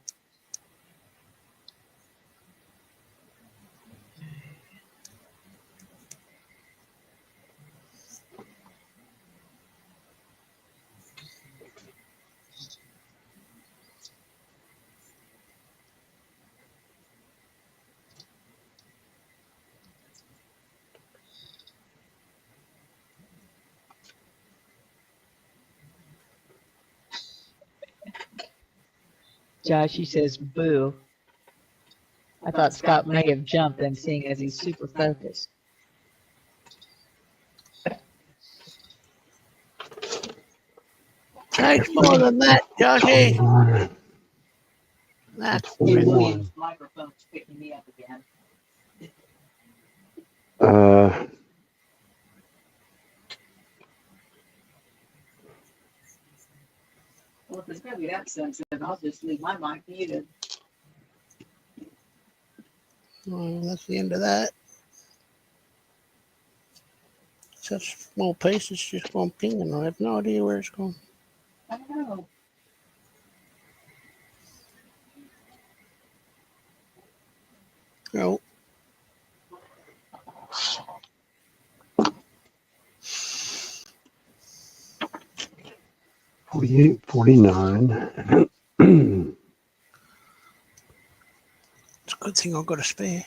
Josh, he says, boo. I thought Scott may have jumped and seeing as he's super focused.
Takes more than that, Joshy. That's
Hey, William's microphone's picking me up again. Well, if it's going to be that sensitive, I'll just leave my mic muted.
well, that's the end of that. Such small pieces just going pinging. I have no idea where it's going.
I don't know.
No.
$48, $49.
It's a good thing I've got a spare.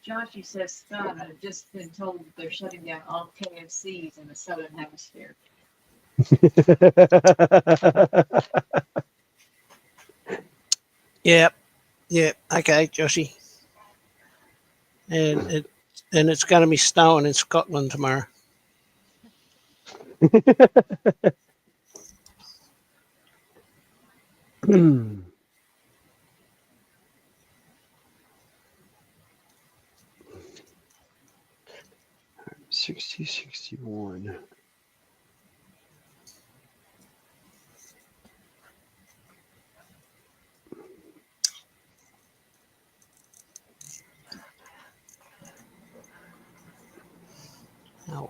Joshy says, Scott, I've just been told that they're shutting down all KFCs in the Southern Hemisphere.
Yep. Okay, Joshy. And it's going to be snowing in Scotland tomorrow.
$60.61.
Oh.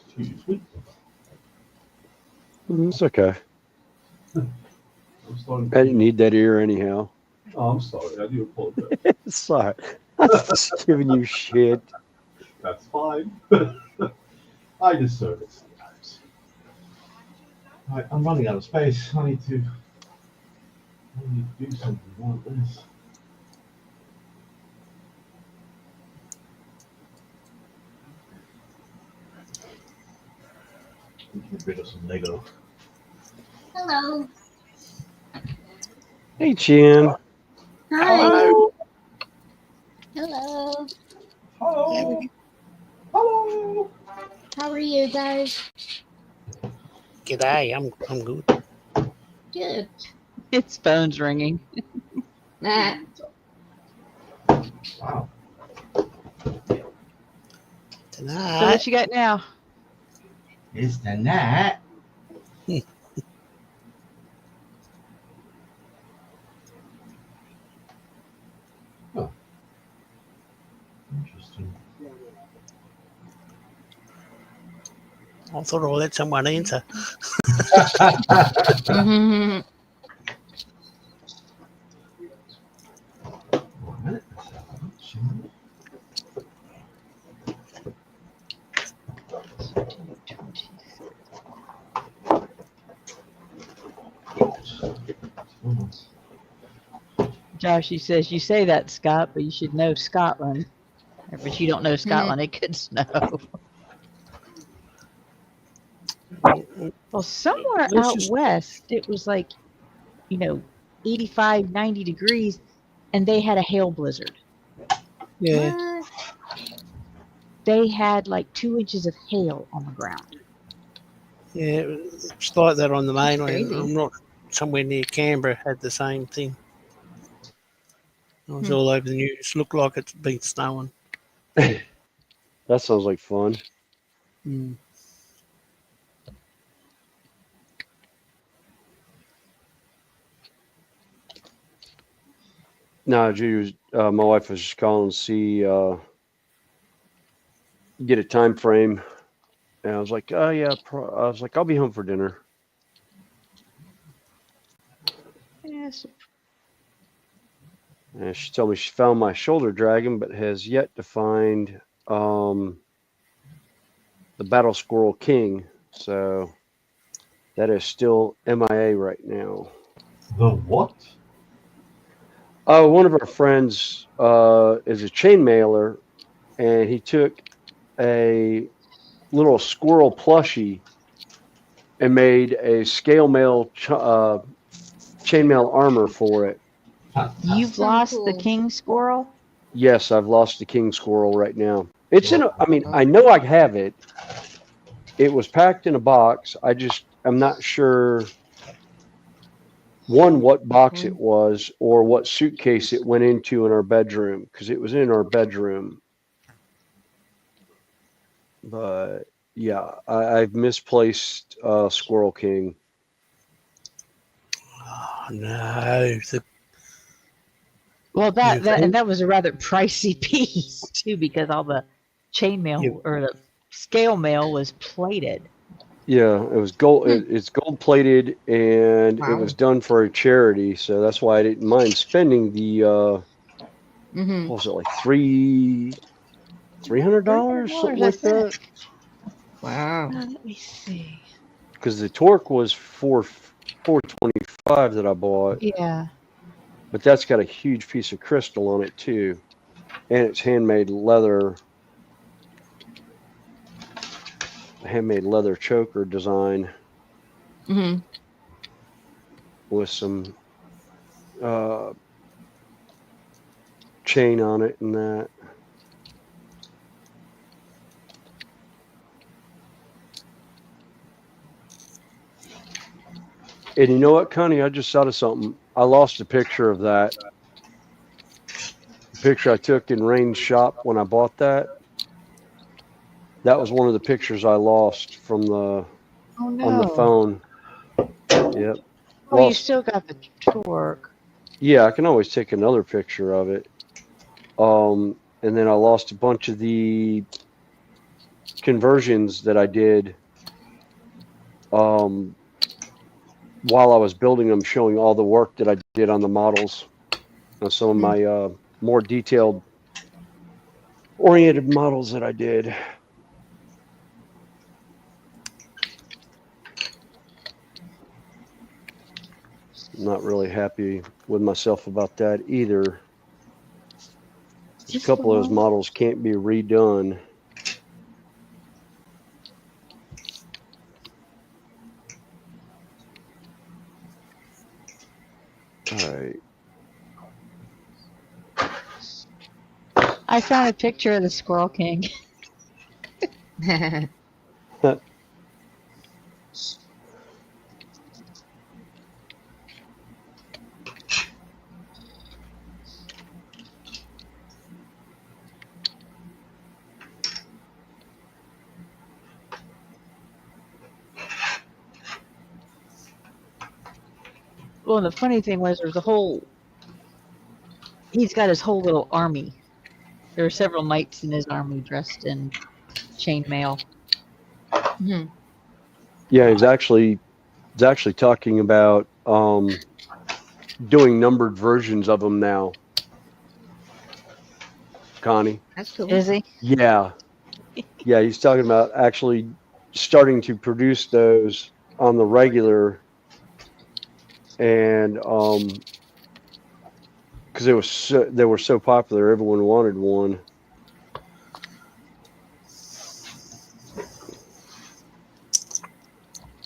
Excuse me.
It's okay.
I'm starting
I didn't need that ear anyhow.
Oh, I'm sorry. I do apologize.
It's all right. I'm just giving you shit.
That's fine. I deserve it sometimes. Right, I'm running out of space. I need to do something about this. Get rid of some Lego.
Hello.
Hey, Chin.
Hi.
Hello.
Hello.
Hello. Hello.
How are you guys?
G'day. I'm good.
Good.
Its phone's ringing.
Nah.
Wow.
So what you got now?
It's the night. Oh. Interesting.
I thought I'll let someone answer.
Mhm.
One minute. Let's have a look, shall we? Oh,
Josh, he says, you say that, Scott, but you should know Scotland. But you don't know Scotland, it could snow. Well, somewhere
Let's
out
just
west, it was like, 85, 90 degrees, and they had a hail blizzard.
yeah.
What? They had like 2 inches of hail on the ground.
Yeah, it's like that on the mainland.
crazy.
I'm not somewhere near Canberra had the same thing. It was
Hmm.
all over the news. Looked like it's been snowing.
That sounds like fun.
Mm.
No, Judy was, my wife was just calling to see, get a time frame. And I was like, oh, yeah. I was like, I'll be home for dinner.
Yes.
And she told me she found my shoulder dragon, but has yet to find the battle squirrel king. So that is still MIA right now.
the what?
One of our friends is a chain mailer, and he took a little squirrel plushie and made a scale mail chainmail armor for it.
You've
So
lost the
cool.
king squirrel?
Yes, I've lost the king squirrel right now. It's in a, I mean, I know I have it. It was packed in a box. I'm not sure, one, what box it was or what suitcase it went into in our bedroom, because it was in our bedroom. But yeah, I've misplaced Squirrel King.
Oh, no.
Well,
You think?
that was a rather pricey piece too, because all the chainmail
You-
or the scale mail was plated.
Yeah, it was gold. It's gold plated, and it was done for a charity, so that's why I didn't mind spending the
Mm-hmm.
what was it, like $300, something like that.
Wow.
Let me see.
Because the torque was 425 that I bought,
Yeah.
but that's got a huge piece of crystal on it too, and it's handmade leather choker design
Mm-hmm.
with some chain on it and that. And you know what, Connie? I just thought of something. I lost a picture of that. The picture I took in Rain's shop when I bought that. That was one of the pictures I lost from
Oh no.
on the phone. Yep.
Oh, you
Lost.
still got the torque.
Yeah, I can always take another picture of it. And then I lost a bunch of the conversions that I did while I was building them, showing all the work that I did on the models. Some of my more detailed oriented models that I did. Not really happy with myself about that either. A couple of those models can't be redone. All right.
I found a picture of the Squirrel King. Well, the funny thing was, there's a whole. He's got his whole little army. There are several knights in his army dressed in chainmail.
Mhm.
Yeah, he's actually talking about doing numbered versions of them now. Connie.
That's cool.
Is he?
Yeah. Yeah, he's talking about actually starting to produce those on the regular, and because they were so popular, everyone wanted one.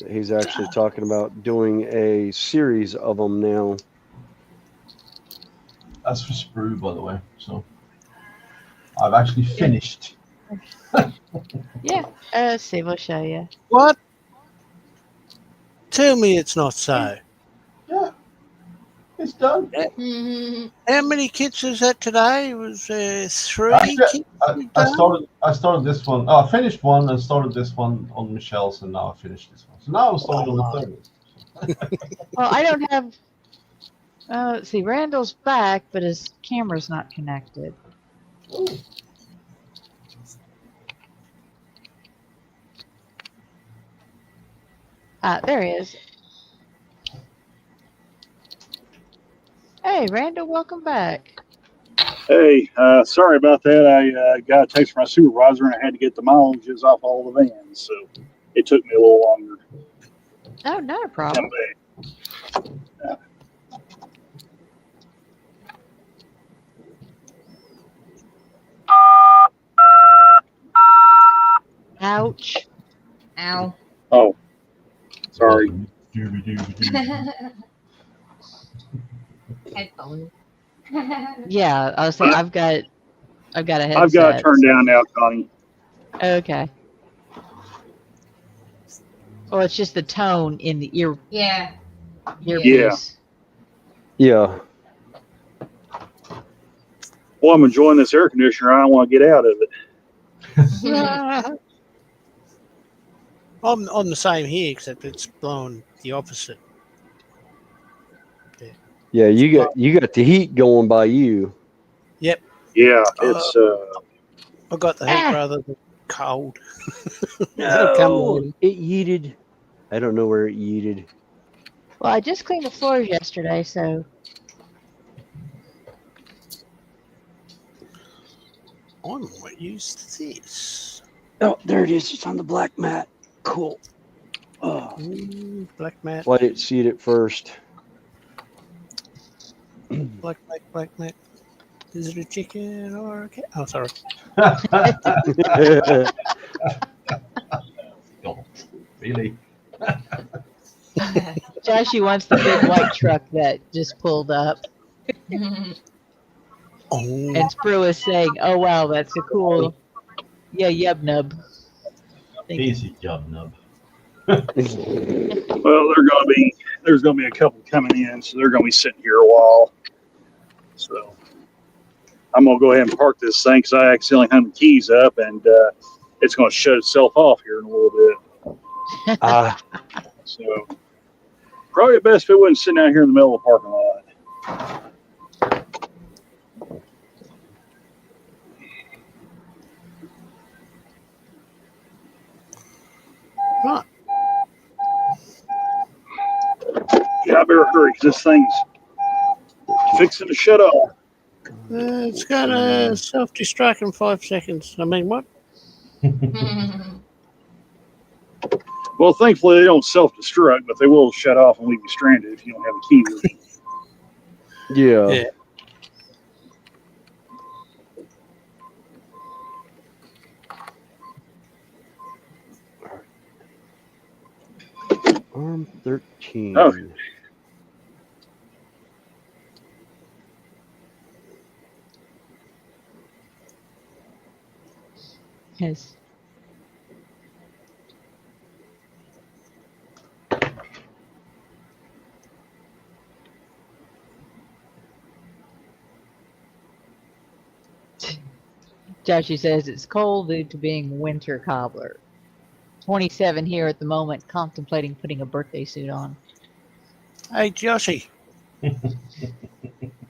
He's actually talking about doing a series of them now.
That's for sprue, by the way. So I've actually finished.
Yeah. See, we'll show you.
What? Tell me it's not so.
Yeah, it's done.
Mhm.
How many kits is that today? It was 3
Actually,
kits? you've
I
done?
started this one. Oh, I finished one and started this one on Michelle's, and now I finished this one. So now I'm starting on the third one.
Well, I don't have. Let's see. Randall's back, but his camera's not connected.
Ooh.
There he is. Hey, Randall, welcome back.
Hey, sorry about that. I got a text from my supervisor and I had to get the mileages off all the vans, so it took me a little longer
No, not a
to
problem.
come back.
Ouch.
Ow.
Oh, sorry.
Headphone.
Yeah, I was saying I've got a headset.
I've got it turned down now, Connie.
Okay. Well, it's just the tone in the
Yeah.
earpiece.
Yeah.
Well, I'm enjoying this air conditioner. I don't want to get out of it.
I'm the same here, except it's blowing the opposite.
Yeah, you got the heat going by you.
Yeah, it's
I got the heat
Ah!
rather than cold.
No, it yeeted. I don't know where it yeeted.
Well, I just cleaned the floors yesterday, so
I might use this.
Oh, there it is. It's on the black mat. Cool. Oh,
Black mat.
well, I didn't see it at first.
Black mat. Is it a chicken or a cat? Oh, sorry.
God, really?
Joshy wants the big white truck that just pulled up.
Oh,
And Sprue is saying, "Oh wow, that's a cool, yub nub."
Easy job, nub.
well, there's gonna be a couple coming in, so they're gonna be sitting here a while. So I'm gonna go ahead and park this thing because I accidentally hung the keys up, and it's gonna shut itself off here in a little bit. So probably best if it wasn't sitting out here in the middle of the parking lot.
right.
Yeah, I better hurry because this thing's fixing to shut off.
It's got a self-destruct in 5 seconds. I mean, what?
Well, thankfully they don't self-destruct, but they will shut off and leave you stranded if you don't have a key with you.
Yeah.
Yeah.
Arm 13.
Oh.
Yes. Joshy says it's cold due to being winter cobbler. 27 here at the moment, contemplating putting a birthday suit on.
Hey, Joshy,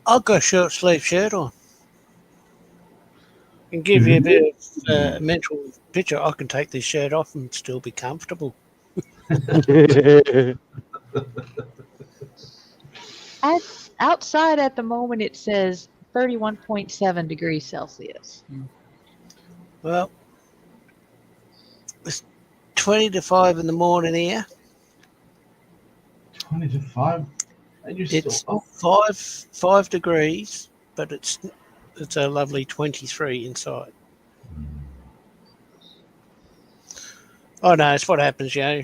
I've got a short sleeve shirt on. And give you a bit of mental picture. I can take this shirt off and still be comfortable.
Outside at the moment, it says 31.7 degrees Celsius.
Well, it's 20 to 5 in the morning here.
20 to 5. And you're
It's
still up.
5 degrees, but it's a lovely 23 inside. Oh no, it's what happens, you know.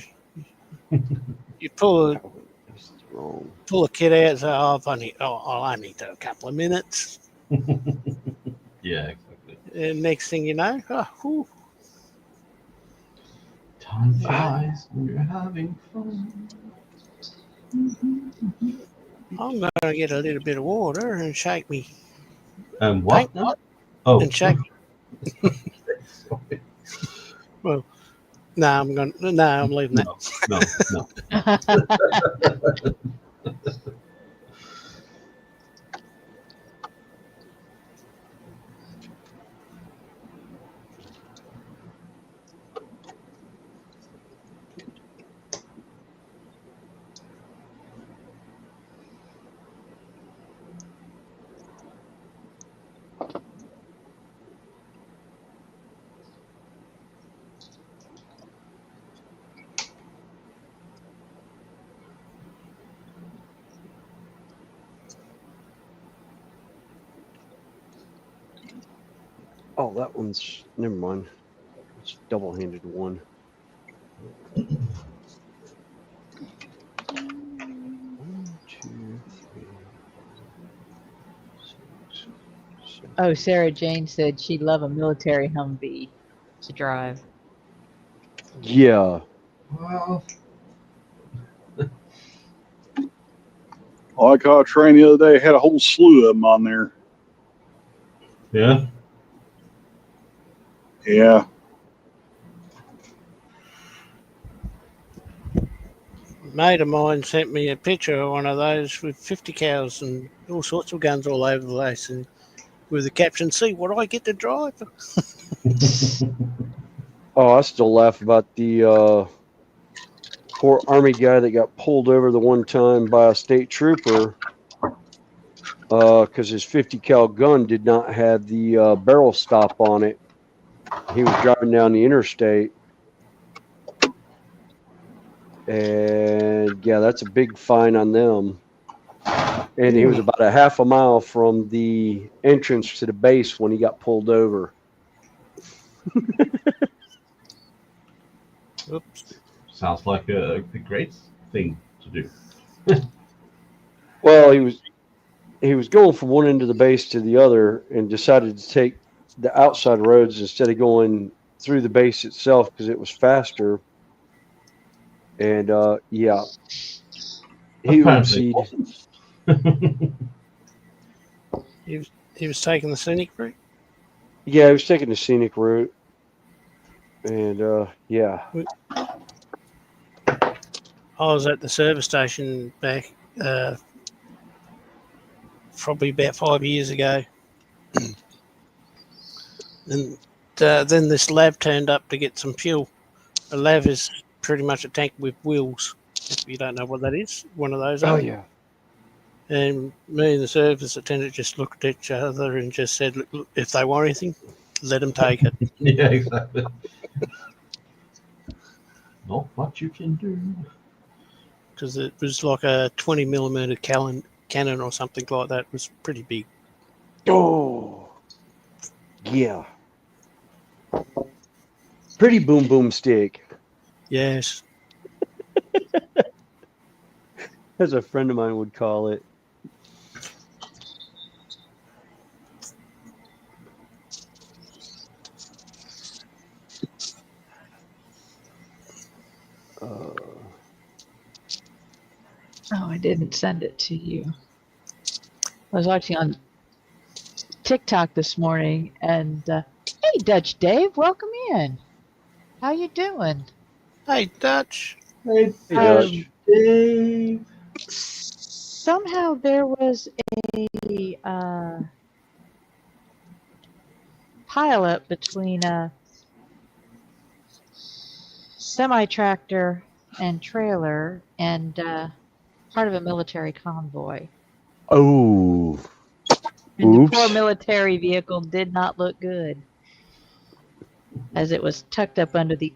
You pull a kid out and say, I'll only do a couple of minutes.
Yeah, exactly.
And next thing you know,
Time flies when you're having fun.
I'm going to get a little bit of water and shake me.
And what?
Paint
Now?
pot
Oh,
and shake.
sorry.
Well, no, I'm leaving that.
No.
Oh, that one's never mind. It's double-handed one. 1, 2, 3, 6, 7.
Oh, Sarah Jane said she'd love a military Humvee to drive.
Yeah.
Well,
I caught a train the other day, had a whole slew of them on there.
yeah.
Yeah.
A mate of mine sent me a picture of one of those with 50 cows and all sorts of guns all over the place, and with the caption, "See what I get to drive."
Oh, I still laugh about the poor Army guy that got pulled over the one time by a state trooper because his 50 cal gun did not have the barrel stop on it. He was driving down the interstate. And yeah, that's a big fine on them. And he was about a half a mile from the entrance to the base when he got pulled over.
Oops.
Sounds like a great thing to do.
Well, he was going from one end of the base to the other and decided to take the outside roads instead of going through the base itself because it was faster. And yeah, he
Apparently.
oopsied.
He was taking the scenic route.
Yeah, he was taking the scenic route. And yeah.
I was at the service station back probably about 5 years ago. And then this lav turned up to get some fuel. A lav is pretty much a tank with wheels. If you don't know what that is, one of those.
Oh, yeah.
And me and the service attendant just looked at each other and just said, "Look, if they want anything, let them take it."
Yeah, exactly. Not what you can do.
Because it was like a 20 millimeter cannon or something like that. It was pretty big.
Oh, yeah. Pretty boom boom stick.
Yes.
As a friend of mine would call it.
Oh, I didn't send it to you. I was watching on TikTok this morning, and hey, Dutch Dave, welcome in. How you doing?
Hey, Dutch.
Hey,
Dutch.
Dave.
somehow there was a pileup between a semi-tractor and trailer and part of a military convoy.
Oh,
And the
oops.
poor military vehicle did not look good, as it was tucked up under the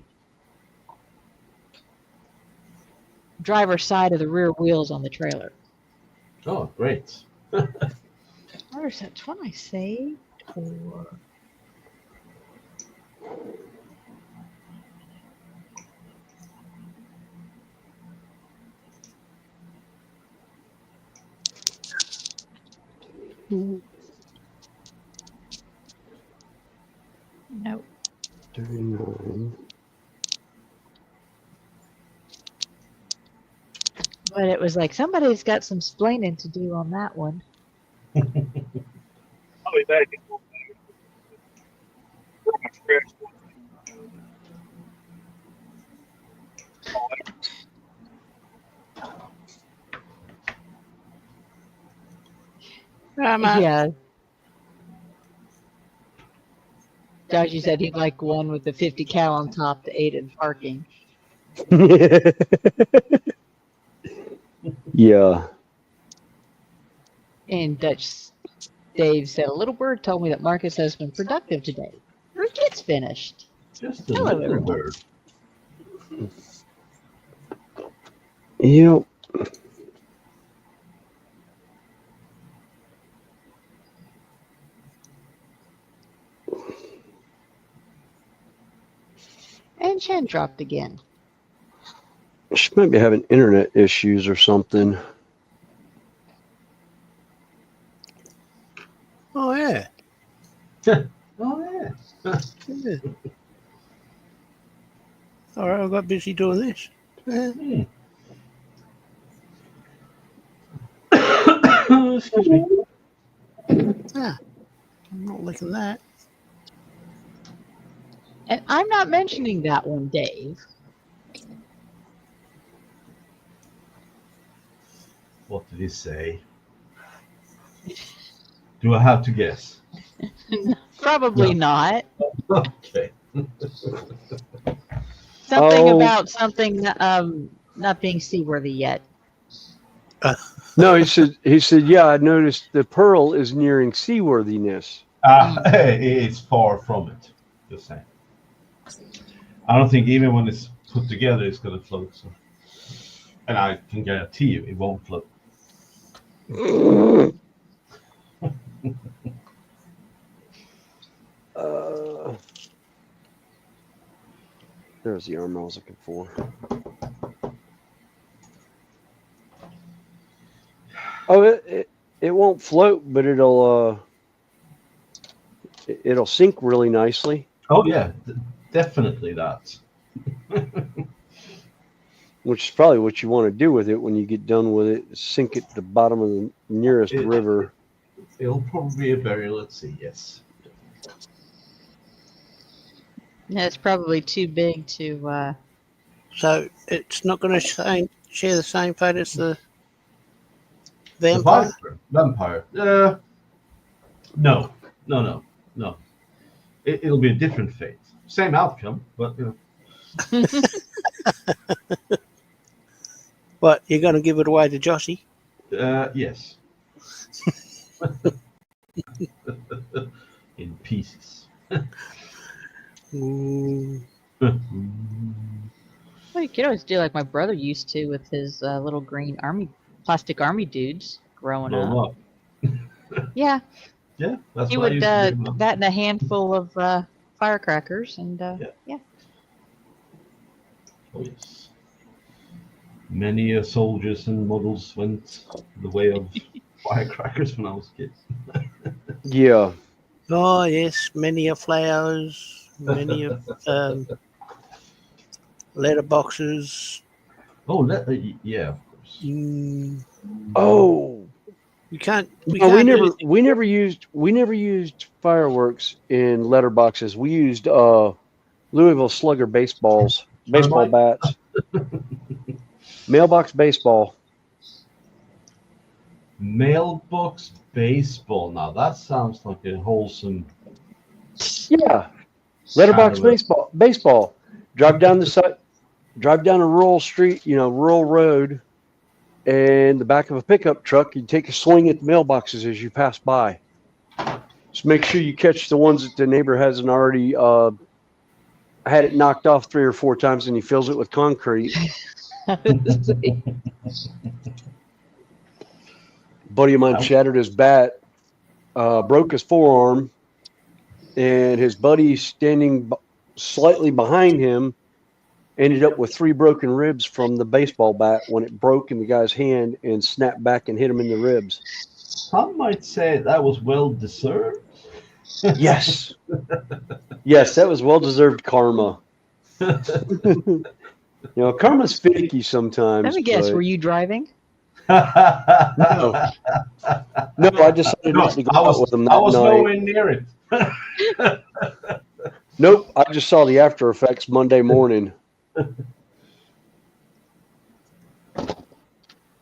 driver's side of the rear wheels on the trailer.
Oh, great.
Where's that one I saved? Or... Nope.
39.
But it was like somebody's got some splaining to do on that one.
I'll be back.
Yeah. Josh, you said he'd like one with the 50 cal on top to aid in parking.
Yeah.
And Dutch Dave said, a little bird told me that Marcus has been productive today. Or gets finished.
Just a
Hello,
little
everyone.
bird.
Yep.
And Chen dropped again.
She might be having internet issues or something.
Oh, yeah.
Oh, yeah.
Yeah. All right, I got busy doing this.
Excuse me.
Ah, I'm not liking that.
And I'm not mentioning that one, Dave.
What did he say? Do I have to guess?
Probably
No.
not.
Okay.
Something
Oh.
about something not being seaworthy yet.
No, he said, yeah, I noticed the Pearl is nearing seaworthiness.
It's far from it. Just saying. I don't think even when it's put together, it's going to float. So. And I can guarantee you, it won't float.
There's the arm I was looking for. Oh, it won't float, but it'll sink really nicely.
Oh yeah, definitely that.
Which is probably what you want to do with it when you get done with it. Sink it to the bottom of the nearest river.
It'll probably be a burial at sea. Yes.
Yeah, it's probably too big to.
So it's not going to share the same fate as the
The
vampire?
Vampire. No. It'll be a different fate. Same outcome, but you know.
What, you're going to give it away to Joshy?
Yes. In pieces.
Ooh.
Well, you could always do like my brother used to with his little green plastic army dudes growing
Blow
up.
'em up.
Yeah,
Yeah, that's
he
what I
would
used to do.
that and a handful of firecrackers, and yeah.
Oh yes. Many soldiers and models went the way of firecrackers when I was a kid.
Yeah.
Oh, yes, many of flowers, many of letter boxes.
Oh, yeah, of course.
Oh.
You can't.
No, we never used fireworks in letterboxes. We used Louisville Slugger baseball bats. Mailbox baseball.
Mailbox baseball. Now that sounds like a wholesome.
Yeah, letterbox
kind of
baseball. Drive down the side, drive down a rural street, rural road, and the back of a pickup truck. You take a swing at the mailboxes as you pass by. Just make sure you catch the ones that the neighbor hasn't already had it knocked off 3 or 4 times, and he fills it with concrete. Buddy of mine shattered his bat, broke his forearm, and his buddy standing slightly behind him ended up with 3 broken ribs from the baseball bat when it broke in the guy's hand and snapped back and hit him in the ribs.
Some might say that was well deserved.
Yes. Yes, that was well-deserved karma. Karma's finicky sometimes.
Let me guess,
but-
were you driving?
No, I decided not to go out with them that
I was
night.
nowhere near it.
Nope, I just saw the after effects Monday morning.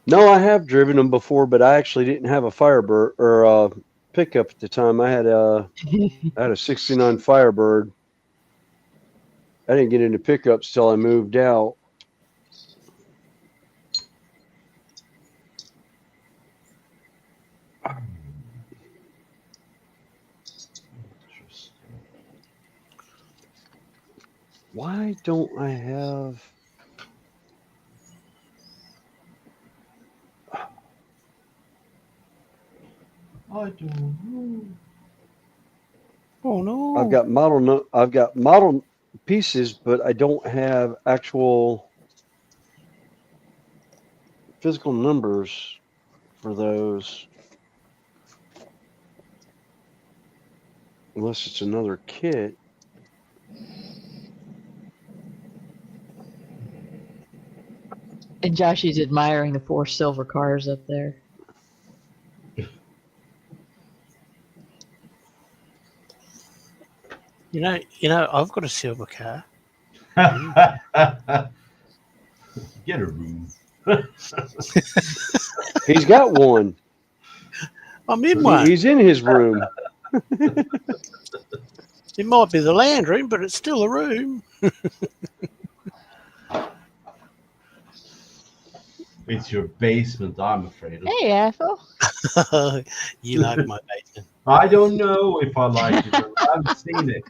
No, I have driven them before, but I actually didn't have a Firebird or a pickup at the time. I had a 69 Firebird. I didn't get into pickups till I moved out. Why don't I have...
I don't know.
Oh no!
I've got model pieces, but I don't have actual physical numbers for those. Unless it's another kit.
And Josh is admiring the 4 silver cars up there.
You know, I've got a silver car.
Get a room.
He's got one.
I'm in one.
He's in his room.
It might be the land room, but it's still a room.
It's your basement, I'm afraid.
Hey, Ethel.
You like my basement.
I don't know if I like it. I haven't seen it.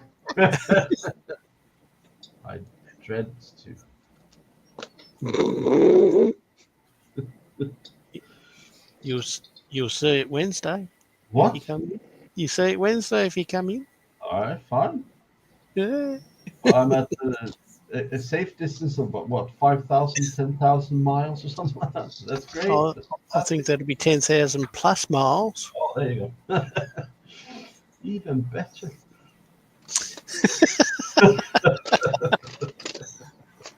I dread to.
You'll see it Wednesday.
What?
If you come in. You see it Wednesday if you come in.
All right, fine.
Yeah.
I'm at a safe distance of what 5,000, 10,000 miles or something like that. That's great.
Oh, I think that'll be 10,000 plus miles.
Oh, there you go. Even better.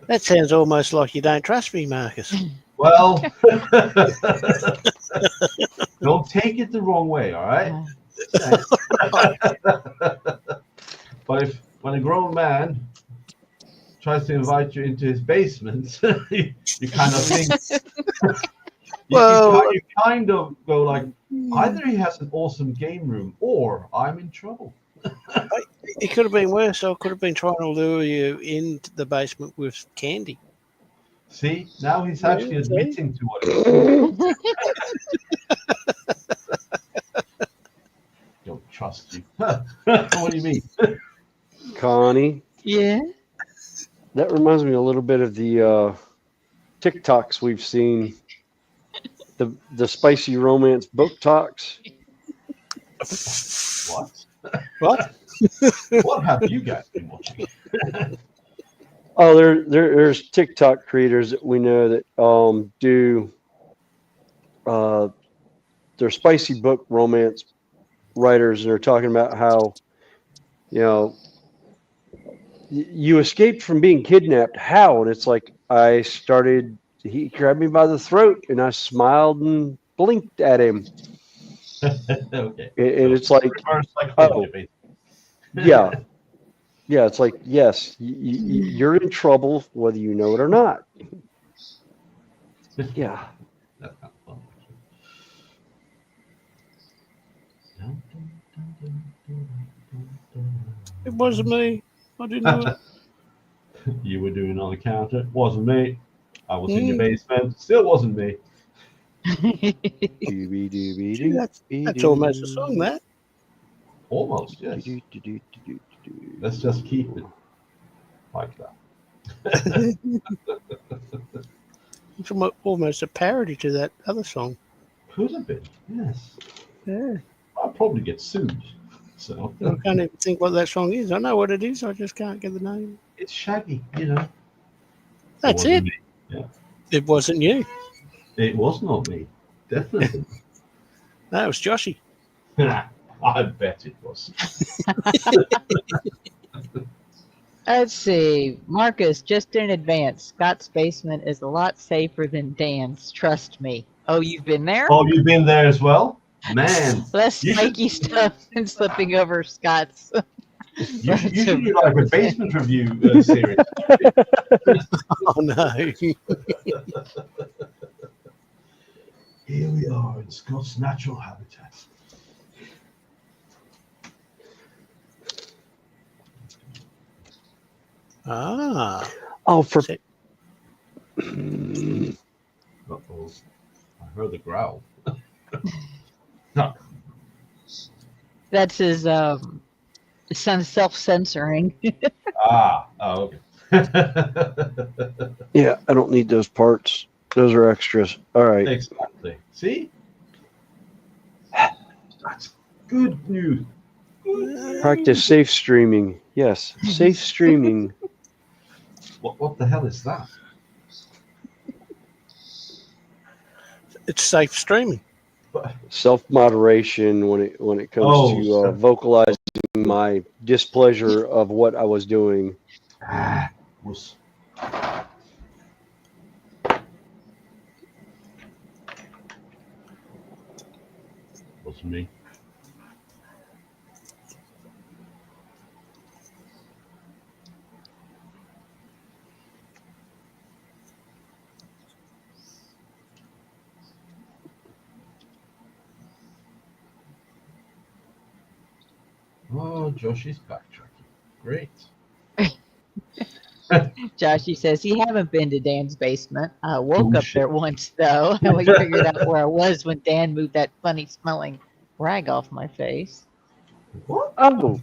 That sounds almost like you don't trust me, Marcus.
Well, don't take it the wrong way, all right? But when a grown man tries to invite you into his basement, you kind of think, you kind of go like, either he has an awesome game room or I'm in trouble.
It could have been worse. I could have been trying to lure you into the basement with candy.
See, now he's actually admitting to what he's doing. Don't trust you. What do you mean?
Connie.
Yeah.
That reminds me a little bit of the TikToks we've seen. The spicy romance book talks.
What?
What?
What have you guys been watching?
Oh, there's TikTok creators that we know that do they're spicy book romance writers, and they're talking about how you escaped from being kidnapped. How? And it's like he grabbed me by the throat, and I smiled and blinked at him.
Okay.
And it's like,
psychology,
yeah. Yeah, it's like, yes, you're in trouble whether you know it or not. Yeah.
That's not fun.
It wasn't me. I didn't do it.
You were doing on the counter. Wasn't me. I was in your basement. Still wasn't me.
Gee, that's almost a song, that.
Almost, yes. Let's just keep it like that.
It's almost a parody to that other song.
Could have been, yes.
Yeah.
I'll probably get sued. So
I can't even think what that song is. I know what it is. I just can't get the name.
it's Shaggy, you know.
That's
wasn't
it.
me. Yeah.
It wasn't you.
It was not me. Definitely.
That was Joshy.
I bet it was.
Let's see. Marcus, just in advance, Scott's basement is a lot safer than Dan's. Trust me. Oh, you've been there?
Oh, you've been there as well? Man.
Less
you should-
spiky stuff than slipping over Scott's.
You should do like a basement review series.
Oh, no.
Here we are in Scott's natural habitat.
Ah.
Oh, for
Uh-oh. I heard the growl. No.
That's his son self-censoring.
Oh, okay.
yeah, I don't need those parts. Those are extras. All right.
Exactly. See? That's good news.
Practice safe streaming. Yes, safe streaming.
What the hell is that?
It's safe streaming.
Self moderation when it comes to vocalizing my displeasure of what I was doing.
Was me. Oh, Josh is backtracking. Great.
Joshy says he haven't been to Dan's basement. I woke up there once though. I figured out where I was when Dan moved that funny smelling rag off my face.
What?
Oh,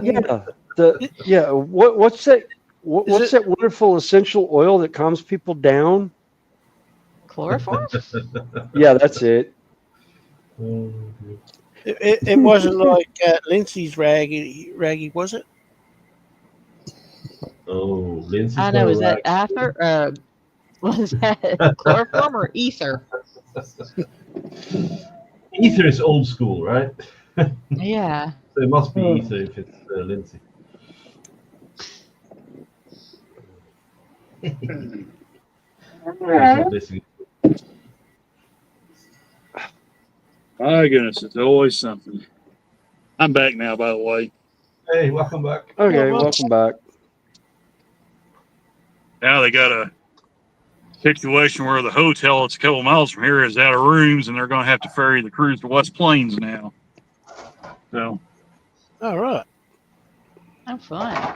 yeah. What's that? What's that wonderful essential oil that calms people down?
Chloroform?
Yeah, that's it.
It wasn't like Lindsay's raggy, was it?
Oh, Lindsay's
I know. Is that ether? Was that chloroform or ether?
Ether is old school, right?
Yeah.
So it must be ether if it's Lindsay.
My goodness, it's always something. I'm back now, by the way.
Hey, welcome back.
Okay, welcome back.
Now they got a situation where the hotel that's a couple miles from here is out of rooms, and they're going to have to ferry the crews to West Plains now. So,
all right.
Oh, fun.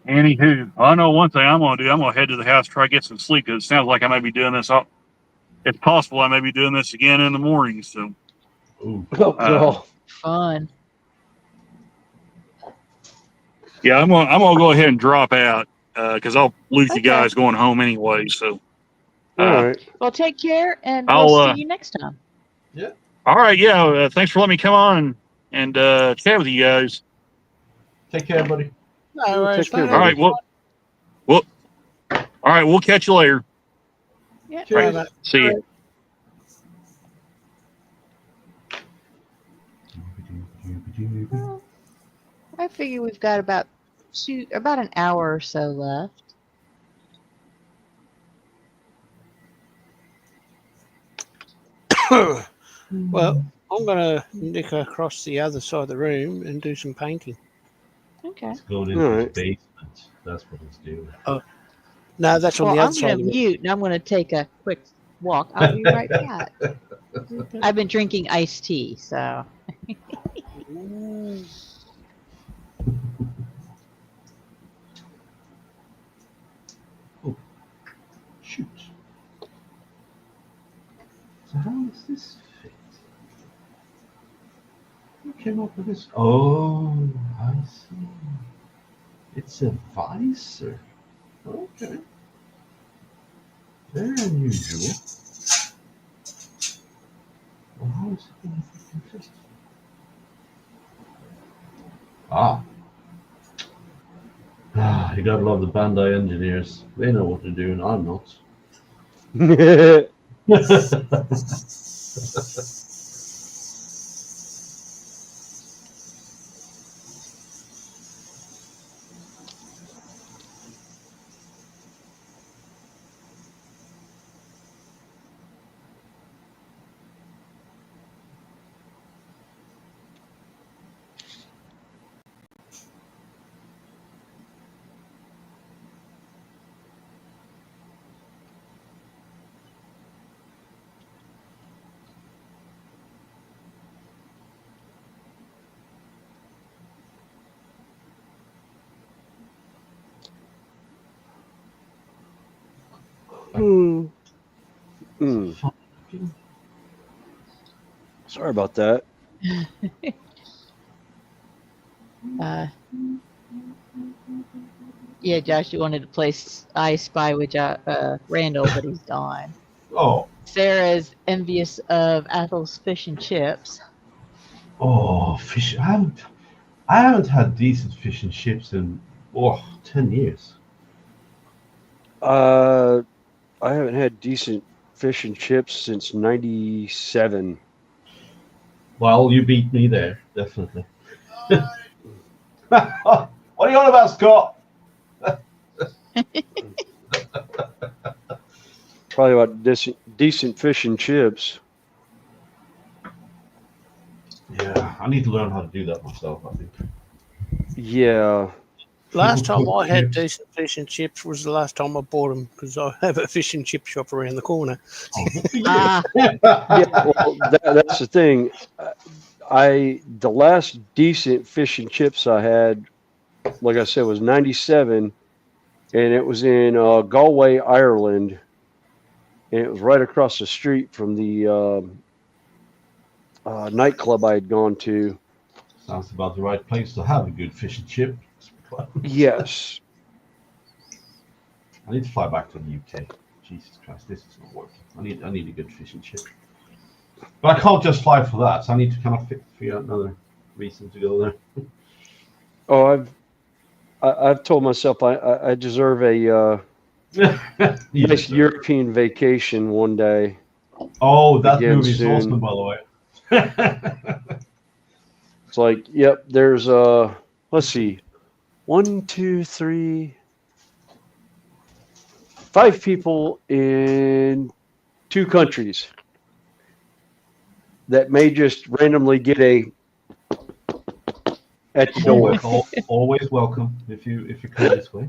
Anywho, I know one thing I'm going to do. I'm going to head to the house, try to get some sleep, because it sounds like I may be doing this. It's possible I may be doing this again in the morning. So,
Fun.
Yeah, I'm gonna go ahead and drop out because I'll lose you guys going home anyway. So,
all right.
Well, take care, and
I'll
we'll see you next time.
Yeah.
All right. Yeah. Thanks for letting me come on and chat with you guys.
Take care, buddy.
All right.
Take care,
All right. Well. All right. We'll catch you later.
Yeah.
Cheers.
Right, see you.
Well, I figure we've got about an hour or so left.
Well, I'm gonna nick across the other side of the room and do some painting.
Okay.
It's going into the basement. That's what it's doing.
Oh, no, that's on
Well,
the other
I'm
side
going
of
to
the room.
mute, and I'm going to take a quick walk. I'll be right back. I've been drinking iced tea, so.
Shoot. So how does this fit? Who came up with this? Oh, I see. It's a visor. Okay. Very unusual. Well, how is it going to fit? Ah. You gotta love the Bandai engineers. They know what they're doing. I'm not.
Sorry about that.
Yeah, Josh, you wanted to play I Spy with Randall, but he's gone.
Oh.
Sarah's envious of Ethel's fish and chips.
Oh, fish. I haven't had decent fish and chips in 10 years.
I haven't had decent fish and chips since '97.
Well, you beat me there, definitely. What are you on about, Scott?
Probably about decent fish and chips.
Yeah, I need to learn how to do that myself, I think.
Yeah.
Last time
People
I had
chips.
decent fish and chips was the last time I bought them because I have a fish and chip shop around the corner.
Ah,
Yeah, well, that's the thing. The last decent fish and chips I had, like I said, was '97, and it was in Galway, Ireland, and it was right across the street from the nightclub I had gone to.
Sounds about the right place to have a good fish and chip.
Yes.
I need to fly back to the UK. Jesus Christ, this is not working. I need a good fish and chip. But I can't just fly for that, so I need to kind of figure out another reason to go there.
Oh, I've told myself I deserve a nice European vacation one day.
Oh, that
Again
movie is
soon.
awesome, by the way.
It's like, yep, there's let's see, 1, 2, 3, 5 people in 2 countries that may just randomly get a at the door.
Always welcome if you come this way.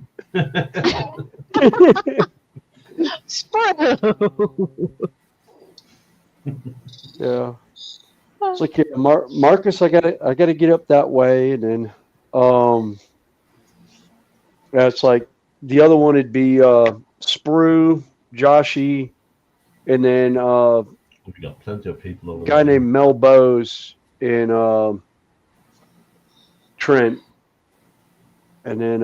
Spro!
Yeah. It's like, yeah, Marcus, I gotta get up that way, and then that's like the other one would be Sprue, Joshy, and then
We got plenty of people over
a guy
there.
named Mel Bose in Trent, and then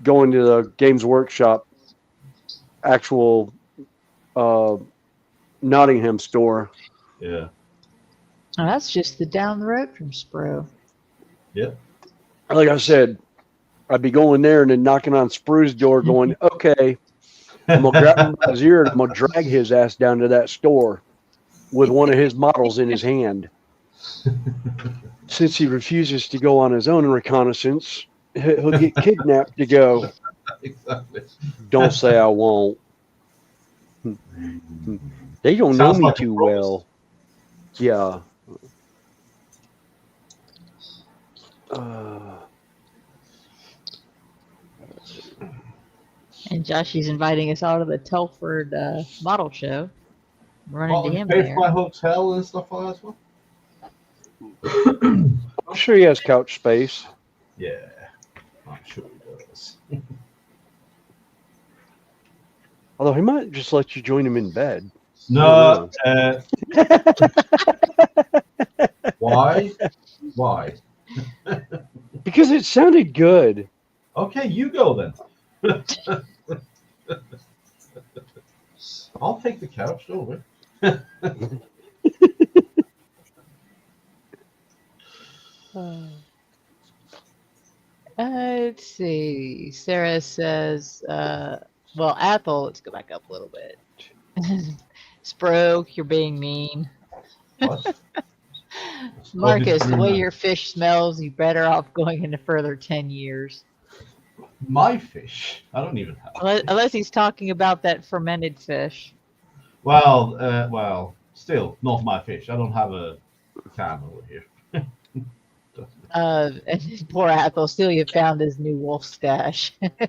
going to the Games Workshop actual Nottingham store.
Yeah.
Oh, that's just the down the road from Spro.
Yep.
Like I said, I'd be going there and then knocking on Sprue's door going, okay, I'm going to grab him by his ear and I'm going to drag his ass down to that store with one of his models in his hand. Since he refuses to go on his own reconnaissance, he'll get kidnapped to go.
Exactly.
Don't say I won't. They don't know
Sounds
me
like a
too
promise.
well. Yeah.
And Joshy's inviting us all to the Telford model show. Run
Well,
into
you
him
pay
there.
for my hotel and stuff like that as well?
I'm sure he has couch space.
Yeah, I'm sure he does.
Although he might just let you join him in bed.
No, why? Why?
Because it sounded good.
Okay, you go then. I'll take the couch, don't worry.
Let's see. Sarah says, well, Ethel, let's go back up a little bit. Spro, you're being mean.
What?
Marcus, the way
disagreement.
your fish smells, you're better off going into further 10 years.
My fish? I don't even have.
Unless he's talking about that fermented fish.
Well, still not my fish. I don't have a can over here.
And poor Ethel, still you found his new wolf stash.
I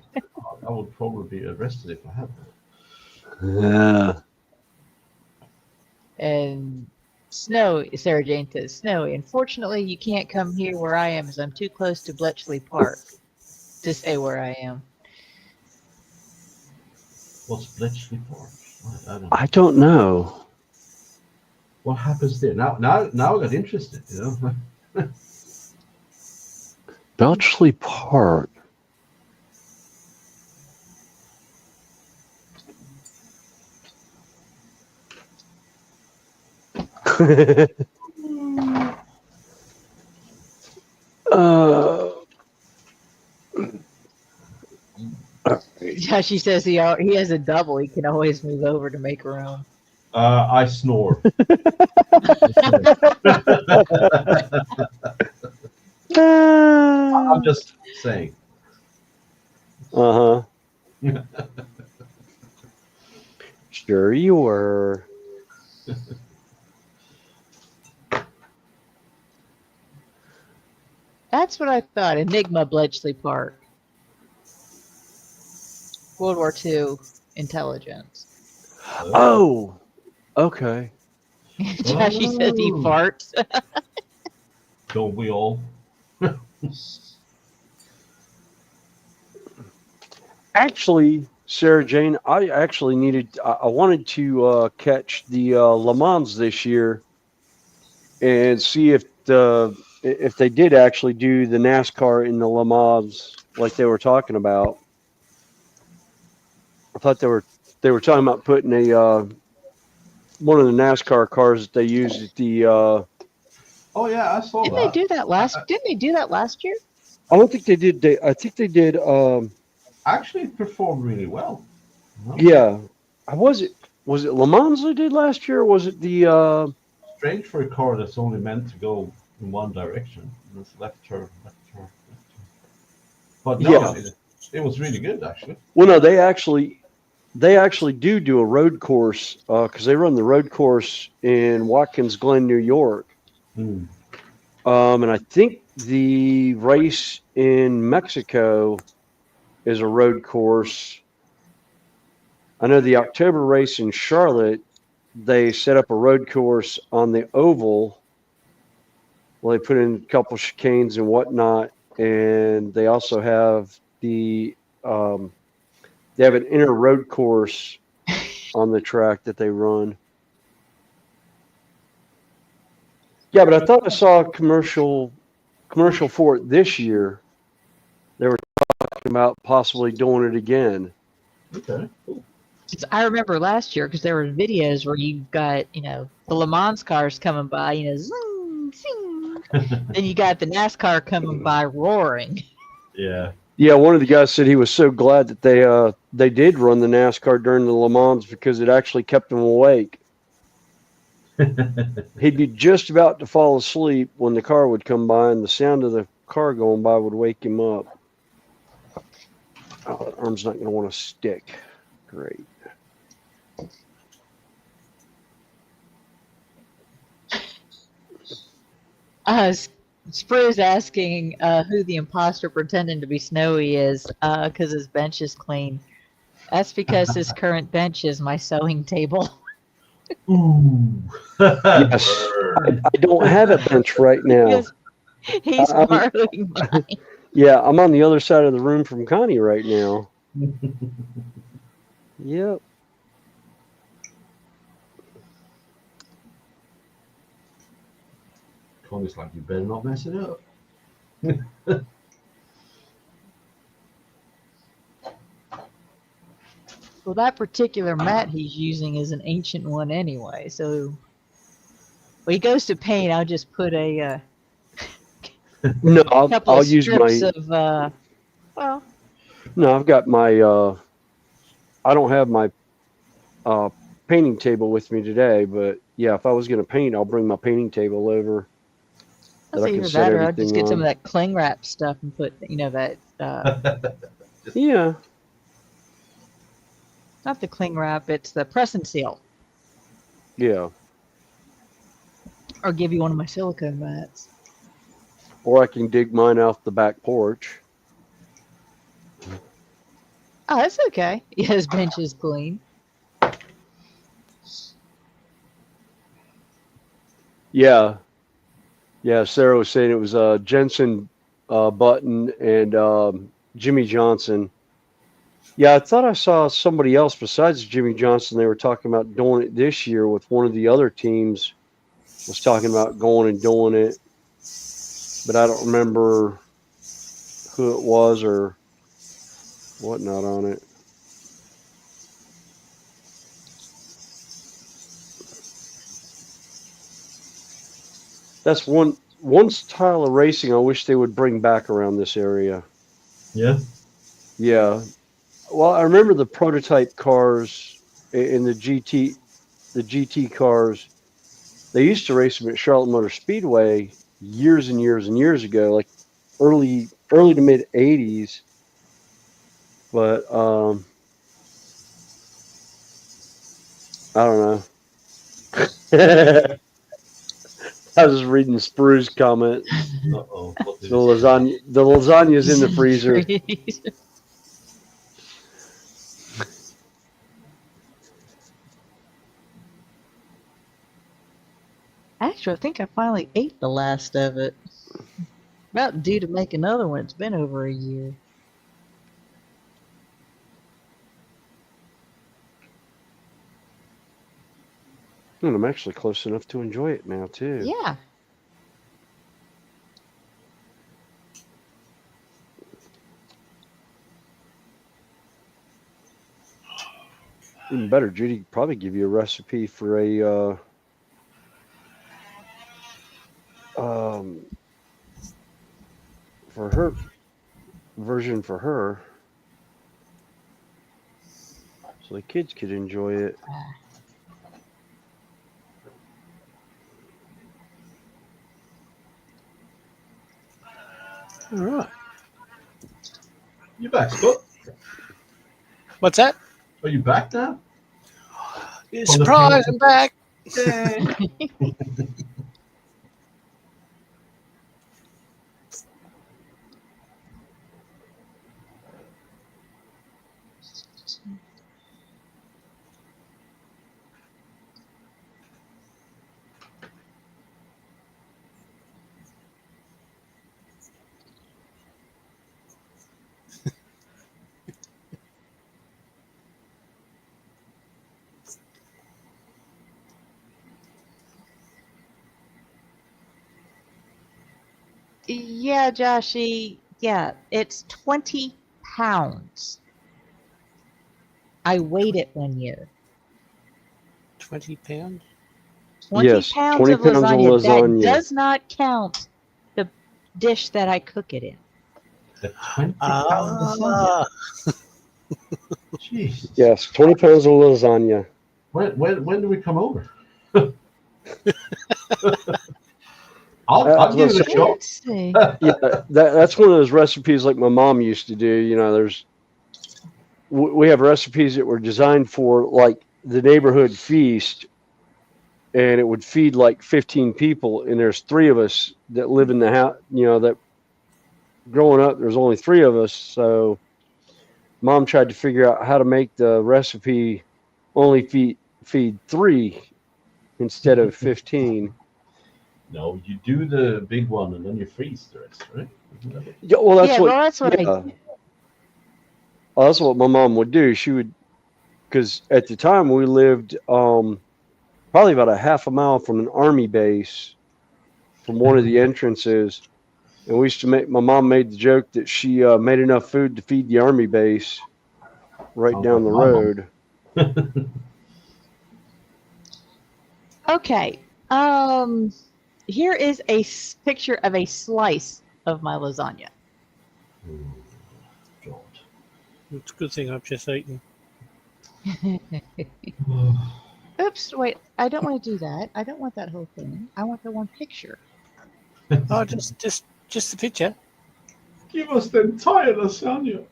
would probably be arrested if I had that.
Yeah.
And Snow, Sarah Jane says, Snowy, unfortunately you can't come here where I am as I'm too close to Bletchley Park to stay where I am.
What's Bletchley Park?
I don't know.
What happens there? Now I got interested, you know.
Bletchley Park.
Yeah, she says he has a double. He can always move over to make room.
I snore. I'm just saying.
Uh-huh. Sure you were.
That's what I thought. Enigma Bletchley Park. World War II intelligence.
Oh, okay.
Joshy says he farts.
Don't we all?
Actually, Sarah Jane, I wanted to catch the Le Mans this year and see if they did actually do the NASCAR in the Le Mans like they were talking about. I thought they were talking about putting one of the NASCAR cars that they used at the.
Oh yeah, I saw
Didn't
that.
they do that last? Didn't they do that last year?
I don't think they did. I think they did.
Actually, it performed really well.
Yeah, was it Le Mans they did last year? Or was it the?
Strange for a car that's only meant to go in one direction. It's left turn, left turn, left turn. But no,
Yeah.
it was really good actually.
Well, no, they actually do a road course because they run the road course in Watkins Glen, New York.
Hmm.
And I think the race in Mexico is a road course. I know the October race in Charlotte, they set up a road course on the oval. Well, they put in a couple chicanes and whatnot, and they also have they have an inner road course on the track that they run. Yeah, but I thought I saw a commercial for it this year. They were talking about possibly doing it again.
Okay. Cool.
I remember last year because there were videos where you got, the Le Mans cars coming by, zoom, zing. Then you got the NASCAR coming by roaring.
Yeah.
Yeah, one of the guys said he was so glad that they did run the NASCAR during the Le Mans because it actually kept him awake. He'd be just about to fall asleep when the car would come by, and the sound of the car going by would wake him up. Oh, that arm's not going to want to stick. Great.
Sprue's asking who the imposter pretending to be Snowy is because his bench is clean. That's because his current bench is my sewing table.
Ooh.
Yes. I don't have a bench right now.
Yes, he's
I'm-
borrowing mine.
Yeah, I'm on the other side of the room from Connie right now. Yep.
Connie's like, you better not mess it up.
Well, that particular mat he's using is an ancient one anyway, so when he goes to paint, I'll just put a
No,
couple
I'll
of
use
strips
my.
of, well,
No, I've got my. I don't have my painting table with me today, but yeah, if I was going to paint, I'll bring my painting table over.
that's
that I can
either
set
that or I'll just
everything
get some
on.
of that cling wrap stuff and put, that,
Yeah.
not the cling wrap, it's the press and seal.
Yeah.
Or give you one of my silicone mats.
Or I can dig mine off the back porch.
Oh, that's okay. Yeah, his bench is clean.
Yeah. Yeah. Sarah was saying it was Jensen Button and Jimmy Johnson. Yeah, I thought I saw somebody else besides Jimmy Johnson. They were talking about doing it this year with one of the other teams. Was talking about going and doing it, but I don't remember who it was or whatnot on it. That's one style of racing I wish they would bring back around this area.
Yeah.
Yeah. Well, I remember the prototype cars in the GT cars. They used to race them at Charlotte Motor Speedway years and years and years ago, like early to mid 80s. But I don't know. I was just reading Sprue's comment.
Uh-oh. What did
The
it say?
lasagna's in the freezer.
Actually, I think I finally ate the last of it. About due to make another one. It's been over a year.
And I'm actually close enough to enjoy it now, too.
Yeah.
Even better, Judy could probably give you a recipe for a for her version for her, so the kids could enjoy it.
All right. You back, Scott?
What's that?
Are you back now?
Surprise! I'm back.
Yeah, Joshy. Yeah, it's 20 pounds. I weighed it 1 year.
20 pounds.
20
Yes,
pounds
20
of
pounds of
lasagna. That
lasagna.
does not count the dish that I cook it in.
The 20-pound lasagna. Jeez.
Yes, 20 pounds of lasagna.
When do we come over? I'll give it a shot.
Let's see.
Yeah, that's one of those recipes like my mom used to do. You know, we have recipes that were designed for like the neighborhood feast, and it would feed like 15 people, and there's 3 of us that live in the house. You know, that growing up, there's only 3 of us, so mom tried to figure out how to make the recipe only feed 3, instead of 15.
No, you do the big one and then you freeze the rest, right? Isn't that it?
Yeah, well, that's
Yeah,
what.
well, that's what I
Yeah. Well, that's what my mom would do. She would, because at the time we lived probably about a half a mile from an army base, from one of the entrances, and we used to make. My mom made the joke that she made enough food to feed the army base right
Sounds
down
like
the
my mom.
road.
Okay. Here is a picture of a slice of my lasagna.
Oh, God.
It's a good thing I've just eaten.
Oops, wait. I don't want to do that. I don't want that whole thing. I want the one picture.
Oh, just the picture.
Give us the entire lasagna.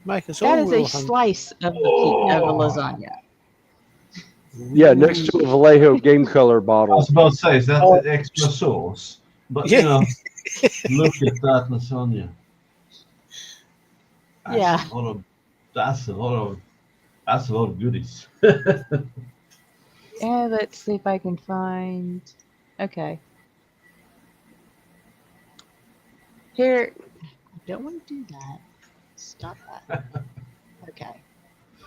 Make us all
That is a
real hungry.
slice of the of a lasagna.
Yeah, next to a Vallejo game color
I
bottle.
was about to say, is that
Oh.
the extra sauce? But,
Yeah.
you know, look at that lasagna. That's
Yeah.
That's a lot of goodies.
And let's see if I can find. Okay. Here. I don't want to do that. Stop that. Okay.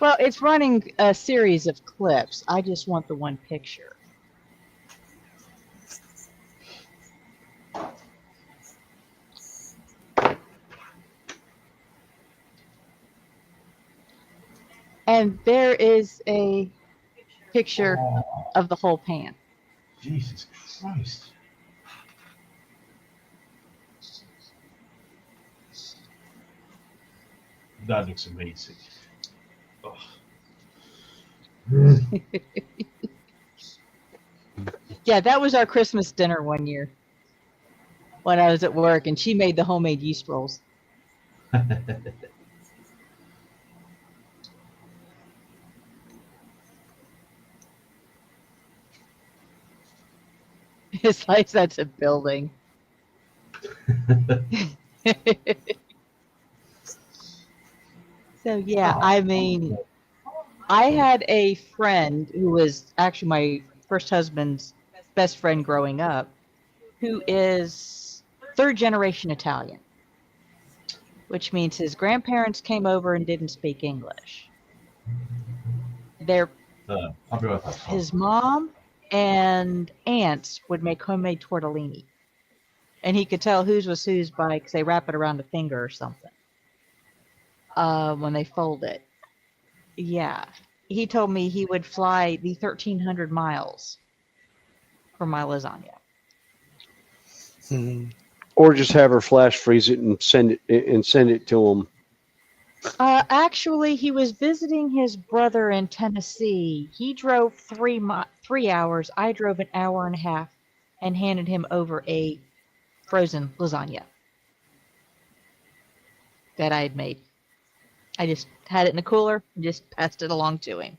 Well, it's running a series of clips. I just want the one picture. And there is a picture
Oh,
of the whole pan.
Jesus Christ. That looks amazing. Ugh.
Yeah, that was our Christmas dinner one year when I was at work, and she made the homemade yeast rolls. It's like that's a building. So yeah, I mean, I had a friend who was actually my first husband's best friend growing up, who is third generation Italian, which means his grandparents came over and didn't speak English.
I'll be right back.
His mom and aunts would make homemade tortellini, and he could tell whose was whose by because they wrap it around a finger or something when they fold it. Yeah, he told me he would fly the 1,300 miles for my lasagna.
Hmm.
Or just have her flash freeze it and send it to them.
Actually, he was visiting his brother in Tennessee. He drove 3 hours. I drove an hour and a half, and handed him over a frozen lasagna that I had made. I just had it in the cooler and just passed it along to him.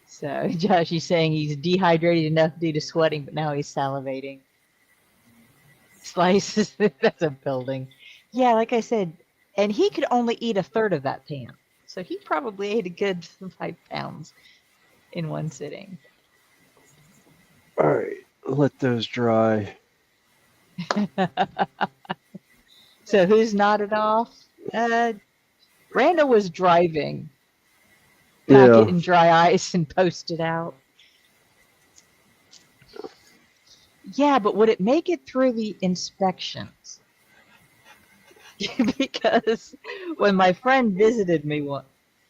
So Josh is saying he's dehydrated enough due to sweating, but now he's salivating. Slices, that's a building. Yeah, like I said, and he could only eat a third of that pan. So he probably ate a good 5 pounds in one sitting.
All right, let those dry.
So who's nodded off? Randall was driving. Pack
Yeah.
it in dry ice and post it out. Yeah, but would it make it through the inspections? Because when my friend visited me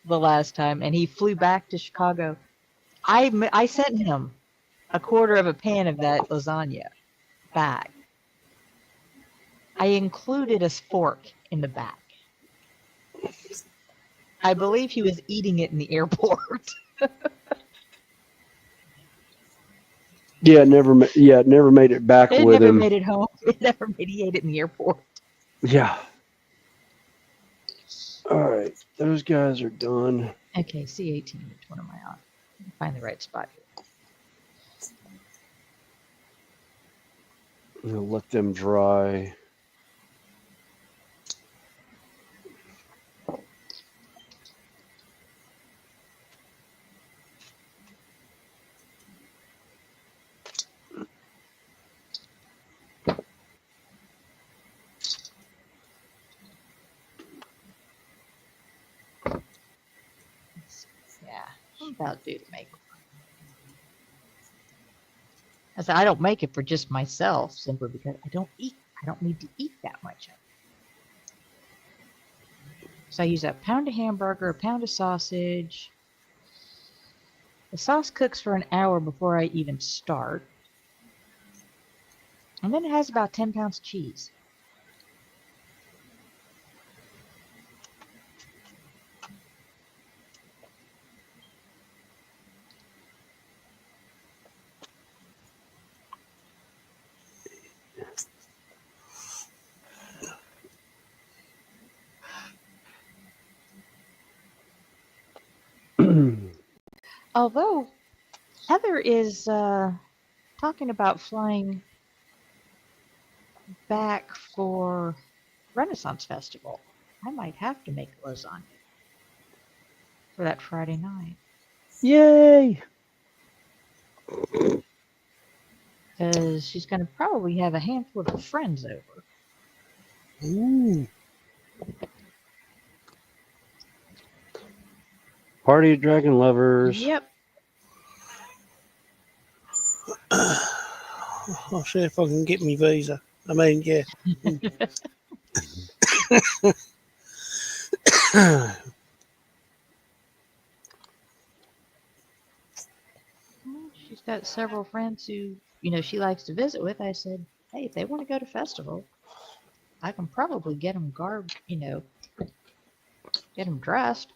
the last time and he flew back to Chicago, I sent him a quarter of a pan of that lasagna back. I included a fork in the back. I believe he was eating it in the airport.
Yeah, never made it back
It
with
never
him.
made it home. It never made. He ate it in the airport.
Yeah. All right, those guys are done.
Okay, C18. Which one am I on? Find the right spot here.
Let them dry.
Yeah, I'm about due to make one. I said I don't make it for just myself, simply because I don't need to eat that much of it. So I use a pound of hamburger, a pound of sausage. The sauce cooks for an hour before I even start. And then it has about 10 pounds of cheese. Although Heather is talking about flying back for Renaissance Festival. I might have to make lasagna for that Friday night.
Yay!
Because she's going to probably have a handful of her friends over.
Ooh.
Party of Dragon Lovers.
Yep.
I'll see if I can get me visa. I mean, yeah.
She's got several friends who, she likes to visit with. I said, hey, if they want to go to festival, I can probably get them get them dressed.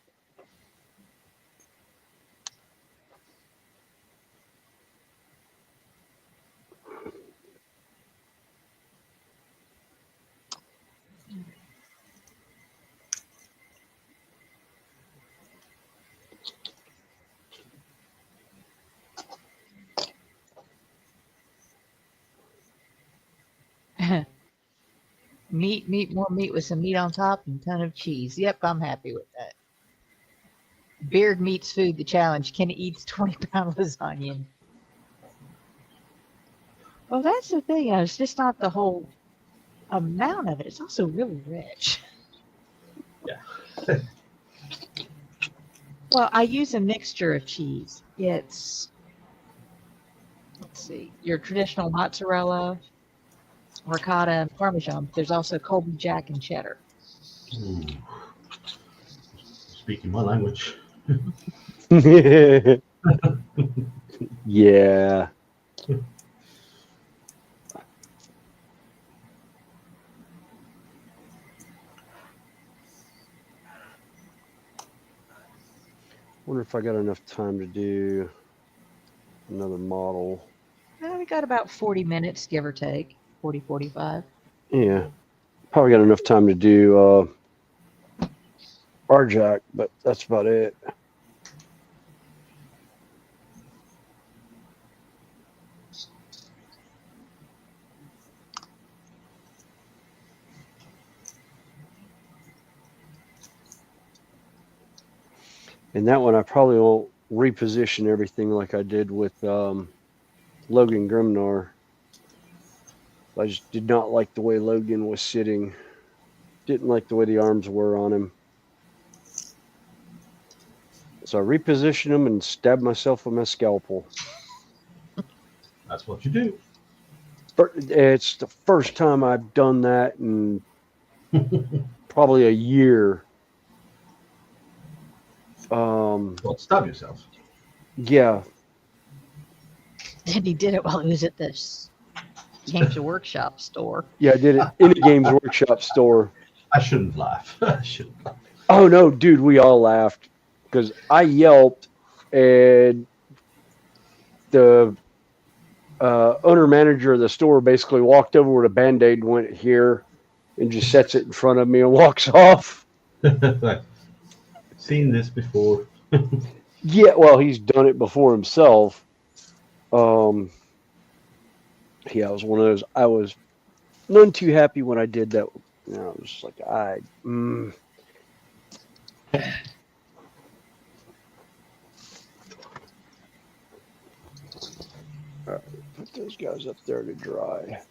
More meat with some meat on top and a ton of cheese. Yep, I'm happy with that. Beard Meats Food, the challenge. Kenny eats 20-pound lasagna. Well, that's the thing. It's just not the whole amount of it. It's also really rich.
Yeah.
Well, I use a mixture of cheese. It's, let's see, your traditional mozzarella, ricotta, and Parmesan. But there's also Colby Jack and cheddar.
Ooh. Speaking my language.
Yeah. Wonder if I got enough time to do another model.
We got about 40 minutes, give or take. 40, 45.
Yeah. Probably got enough time to do RJack, but that's about it. And that one I probably won't reposition everything like I did with Logan Grimnar. I just did not like the way Logan was sitting. Didn't like the way the arms were on him. So I repositioned him and stabbed myself with my scalpel.
That's what you do.
It's the first time I've done that in probably a year.
Well, stab yourself.
Yeah.
And he did it while he was at this Games Workshop store.
Yeah, I did it in a Games Workshop store.
I shouldn't laugh. I shouldn't laugh.
Oh, no, dude, we all laughed because I yelped and the owner-manager of the store basically walked over where the Band-Aid went here and just sets it in front of me and walks off.
Seen this before.
Yeah, well, he's done it before himself. Yeah, it was one of those. I was none too happy when I did that. You know, it was just like All right, put those guys up there to dry.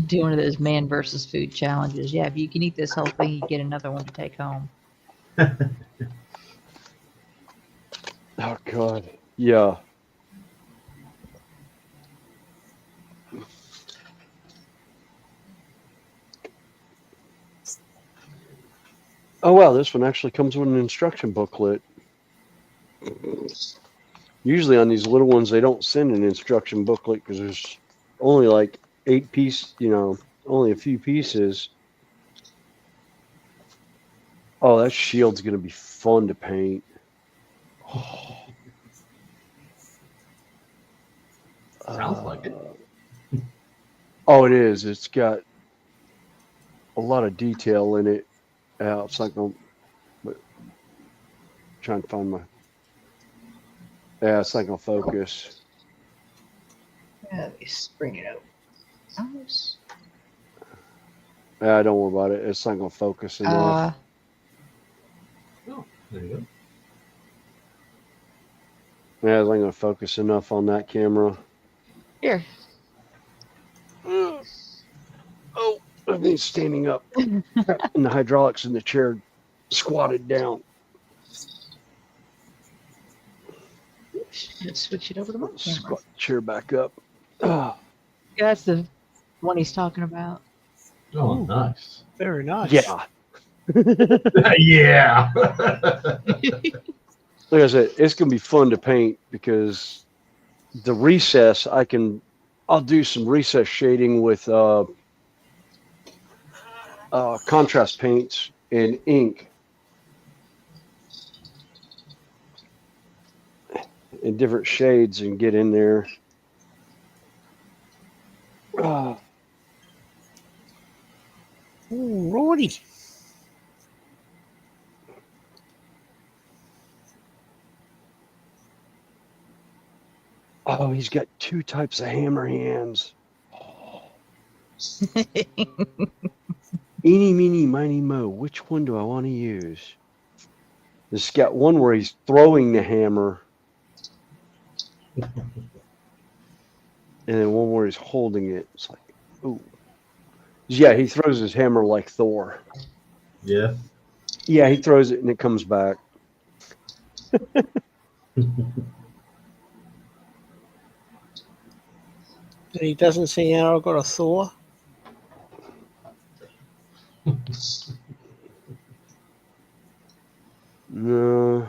Do one of those man versus food challenges. Yeah, if you can eat this whole thing, you get another one to take home.
Oh God, yeah. Oh wow, this one actually comes with an instruction booklet. Usually on these little ones, they don't send an instruction booklet because there's only like 8 pieces, you know, only a few pieces. Oh, that shield's going to be fun to paint.
Sounds like it.
Oh, it is. It's got a lot of detail in it. It's like I'm trying to find my. Yeah, it's not going to focus.
Let me bring it over.
Yeah, don't worry about it. It's not going to focus enough.
Oh, there you go.
Yeah, it's not going to focus enough on that camera.
Here.
Oh, I mean, standing up. And the hydraulics in the chair squatted down.
Let's switch it over to my camera.
Squat the chair back up.
Yeah, that's the one he's talking about.
Oh,
Ooh.
nice.
Very nice.
Yeah.
Yeah.
Like I said, it's going to be fun to paint because the recess, I'll do some recess shading with contrast paints and ink in different shades and get in there.
Ooh, Roddy.
Oh, he's got 2 types of hammer hands. Eeny, meeny, miny, mo. Which one do I want to use? This got one where he's throwing the hammer. And then one where he's holding it. It's like, ooh. Yeah, he throws his hammer like Thor.
Yeah.
Yeah, he throws it and it comes back.
He doesn't see how I got a Thor.
No.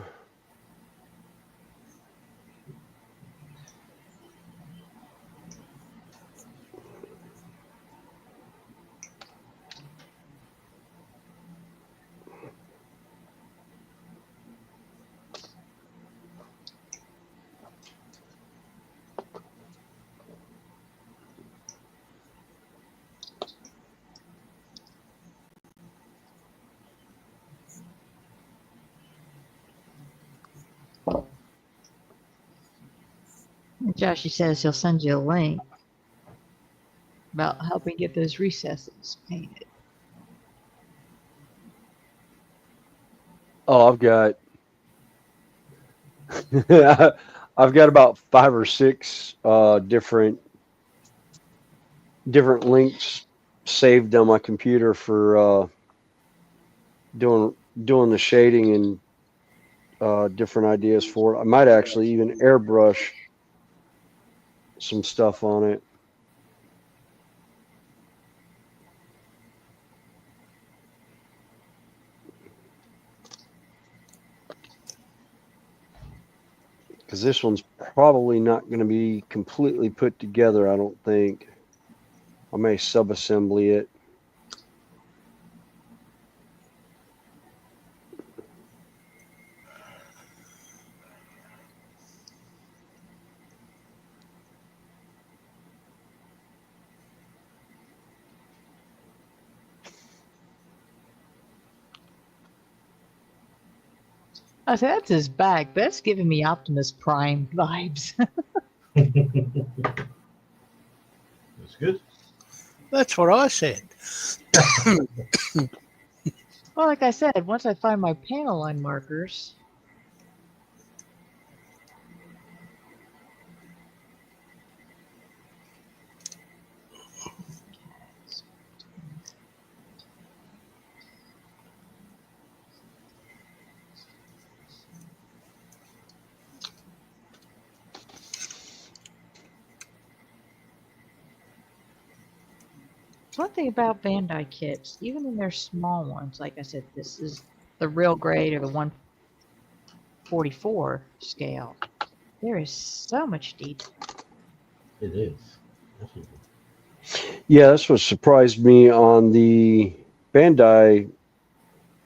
Josh, he says he'll send you a link about helping get those recesses painted.
Oh, I've got about 5 or 6 different links saved on my computer for doing the shading and different ideas for it. I might actually even airbrush some stuff on it. Because this one's probably not going to be completely put together, I don't think. I may sub-assembly it.
I said, that's his back. That's giving me Optimus Prime vibes.
That's good.
That's what I said.
Well, like I said, once I find my panel line markers. One thing about Bandai kits, even in their small ones, like I said, this is the real grade or the 144 scale. There is so much detail.
It is. Definitely.
Yeah, that's what surprised me on the Bandai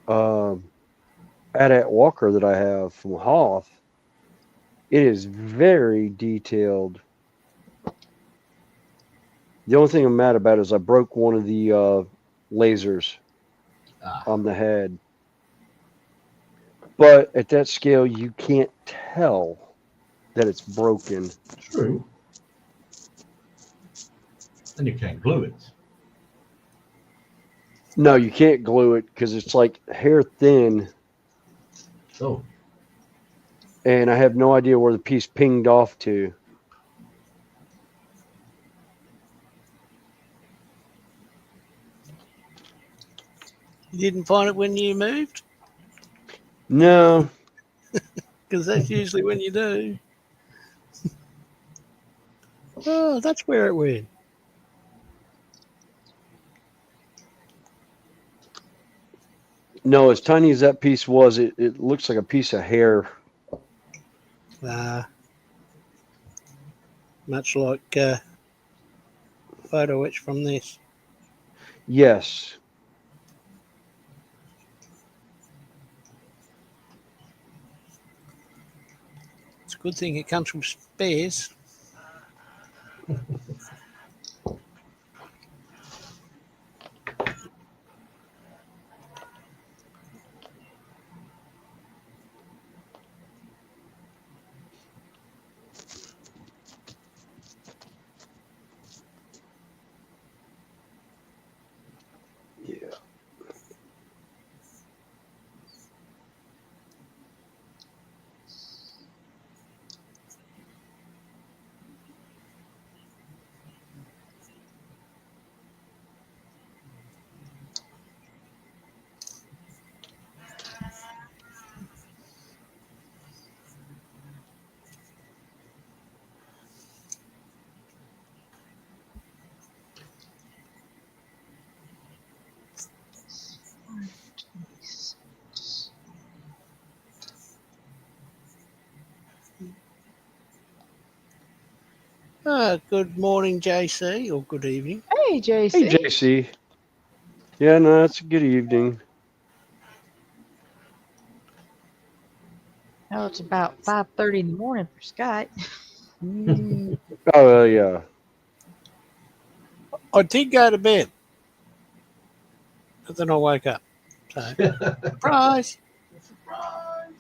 AT-AT Walker that I have from Hoth. It is very detailed. The only thing I'm mad about is I broke one of the lasers on the head. But at that scale, you can't tell that it's broken.
True. And you can't glue it.
No, you can't glue it because it's like hair thin,
Oh,
and I have no idea where the piece pinged off to.
You didn't find it when you moved?
No,
Because that's usually when you do. Oh, that's where it went.
no, as tiny as that piece was, it looks like a piece of hair.
Much like photo etch from this.
Yes.
It's a good thing it comes from spares.
Yeah.
Good morning, JC, or good evening.
Hey, JC.
Hey, JC. Yeah, no, it's a good evening.
Well, it's about 5:30 in the morning for Scott.
Oh, yeah.
I did go to bed, but then I woke up. So, surprise!
Surprise!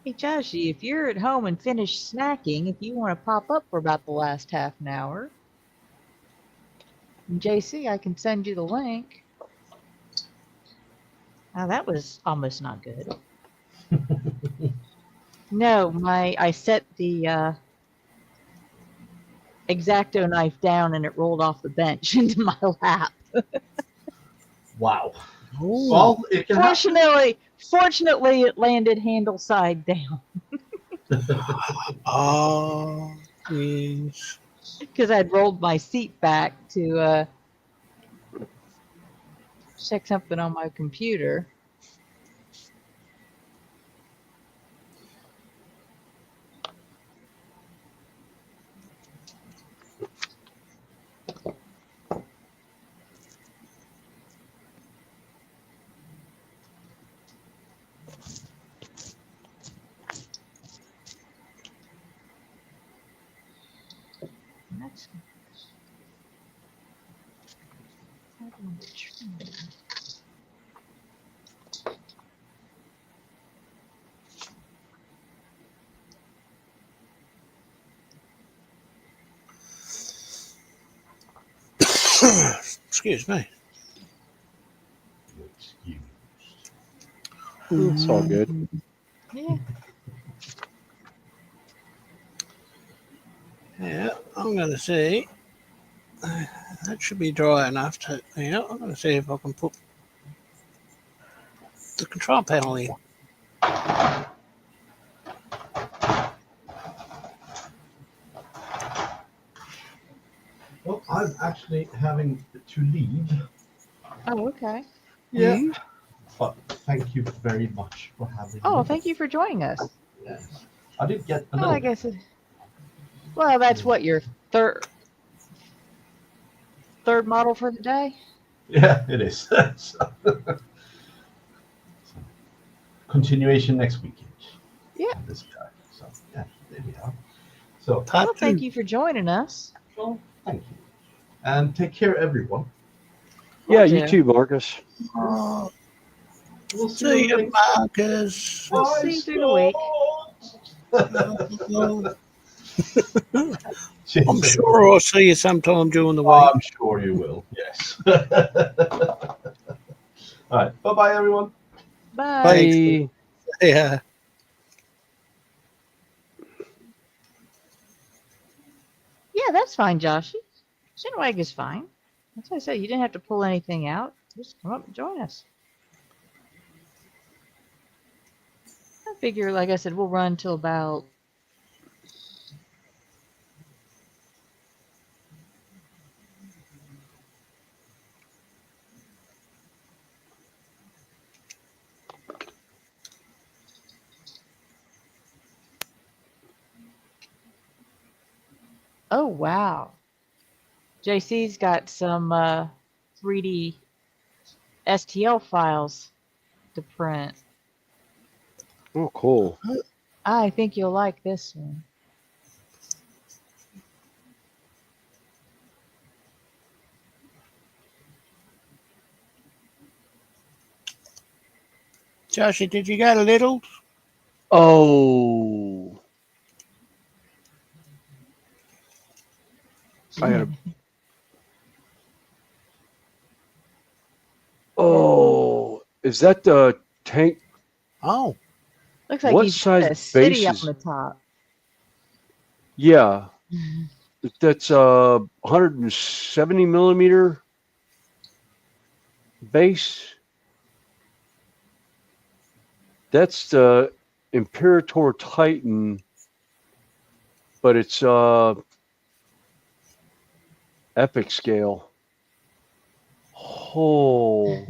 Hey, Joshy, if you're at home and finished snacking, if you want to pop up for about the last half an hour, and JC, I can send you the link. Now that was almost not good. No, I set the X-Acto knife down and it rolled off the bench into my lap.
Wow.
Ooh.
Well, it can happen.
Fortunately, it landed handle side down
Oh, yes.
because I'd rolled my seat back to check something on my computer. That's
Excuse me.
Excuse.
It's all good.
yeah.
Yeah, I'm going to see. That should be dry enough to. Yeah, I'm going to see if I can put the control panel in.
Well, I'm actually having to leave.
Oh, okay.
Yeah.
Mhm.
But thank you very much for having
Oh,
me.
thank you for joining us.
Yes. I did get a
Oh,
little.
I guess well, that's what your third model for the day.
Yeah, it is. So, continuation next weekend.
Yeah.
On this guy. So yeah, there we are. So
Well, thank
Two.
you for joining us.
well, thank you. And take care, everyone.
Yeah,
Will
you
do.
too, Marcus.
Oh,
We'll
see you,
next
Marcus.
We'll see you through the week.
Cheers,
I'm sure I'll see you sometime during the week.
I'm sure you will. Yes. All right. Bye-bye, everyone.
Bye.
Bye.
Yeah.
Yeah, that's fine, Joshy. Shinwag is fine. That's what I said. You didn't have to pull anything out. Just come up and join us. I figure, like I said, we'll run till about. Oh, wow. JC's got some 3D STL files to print.
Oh, cool.
I think you'll like this one.
Joshie, did you go to Lidl?
Oh. I gotta. Oh, is that the tank?
Oh,
Looks like
What
he's got
size
a city on
base
the
is?
top.
Yeah, that's 170 millimeter base. That's the Imperator Titan, but it's epic scale. Oh,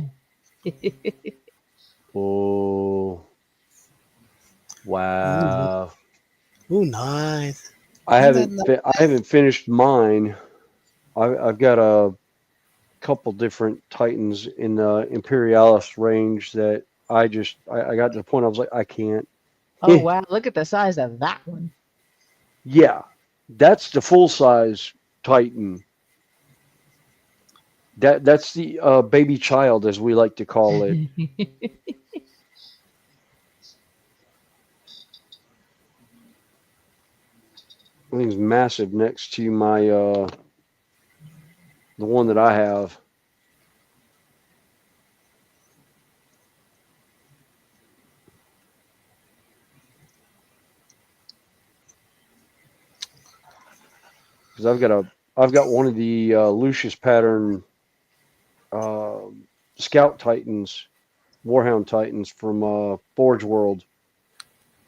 oh, wow!
ooh, nice.
I
Isn't that
haven't finished mine. I've got a couple different Titans in the Imperialis range that I got to the point I was like, I can't.
Oh, wow. Look at the size of that one.
Yeah, that's the full size Titan. That's the baby child, as we like to call it. thing's massive next to my the one that I have. Because I've got one of the Lucius pattern Scout Titans, Warhound Titans from Forge World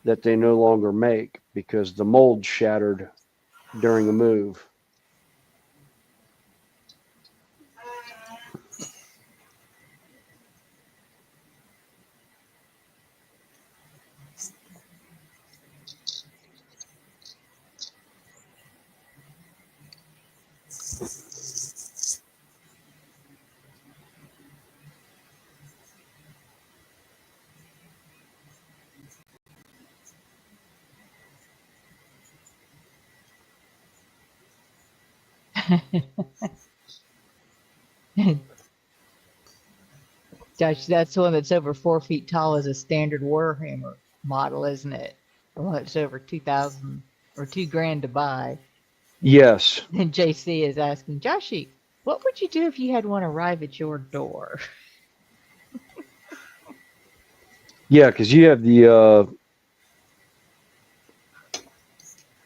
that they no longer make because the mold shattered during a move.
Josh, that's the one that's over 4 feet tall is a standard Warhammer model, isn't it? The one that's over 2,000 or $2,000 to buy.
Yes.
And JC is asking, Joshy, what would you do if you had one arrive at your door?
Yeah, because you have the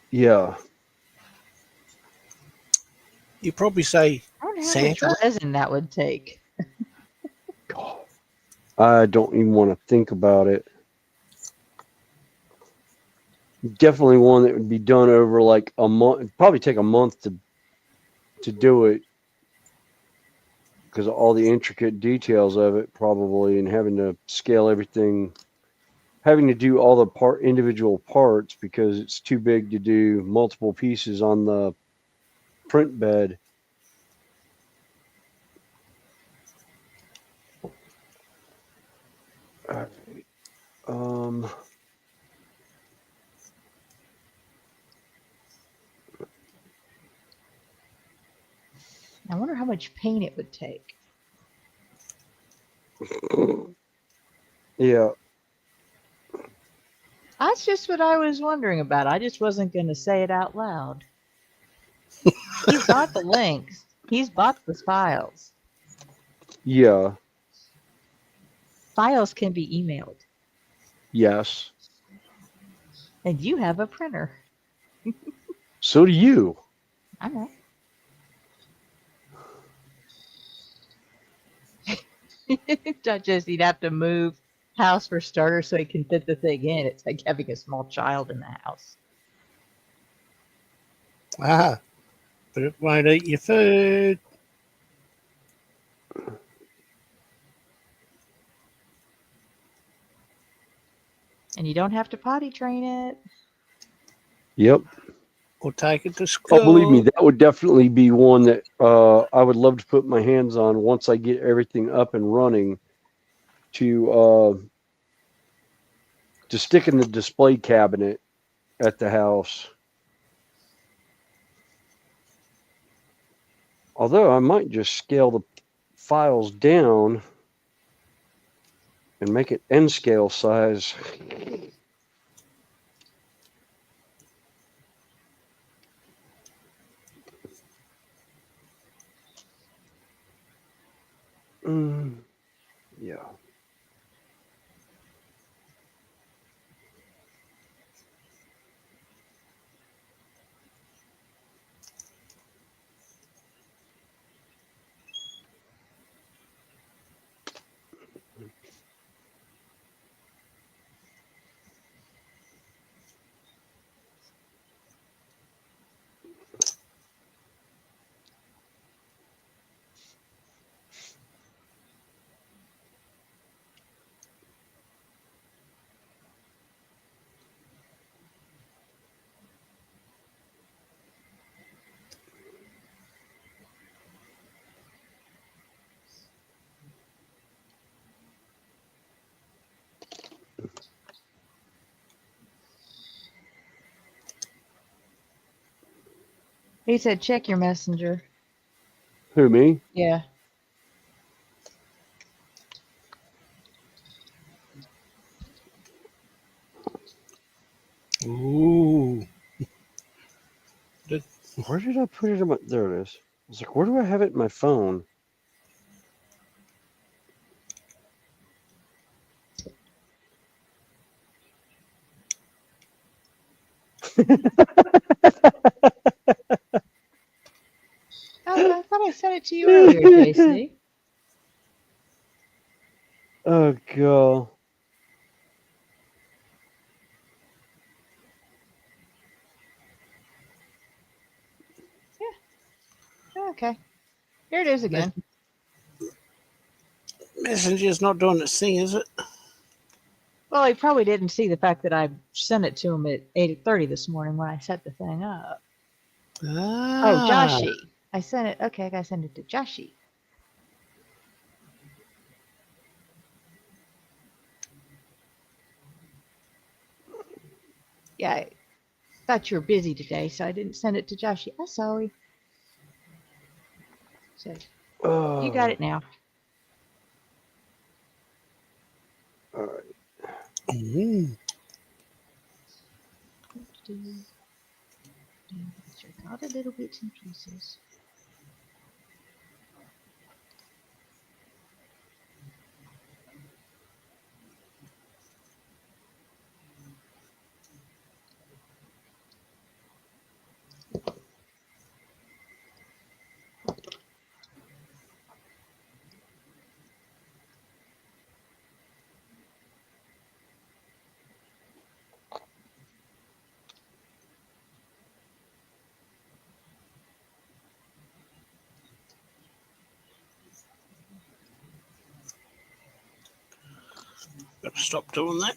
yeah.
You probably say
I wonder how much
Santa.
resin that would take.
God, I don't even want to think about it. Definitely one that would be done over like a month. It'd probably take a month to do it because of all the intricate details of it, probably, and having to scale everything, having to do all the individual parts because it's too big to do multiple pieces on the print bed. All right.
I wonder how much paint it would take.
Yeah.
That's just what I was wondering about. I just wasn't going to say it out loud. He's got the links. He's bought the files.
Yeah.
Files can be emailed.
Yes.
And you have a printer.
So do you.
I know. Just he'd have to move house for starters so he can fit the thing in. It's like having a small child in the house.
Ah, but it won't eat your food.
And you don't have to potty train it.
Yep.
Or take it to school.
Oh, believe me, that would definitely be one that I would love to put my hands on once I get everything up and running to stick in the display cabinet at the house. Although I might just scale the files down and make it N scale size. Yeah.
He said, check your messenger.
Who, me?
Yeah.
Ooh.
Where did I put it in my? There it is. I was like, where do I have it in my phone?
I thought I sent it to you earlier, JC.
Oh god.
Okay. Here it is again.
Messenger's not doing its thing, is it?
Well, he probably didn't see the fact that I sent it to him at 8:30 this morning when I set the thing up. Oh,
Ah.
Joshy. I sent it. Okay, I gotta send it to Joshy. Yeah, I thought you were busy today, so I didn't send it to Joshy. I'm sorry. So you got it now.
All right.
Mm.
Check out the little bits and pieces.
Better stop doing that.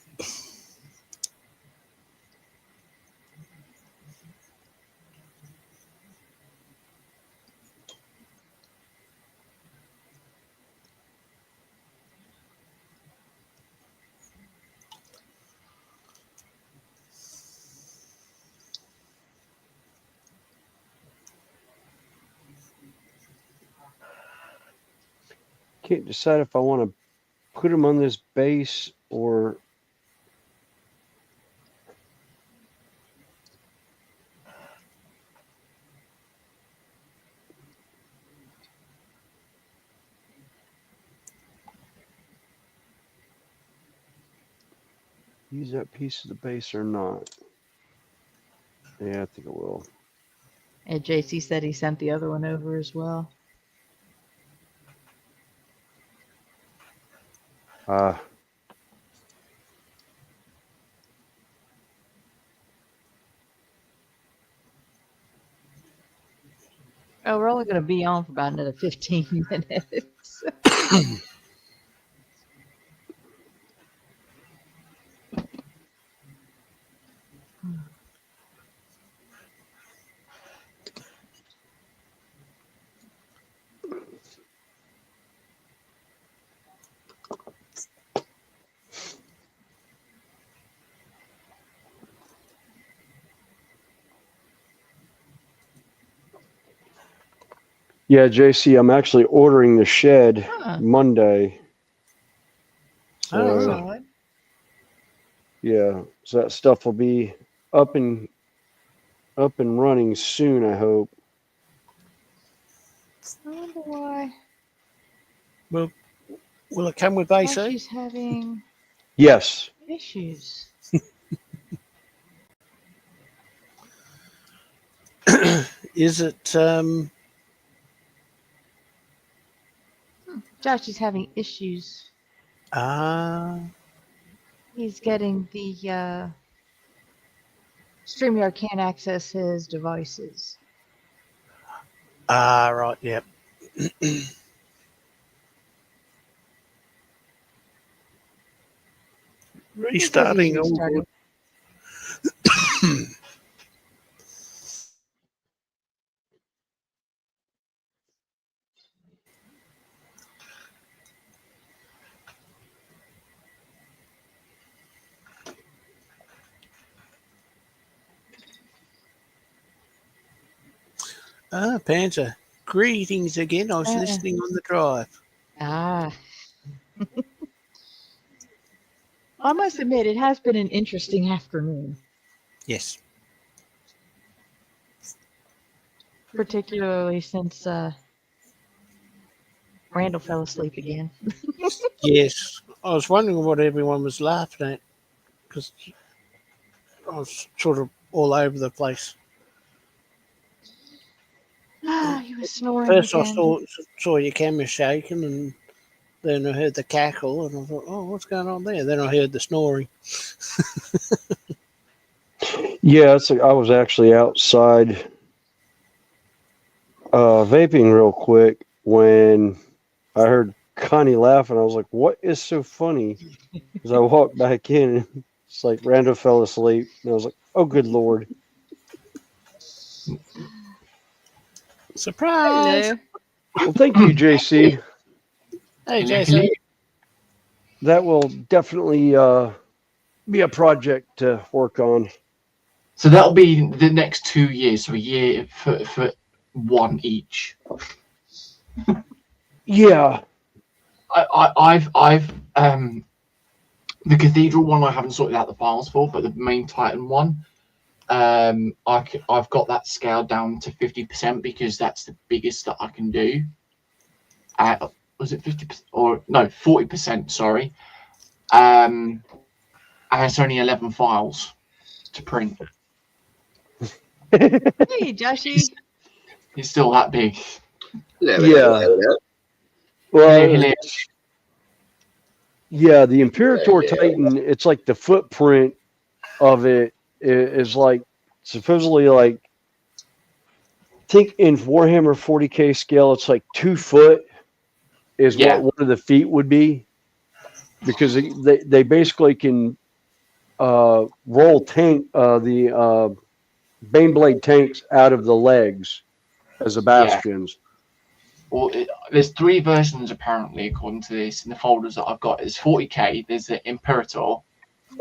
Can't decide if I want to put them on this base or use that piece of the base or not. Yeah, I think I will.
And JC said he sent the other one over as well. Oh, we're only going to be on for about another 15 minutes.
Yeah, JC, I'm actually ordering the shed Monday. So,
Oh,
Solid.
yeah, so that stuff will be up and running soon, I hope.
I wonder why.
will it come with
Why
AC?
she's having
Yes.
issues.
Is it?
Josh is having issues.
Ah.
He's getting the StreamYard can't access his devices.
Ah. Right. Yep. Restarting.
He
Oh,
restarted.
Panzer. Greetings again. I was listening on the drive.
Ah. I must admit, it has been an interesting afternoon.
Yes.
particularly since Randall fell asleep again.
Yes. I was wondering what everyone was laughing at because I was sort of all over the place.
He was snoring
First, I
again.
saw your camera shaking, and then I heard the cackle, and I thought, "Oh, what's going on there?" Then I heard the snoring.
Yeah, I was actually outside vaping real quick when I heard Connie laughing. I was like, "What is so funny?" As I walked back in, and it's like Randall fell asleep, and I was like, "Oh, good lord!"
Surprise!
Hello.
Well, thank you, JC.
Hey, Jason.
That will definitely be a project to work on.
So that'll be the next 2 years, so a year for one each.
Yeah.
I've the cathedral one I haven't sorted out the files for, but the main Titan one, I've got that scaled down to 50% because that's the biggest that I can do. Was it 50% or no 40%? Sorry, and it's only 11 files to print.
Hey, Joshy.
It's still that big.
Yeah. Well, yeah, the Imperator Titan, it's like the footprint of it is like supposedly like, think in Warhammer 40K scale, it's like 2 foot is what one of the feet would be, because they basically can roll the Baneblade tanks out of the legs as a bastions.
Well, there's 3 versions apparently, according to this, in the folders that I've got. There's 40K, there's the Imperator,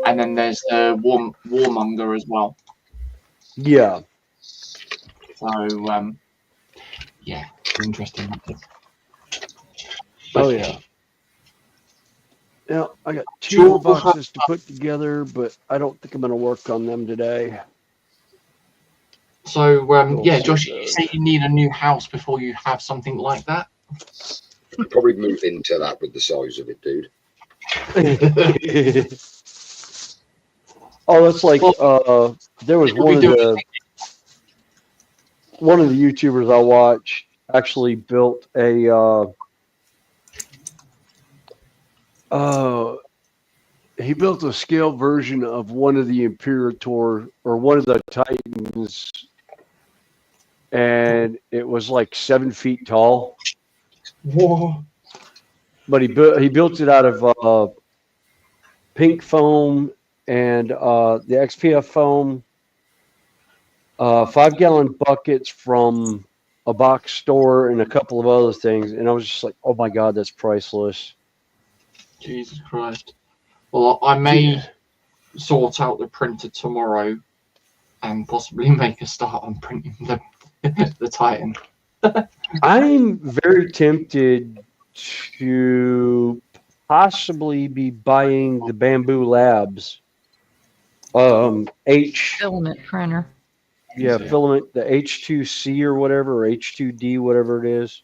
and then there's the Warmonger as well.
Yeah.
So, yeah, interesting.
Oh yeah. Now I got 2 more boxes to put together, but I don't think I'm going to work on them today.
So, yeah, Josh, you say you need a new house before you have something like that?
I could probably move into that with the size of it, dude.
Oh, that's like there was one of the YouTubers I watch actually built a he built a scale version of one of the Imperator or one of the Titans, and it was like 7 feet tall.
Whoa!
But he built it out of pink foam and the XPF foam, 5-gallon buckets from a box store, and a couple of other things. And I was just like, "Oh my god, that's priceless!"
Jesus Christ! Well, I may sort out the printer tomorrow and possibly make a start on printing the Titan.
I'm very tempted to possibly be buying the Bamboo Labs
Filament printer.
Yeah, filament, the H2C or whatever, or H2D, whatever it is.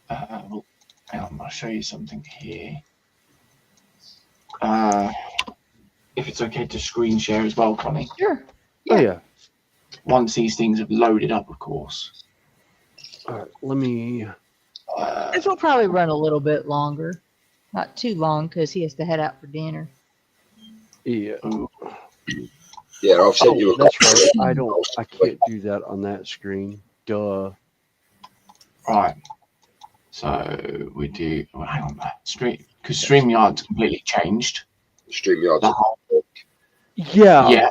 Well, hang on, I'll show you something here. If it's okay to screen share as well, Connie.
Sure.
Yeah. Oh, yeah.
Once these things have loaded up, of course.
All right, let me.
This will probably run a little bit longer. Not too long because he has to head out for dinner.
Yeah.
Yeah, I've sent you a
That's right. I can't do that on that screen. Duh.
Right. So we do. Well, hang on, because StreamYard's completely changed.
StreamYard's
Yeah.
Yeah.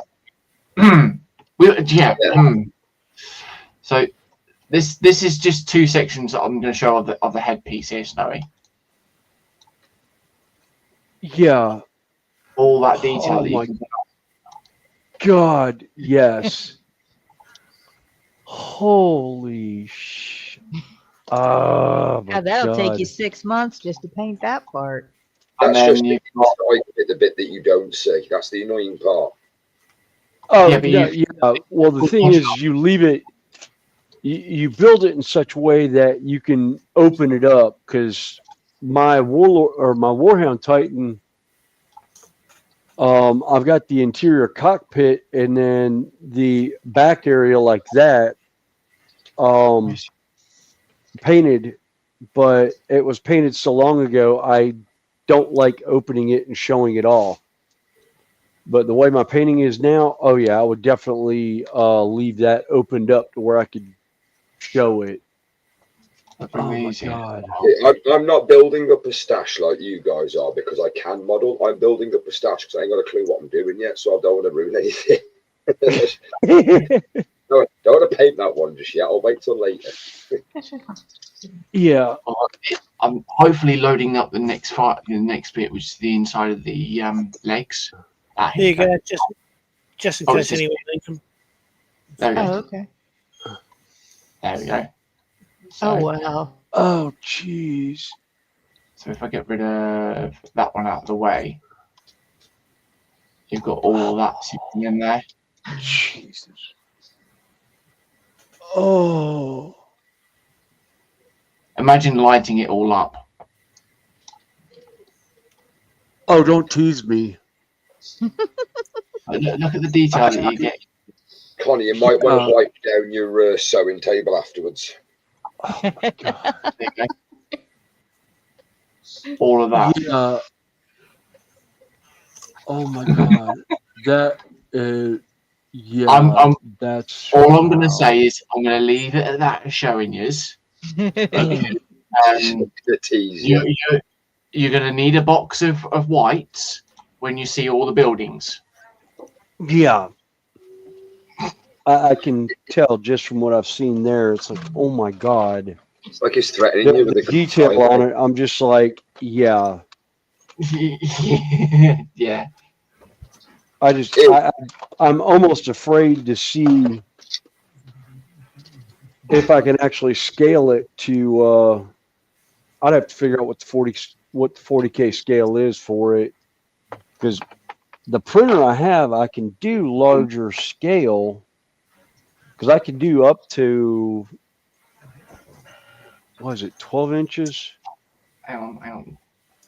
So this is just 2 sections that I'm going to show of the headpiece here, Snowy.
Yeah.
All that detail.
Oh my god! Yes. Holy sh! Oh my
Yeah, that'll
god.
take you 6 months just to paint that part.
That's just the bit that you don't see. That's the annoying part.
Oh, yeah. Well, the thing is, you leave it you build it in such a way that you can open it up, because my Warlord or my Warhound Titan, I've got the interior cockpit and then the back area like that, painted, but it was painted so long ago, I don't like opening it and showing it all. But the way my painting is now, oh yeah, I would definitely leave that opened up to where I could show it. Oh my God.
I'm not building up a stash like you guys are because I can model. I'm building up a stash because I ain't got a clue what I'm doing yet, so I don't want to ruin anything. No, don't want to paint that one just yet. I'll wait till later.
Yeah.
I'm hopefully loading up the next bit, which is the inside of the legs.
There you go. Just in case anyone needs them.
There we go.
Oh, okay.
There we go. So,
Oh, wow.
Oh, jeez.
So if I get rid of that one out of the way, you've got all of that sitting in there.
Jesus. Oh.
Imagine lighting it all up.
Oh, don't tease me.
Look at the detail that you get.
Connie, you might want to wipe down your sewing table afterwards.
Oh my God.
There you go. All of that.
Yeah. Oh my God. That is, yeah. That's
all I'm going to say is I'm going to leave it at that, showing yous. You're going to need a box of whites when you see all the buildings.
Yeah. I can tell just from what I've seen there. It's like, oh my God.
It's like he's threatening you with
the detail on it. I'm just like, yeah.
Yeah.
I'm almost afraid to see if I can actually scale it to. I'd have to figure out what the 40K scale is for it, because the printer I have, I can do larger scale, because I can do up to, what is it, 12 inches?
Hang on.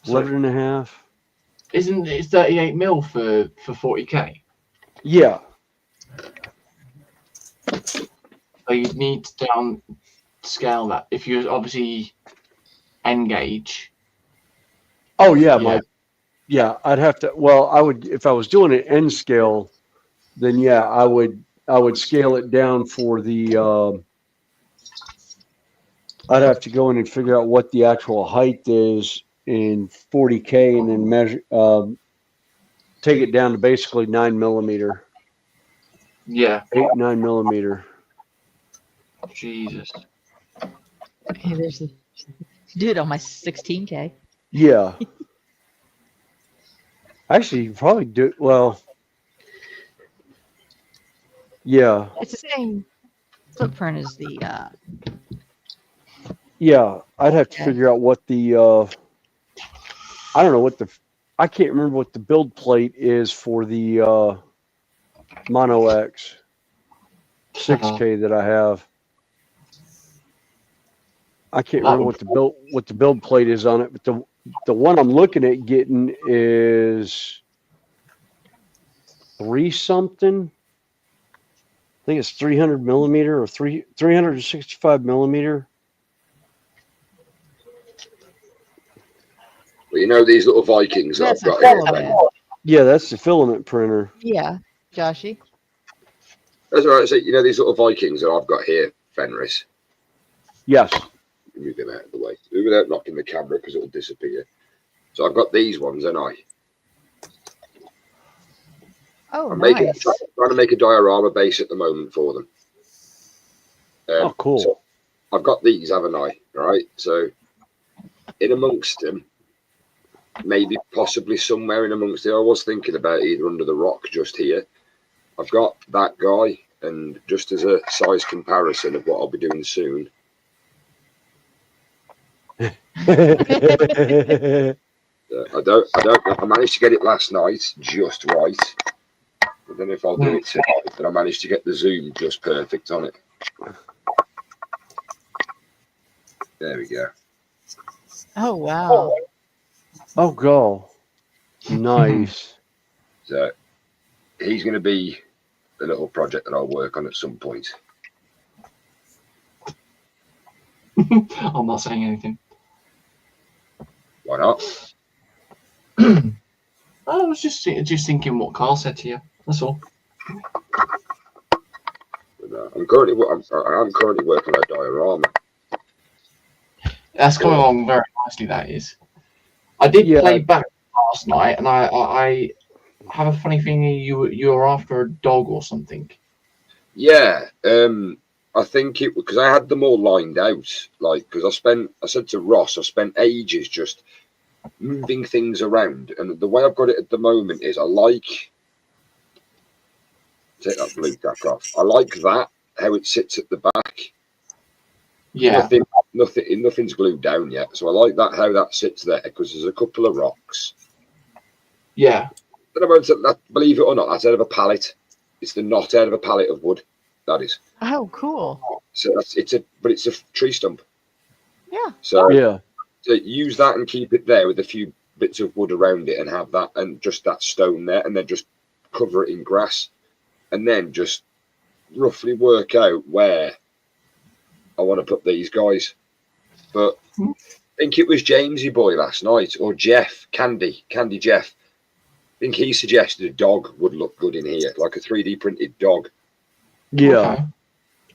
11 and a half.
Isn't it 38 mil for 40K?
Yeah.
So you'd need to downscale that. If you're obviously N-gauge.
Oh, yeah. Yeah, I'd have to, well, I would, if I was doing it N scale, then yeah, I would scale it down for the, I'd have to go in and figure out what the actual height is in 40K and then measure, take it down to basically 9 millimeter.
Yeah.
8-9 millimeter.
Jesus.
Okay, there's the do it on my 16K.
Yeah. Actually, you probably do, well, yeah.
It's the same footprint as the
Yeah, I'd have to figure out what the I don't know what I can't remember what the build plate is for the Mono X 6K that I have. I can't remember what the build plate is on it, but the one I'm looking at getting is 3-something. I think it's 300 millimeter or 365 millimeter.
Well, you know these little Vikings that I've got here, Ben?
Yeah, that's the filament printer.
Yeah, Joshy.
That's all right. So you know these little Vikings that I've got here, Fenris?
Yes.
Move them out of the way. Without knocking the camera because it'll disappear. So I've got these ones, and
I'm
nice. Trying to make a diorama base at the moment for them.
Oh, cool.
So I've got these, haven't I? Right. So in amongst them, maybe possibly somewhere in amongst it, I was thinking about either under the rock just here. I've got that guy, and just as a size comparison of what I'll be doing soon. I managed to get it last night just right. I don't know if I'll do it tonight, but I managed to get the zoom just perfect on it. There we go.
Oh wow.
Oh, go. Nice.
So he's going to be a little project that I'll work on at some point.
I'm not saying anything.
Why not?
I was just thinking what Carl said to you. That's all.
But, I'm currently working on a diorama.
That's coming along very nicely. That is. I did play back last night, and I have a funny feeling you were after a dog or something.
Yeah, I think it because I had them all lined out. Like, because I said to Ross, I spent ages just moving things around, and the way I've got it at the moment is take that blue tack off. I like that how it sits at the back.
Yeah.
Nothing's glued down yet, so I like that how that sits there because there's a couple of rocks.
Yeah.
But I won't say that, believe it or not, that's out of a pallet. It's the knot out of a pallet of wood. That is.
Oh, cool.
So it's a tree stump.
Yeah.
So
yeah.
So use that and keep it there with a few bits of wood around it and have that and just that stone there and then just cover it in grass and then just roughly work out where I want to put these guys. But I think it was Jamesy boy last night or Jeff, Candy Jeff. I think he suggested a dog would look good in here, like a 3D printed dog.
Yeah.
Okay.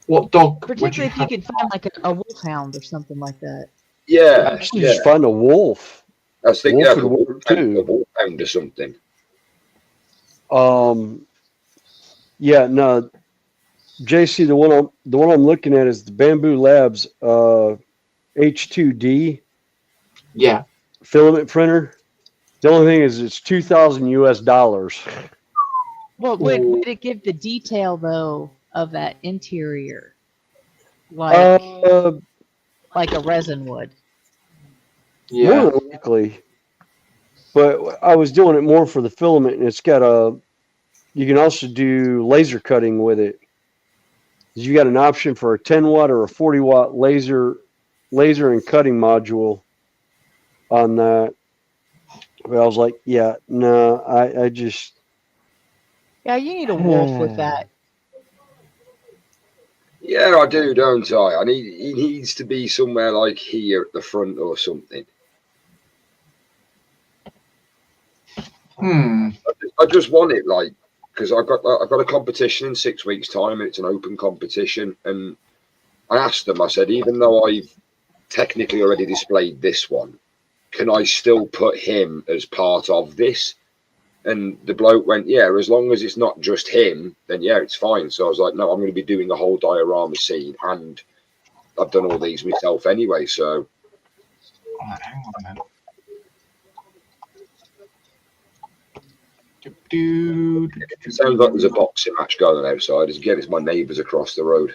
What dog?
Particularly if you could find like a wolfhound or something like that.
Yeah.
Just find a wolf.
I was thinking
Wolf
of a
would work too.
wolfhound or something.
Yeah, no. JC, the one I'm looking at is the Bamboo Labs H2D.
Yeah.
Filament printer. The only thing is it's $2,000 US.
Well, would it give the detail though of that interior, like a resin would?
Yeah.
More than likely. But I was doing it more for the filament, and it's got you can also do laser cutting with it. You got an option for a 10 watt or a 40 watt laser and cutting module on that. But I was like, yeah, no, I just.
Yeah, you need a wolf with that.
Yeah, I do, don't I? He needs to be somewhere like here at the front or something. I just want it like because I've got a competition in 6 weeks' time, and it's an open competition. And I asked them, I said, even though I've technically already displayed this one, can I still put him as part of this? And the bloke went, yeah, as long as it's not just him, then yeah, it's fine. So I was like, no, I'm going to be doing the whole diorama scene, and I've done all these myself anyway. So.
Hang on a minute.
It sounds like there's a boxing match going on outside. Again, it's my neighbours across the road.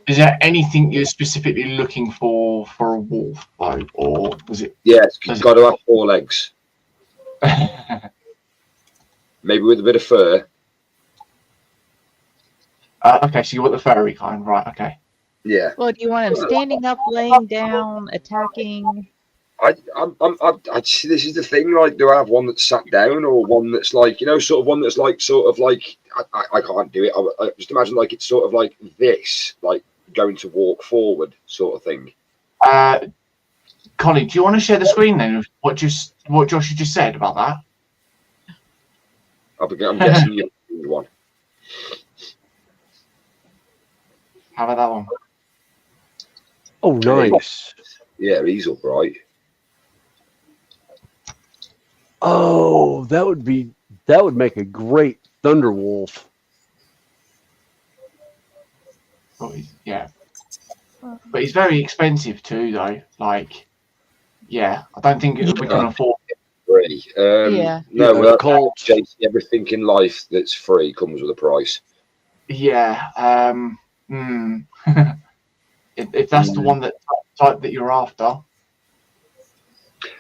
Is there anything you're specifically looking for a wolf, though, or was it?
Yeah, it's got to have 4 legs. Maybe with a bit of fur.
Okay, so you want the furry kind, right? Okay.
Yeah.
Well, do you want him standing up, laying down, attacking?
This is the thing. Like, do I have one that's sat down or one that's like, sort of one that's like, I can't do it. I just imagine like it's sort of like this, like going to walk forward, sort of thing.
Connie, do you want to share the screen then? What Josh just said about that?
I'm guessing you need one.
How about that one?
Oh, nice.
Yeah, he's up right.
Oh, that would make a great Thunderwolf.
Oh, yeah. But he's very expensive too, though. Like, yeah, I don't think we can afford it.
Free.
Yeah.
No, everything in life that's free comes with a price.
Yeah. If that's the one type that you're after.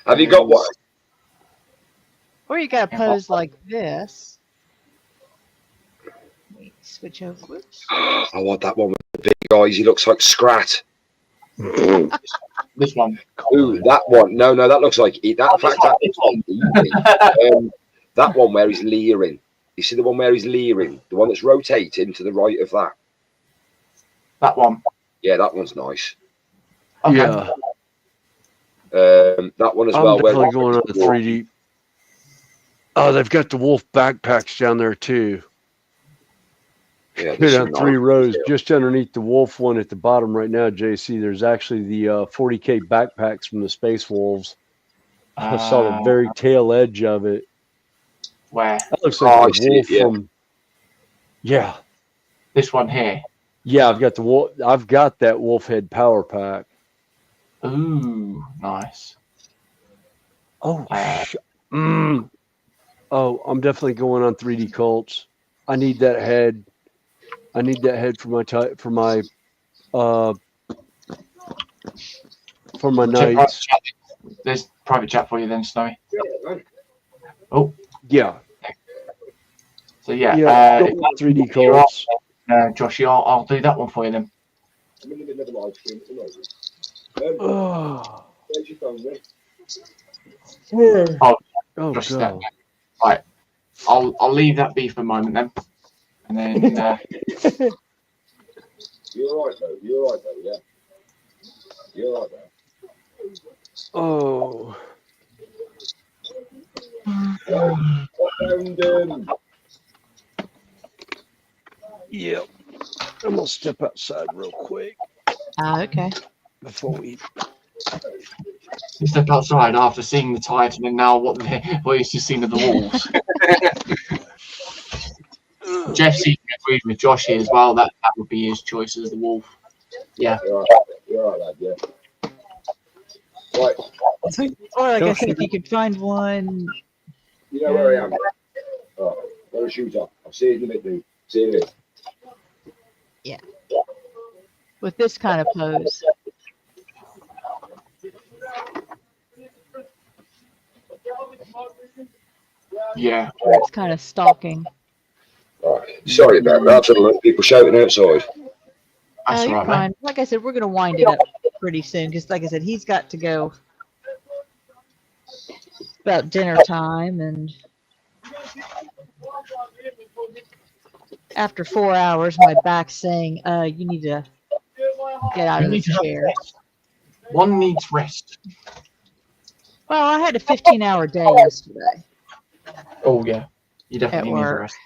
Have you got one?
Or you got to pose like this. Switch over. Whoops.
I want that one with the big eyes. He looks like Scrat.
This one.
Ooh, that one. No, that looks like that. In fact, that looks like eating. That one where he's leering. You see the one where he's leering? The one that's rotating to the right of that.
That one.
Yeah, that one's nice.
Okay.
Yeah,
That one as
I'm
well.
definitely going on the 3D. Oh, they've got the wolf backpacks down there too.
Yeah,
Here
this
down
is
3
nice.
rows, just underneath the wolf one at the bottom right now, JC. There's actually the 40K backpacks from the Space Wolves. I saw the very tail edge of it.
Where?
That looks
Oh,
like
I
the
see
wolf
it, yeah.
from. Yeah,
This one here.
yeah. I've got the wolf. I've got that wolf head power pack.
Ooh, nice.
Oh, oh, I'm definitely going on 3D Cults. I need that head. I need that head for my knights.
There's private chat for you then, Snowy.
Yeah.
So yeah,
Yeah, 3D Cults.
Josh, I'll do that one for you then.
I'm in the middle of the live stream at the moment.
Oh,
Where's your phone, Rick?
oh
Josh,
God.
Right, I'll leave that be for a moment then, and then
You're all right though. You're all right though. Yeah. You're all right though.
Oh. Yep. I'm gonna step outside real quick
Okay.
before we.
you step outside after seeing the Titan and now what he's just seen of the wolves. Jeff agreed with Josh here as well. That would be his choice as the wolf. Yeah.
You're all right, lad. Yeah. Right.
Or like I said, if you could find one.
You know where I am. Oh, got a shoes off. I'll see you in a bit, dude. See you in a bit.
Yeah. With this kind of pose.
Yeah.
Where it's kind of stalking.
Right. Sorry about that. That's a lot of people shouting outside.
That's
You're
right,
fine. Like I said, we're going to wind it up pretty soon because, like I said, he's got to go about dinner time, and after 4 hours, my back's saying, "You need to get out of this chair."
One needs rest.
Well, I had a 15-hour day yesterday.
Oh yeah, you definitely
At
need
work.
rest.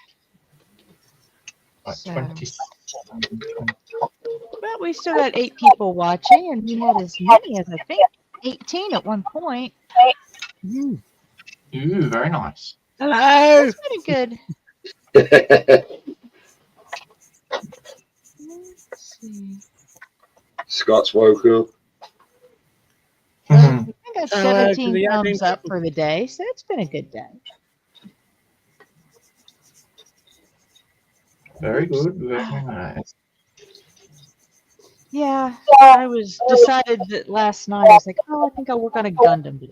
Right,
So.
20.
Well, we still got 8 people watching, and we had as many as I think 18 at one point.
Ooh, very nice.
Hello.
That's pretty good. Let's see.
Scott's woke up.
I got
Hello to
17
the
thumbs
audience.
up for the day, so it's been a good day.
Very good. Very nice.
Yeah, I was decided that last night. I was like, oh, I think I'll work on a Gundam today.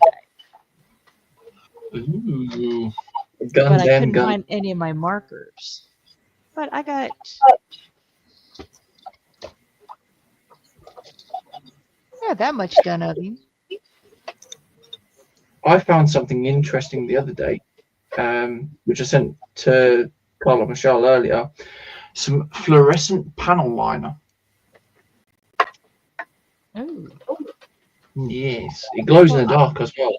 Ooh.
But I couldn't find any of my markers. But I got. Yeah, that much done of him.
I found something interesting the other day, which I sent to Carla Michelle earlier. Some fluorescent panel liner.
Oh.
Yes, it glows in the dark as well.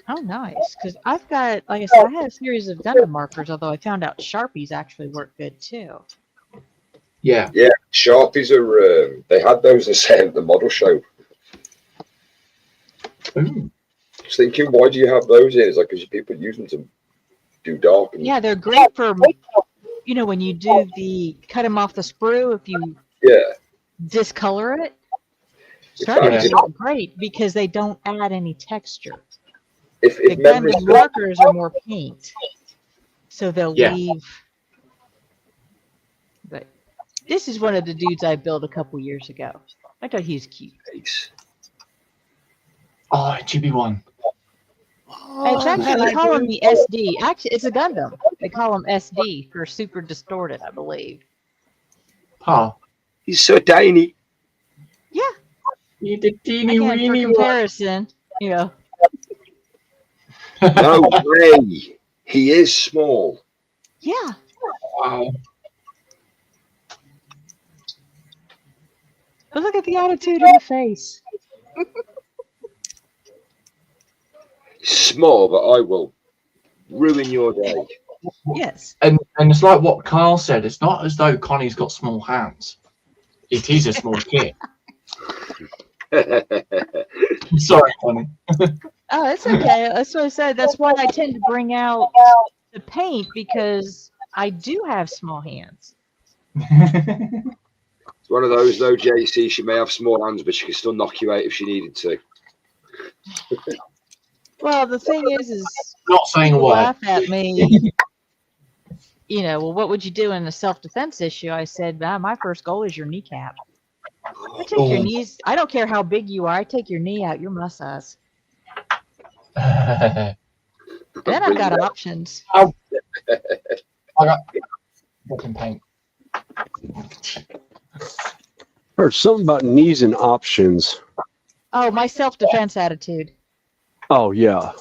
Oh, nice. Because I've got, like I said, I had a series of Gundam markers, although I found out Sharpies actually work good too.
Yeah.
Yeah, Sharpies are. They had those at the model show.
Ooh.
I was thinking, why do you have those in? It's like because people use them to do dark. And,
Yeah, they're great for, when you do cut them off the sprue, if you discolor it. Sharpies are great because they don't add any texture.
If
the Gundam markers are more paint, so they'll leave. But this is one of the dudes I built a couple years ago. I thought he was cute.
Nice.
Oh, GB1.
It's actually, they call him the SD. Actually, it's a Gundam. They call him SD for super distorted, I believe.
Oh.
He's so tiny.
Yeah.
You're the teeny
Again, for
weeny one.
comparison, you know.
No way. He is small.
Yeah.
Wow.
But look at the attitude in the face.
Small, but I will ruin your day.
Yes.
And it's like what Carl said. It's not as though Connie's got small hands. It is a small kid. Sorry, Connie.
Oh, it's okay. That's what I said. That's why I tend to bring out the paint, because I do have small hands.
It's one of those, though, JC. She may have small hands, but she can still knock you out if she needed to.
Well, the thing is
Not saying a
people
word.
laugh at me. You know, well, what would you do in a self-defense issue? I said, my first goal is your kneecap. I take your
Oh.
knees. I don't care how big you are. I take your knee out. You're my size. Then I've got options.
I got fucking paint.
Heard something about knees and options.
Oh, my self-defense attitude.
Oh yeah.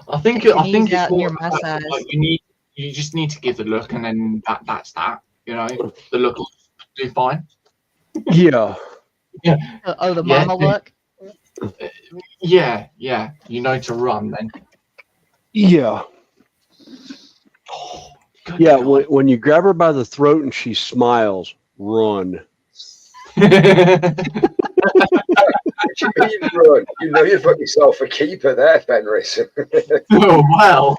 I think
Take your
I think
knees out
it's
near
more
my size.
like you just need to give the look, and then that's that. You know, the look will do fine.
Yeah.
Oh, the
Yeah.
mama look.
Yeah, you know to run then.
Yeah.
Good
Yeah.
God.
When you grab her by the throat and she smiles, run.
You know you've got yourself a keeper there, Fenris.
Oh wow.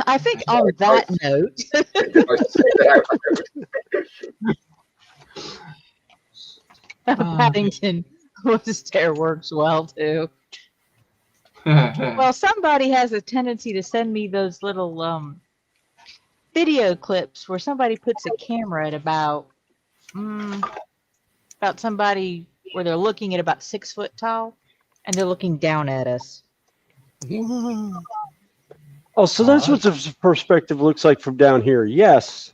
I think on that note, Paddington Worcester works well too. Well, somebody has a tendency to send me those little video clips where somebody puts a camera at about somebody where they're looking at about 6 foot tall, and they're looking down at us.
Oh, so that's what the perspective looks like from down here. Yes.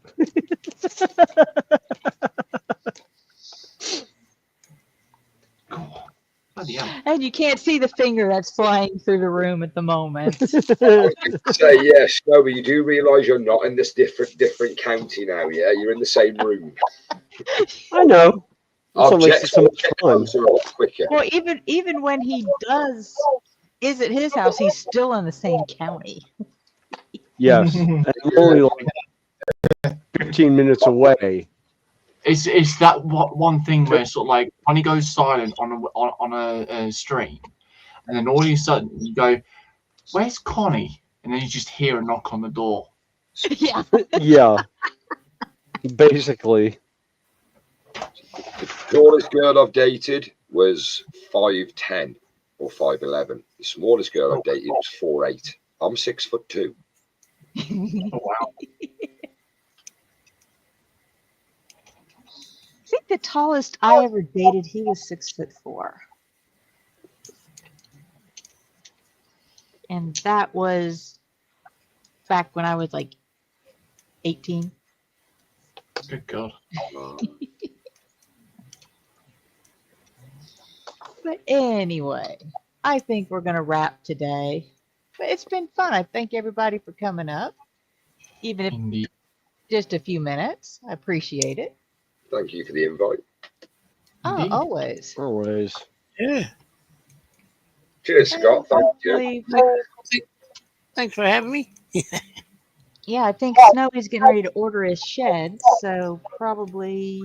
Bloody hell.
And you can't see the finger that's flying through the room at the moment.
Say yes, no, but you do realise you're not in this different county now, yeah? You're in the same room.
I know. That's what makes it so much fun.
Quicker.
Well, even when he is at his house, he's still in the same county.
Yes. And I'm only like 15 minutes away.
It's that one thing where sort of like when he goes silent on a stream, and then all of a sudden you go, "Where's Connie?" And then you just hear a knock on the door.
Yeah.
Yeah. Basically.
The tallest girl I've dated was 5'10" or 5'11". The smallest girl I've dated was 4'8". I'm 6'2".
Oh, wow.
I think the tallest I ever dated, he was 6'4". And that was back when I was like 18.
Good God.
But anyway, I think we're going to wrap today. But it's been fun. I thank everybody for coming up, even if
Indeed.
just a few minutes. I appreciate it.
Thank you for the invite.
Oh,
Indeed.
always.
Always.
Yeah.
Cheers, Scott. Thank you.
Thanks for having me.
Yeah, I think Snowy's getting ready to order his shed, so probably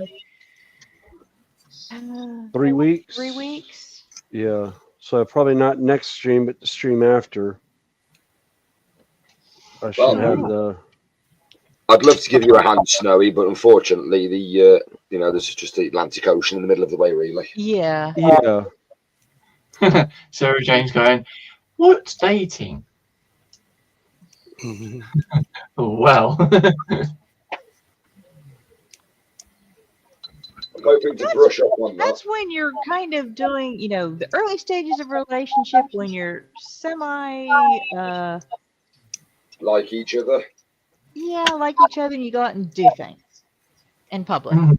3 weeks.
3 weeks.
Yeah. So probably not next stream, but the stream after. I should have the.
I'd love to give you a hand, Snowy, but unfortunately, there's just the Atlantic Ocean in the middle of the way, really.
Yeah.
Yeah.
Sarah Jane's going, "What's dating?" Well.
I'm hoping to brush up on that.
That's when you're kind of doing, the early stages of a relationship, when you're semi,
Like each other.
Yeah, like each other, and you go out and do things in public.
Mhm.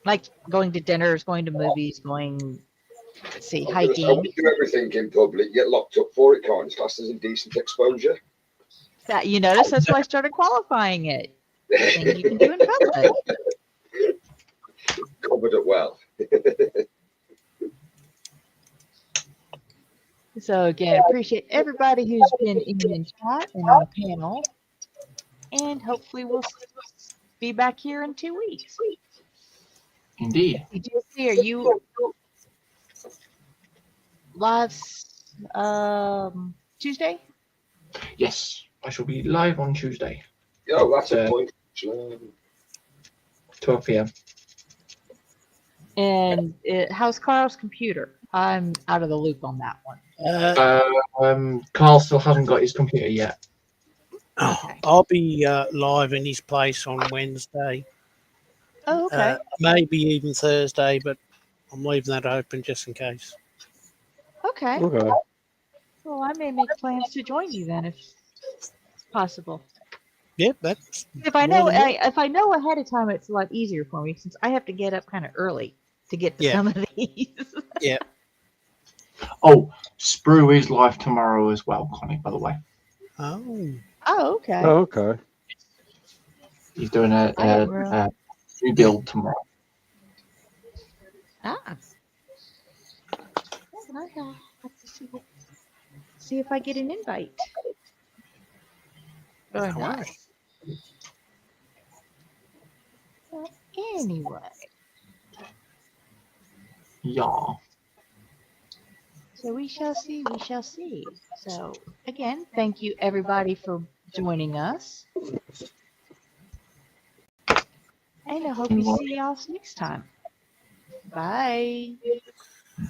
Like going to dinners, going to movies, going, let's see,
I was gonna say,
hiking.
we do everything in public, you get locked up for it, can't you? It's classed as indecent exposure.
That you notice, that's why I started qualifying it. Things you can do in public.
Covered it well.
So again, appreciate everybody who's been in chat and on the panel. And hopefully we'll be back here in 2 weeks.
Indeed.
Did you see, are you live Tuesday?
Yes, I shall be live on Tuesday,
Yeah, that's a
Uh,
point.
12 p.m.
And how's Carl's computer? I'm out of the loop on that one.
Carl still hasn't got his computer yet.
Okay.
I'll be live in his place on Wednesday.
Oh, okay.
Maybe even Thursday, but I'm leaving that open just in case.
Okay.
Okay.
Well, I may make plans to join you then, if possible.
Yep, that's
If I know,
more than
if I know ahead of time, it's a lot easier for me since I have to get up kind of early to get to
Yeah.
some of these.
yeah.
Oh, Sprue is live tomorrow as well, Connie, by the way.
Oh,
Oh, okay.
Oh, okay.
He's doing
I didn't realize.
a rebuild tomorrow.
Ah. Well, I have to see if I get an invite. Or
no
not.
worries. Well,
Anyway,
Yeah.
so we shall see. We shall see. So again, thank you everybody for joining us. And I hope you see y'all next time. Bye.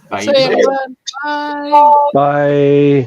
Bye.
See you, everyone. Bye.
Bye.